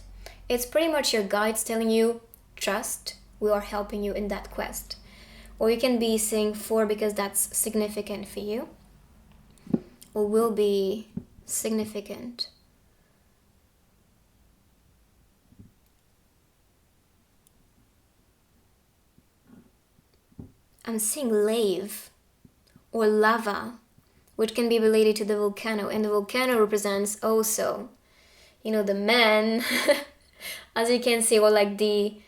It's pretty much your guides telling you, trust, we are helping you in that quest. Or you can be seeing 4 because that's significant for you, or will be significant. I'm seeing lave or lava, which can be related to the volcano, and the volcano represents also, the man, as you can see, or like the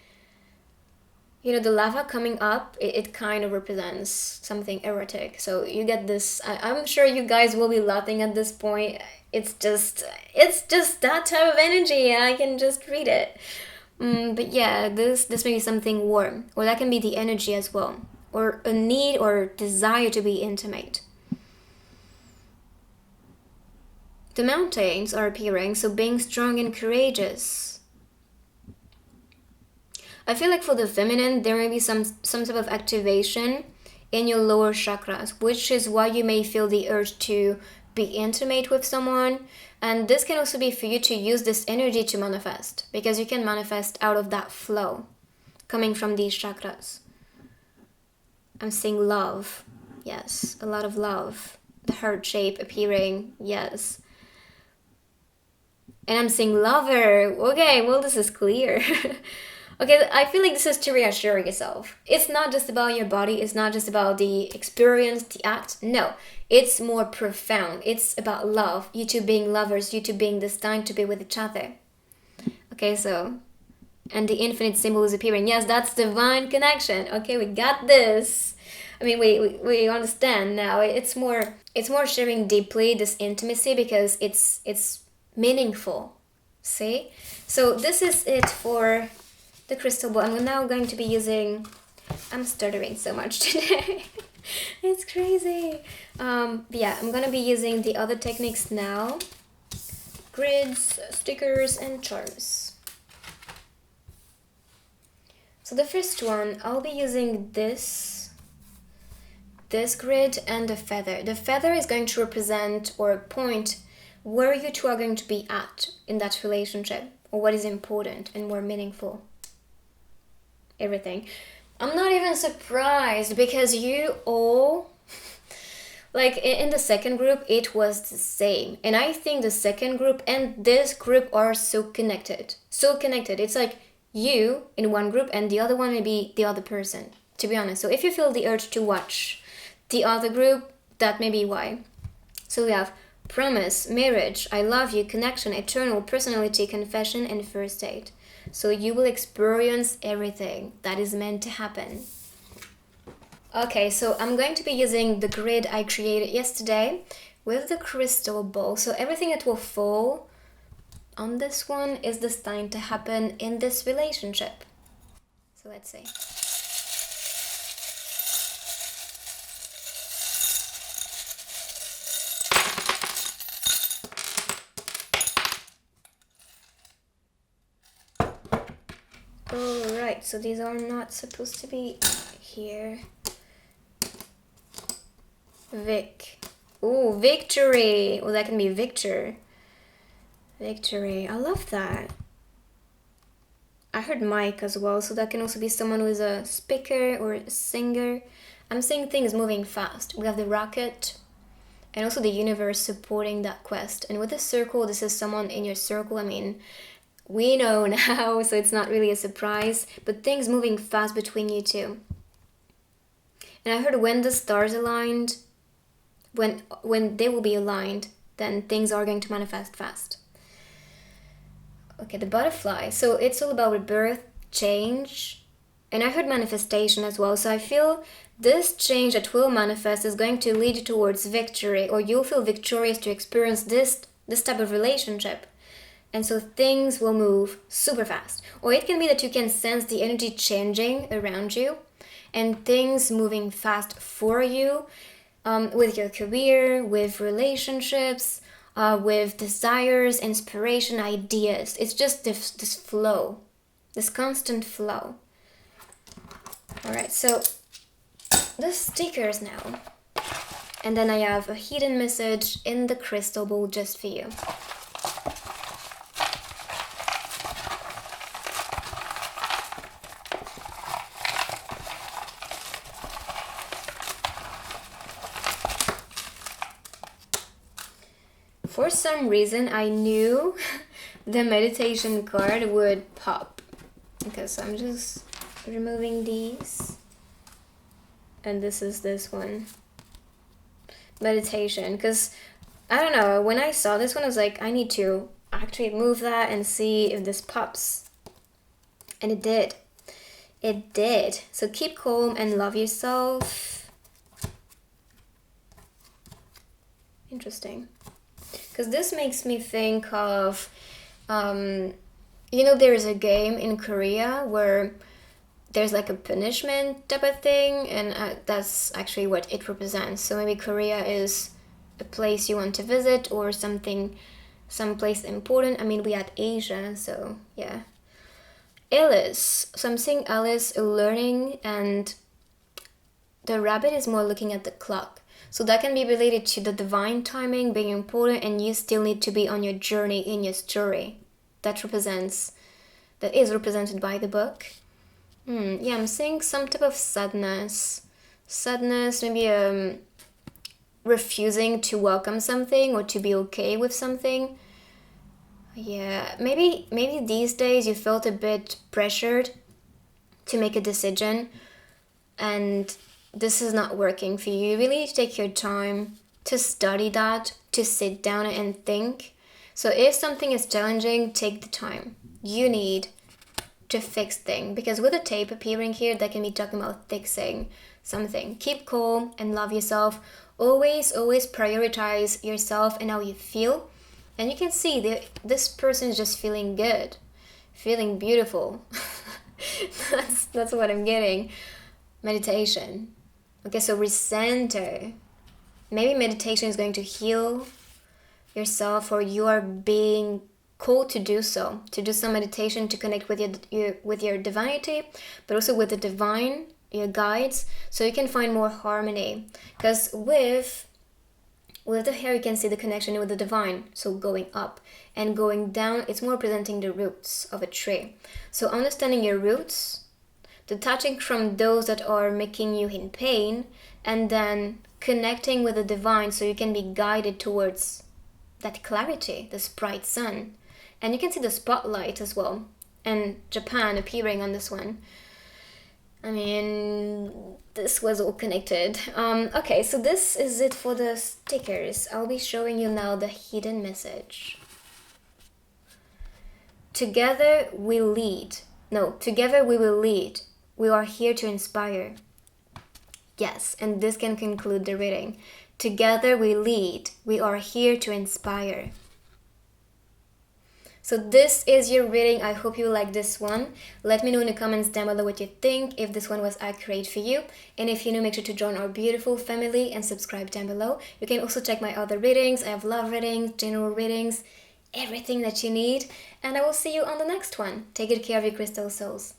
lava coming up, it kind of represents something erotic. So you get this, I'm sure you guys will be laughing at this point. It's just that type of energy, I can just read it. But yeah, this may be something warm, or that can be the energy as well, or a need or desire to be intimate. The mountains are appearing, so being strong and courageous. I feel like for the feminine, there may be some type of activation in your lower chakras, which is why you may feel the urge to be intimate with someone. And this can also be for you to use this energy to manifest, because you can manifest out of that flow coming from these chakras. I'm seeing love, yes, a lot of love. The heart shape appearing, yes. And I'm seeing lover. Okay, well, this is clear. Okay, I feel like this is to reassure yourself. It's not just about your body, it's not just about the experience, the act. No, it's more profound. It's about love. You two being lovers, you two being destined to be with each other. Okay, so, and the infinite symbol is appearing. Yes, that's divine connection. Okay, we got this. I mean, we understand now. It's more sharing deeply this intimacy because it's meaningful. See? So this is it for the crystal ball. I'm now going to be using, I'm stuttering so much today. It's crazy. Yeah, I'm gonna be using the other techniques now. Grids, stickers, and charms. So the first one, I'll be using this grid and the feather. The feather is going to represent or point where you two are going to be at in that relationship, or what is important and more meaningful. Everything. I'm not even surprised because you all, like in the second group, it was the same. And I think the second group and this group are so connected. So connected. It's like you in one group and the other one may be the other person, to be honest. So if you feel the urge to watch the other group, that may be why. So we have promise, marriage, I love you, connection, eternal, personality, confession, and first date. So you will experience everything that is meant to happen. Okay, so I'm going to be using the grid I created yesterday with the crystal ball. So everything that will fall on this one is destined to happen in this relationship. So let's see. Alright, so these are not supposed to be here. Ooh, victory! Oh, that can be Victor. Victory, I love that. I heard Mike as well, so that can also be someone who is a speaker or a singer. I'm seeing things moving fast. We have the rocket and also the universe supporting that quest. And with the circle, this is someone in your circle. I mean, we know now, so it's not really a surprise, but things moving fast between you two. And I heard when the stars aligned, when they will be aligned, then things are going to manifest fast. Okay, the butterfly. So it's all about rebirth, change, and I heard manifestation as well. So I feel this change that will manifest is going to lead you towards victory, or you'll feel victorious to experience this type of relationship. And so things will move super fast. Or it can be that you can sense the energy changing around you and things moving fast for you, with your career, with relationships, with desires, inspiration, ideas. It's just this flow, this constant flow. Alright, so the stickers now. And then I have a hidden message in the crystal ball just for you. For some reason, I knew the meditation card would pop. Okay, so I'm just removing these. And this is this one. Meditation. Because, I don't know, when I saw this one, I was like, I need to actually move that and see if this pops. And it did. It did. So keep calm and love yourself. Interesting. Because this makes me think of, you know, there's a game in Korea where there's like a punishment type of thing, and that's actually what it represents. So maybe Korea is a place you want to visit or something, someplace important. I mean, we had Asia, so yeah. Alice. So I'm seeing Alice learning, and the rabbit is more looking at the clock. So that can be related to the divine timing being important, and you still need to be on your journey in your story. That is represented by the book. Yeah, I'm seeing some type of sadness, sadness, maybe refusing to welcome something or to be okay with something. Yeah, maybe these days you felt a bit pressured to make a decision, and this is not working for you. You really need to take your time to study that, to sit down and think. So if something is challenging, take the time you need to fix things, because with the tape appearing here, that can be talking about fixing something. Keep calm and love yourself. Always prioritize yourself and how you feel. And you can see that this person is just feeling good, feeling beautiful. That's what I'm getting. Meditation. Okay, so recenter. Maybe meditation is going to heal yourself, or you are being called to do so, to do some meditation to connect with your divinity, but also with the divine, your guides, so you can find more harmony. Because with the hair, you can see the connection with the divine, so going up and going down, it's more presenting the roots of a tree. So understanding your roots, detaching from those that are making you in pain, and then connecting with the divine so you can be guided towards that clarity, this bright sun. And you can see the spotlight as well, and Japan appearing on this one. I mean, this was all connected. Okay, so this is it for the stickers. I'll be showing you now the hidden message. Together we lead. No, together we will lead. We are here to inspire. Yes, and this can conclude the reading. Together we lead. We are here to inspire. So this is your reading. I hope you like this one. Let me know in the comments down below what you think, if this one was accurate for you. And if you're new, make sure to join our beautiful family and subscribe down below. You can also check my other readings. I have love readings, general readings, everything that you need. And I will see you on the next one. Take good care of your crystal souls.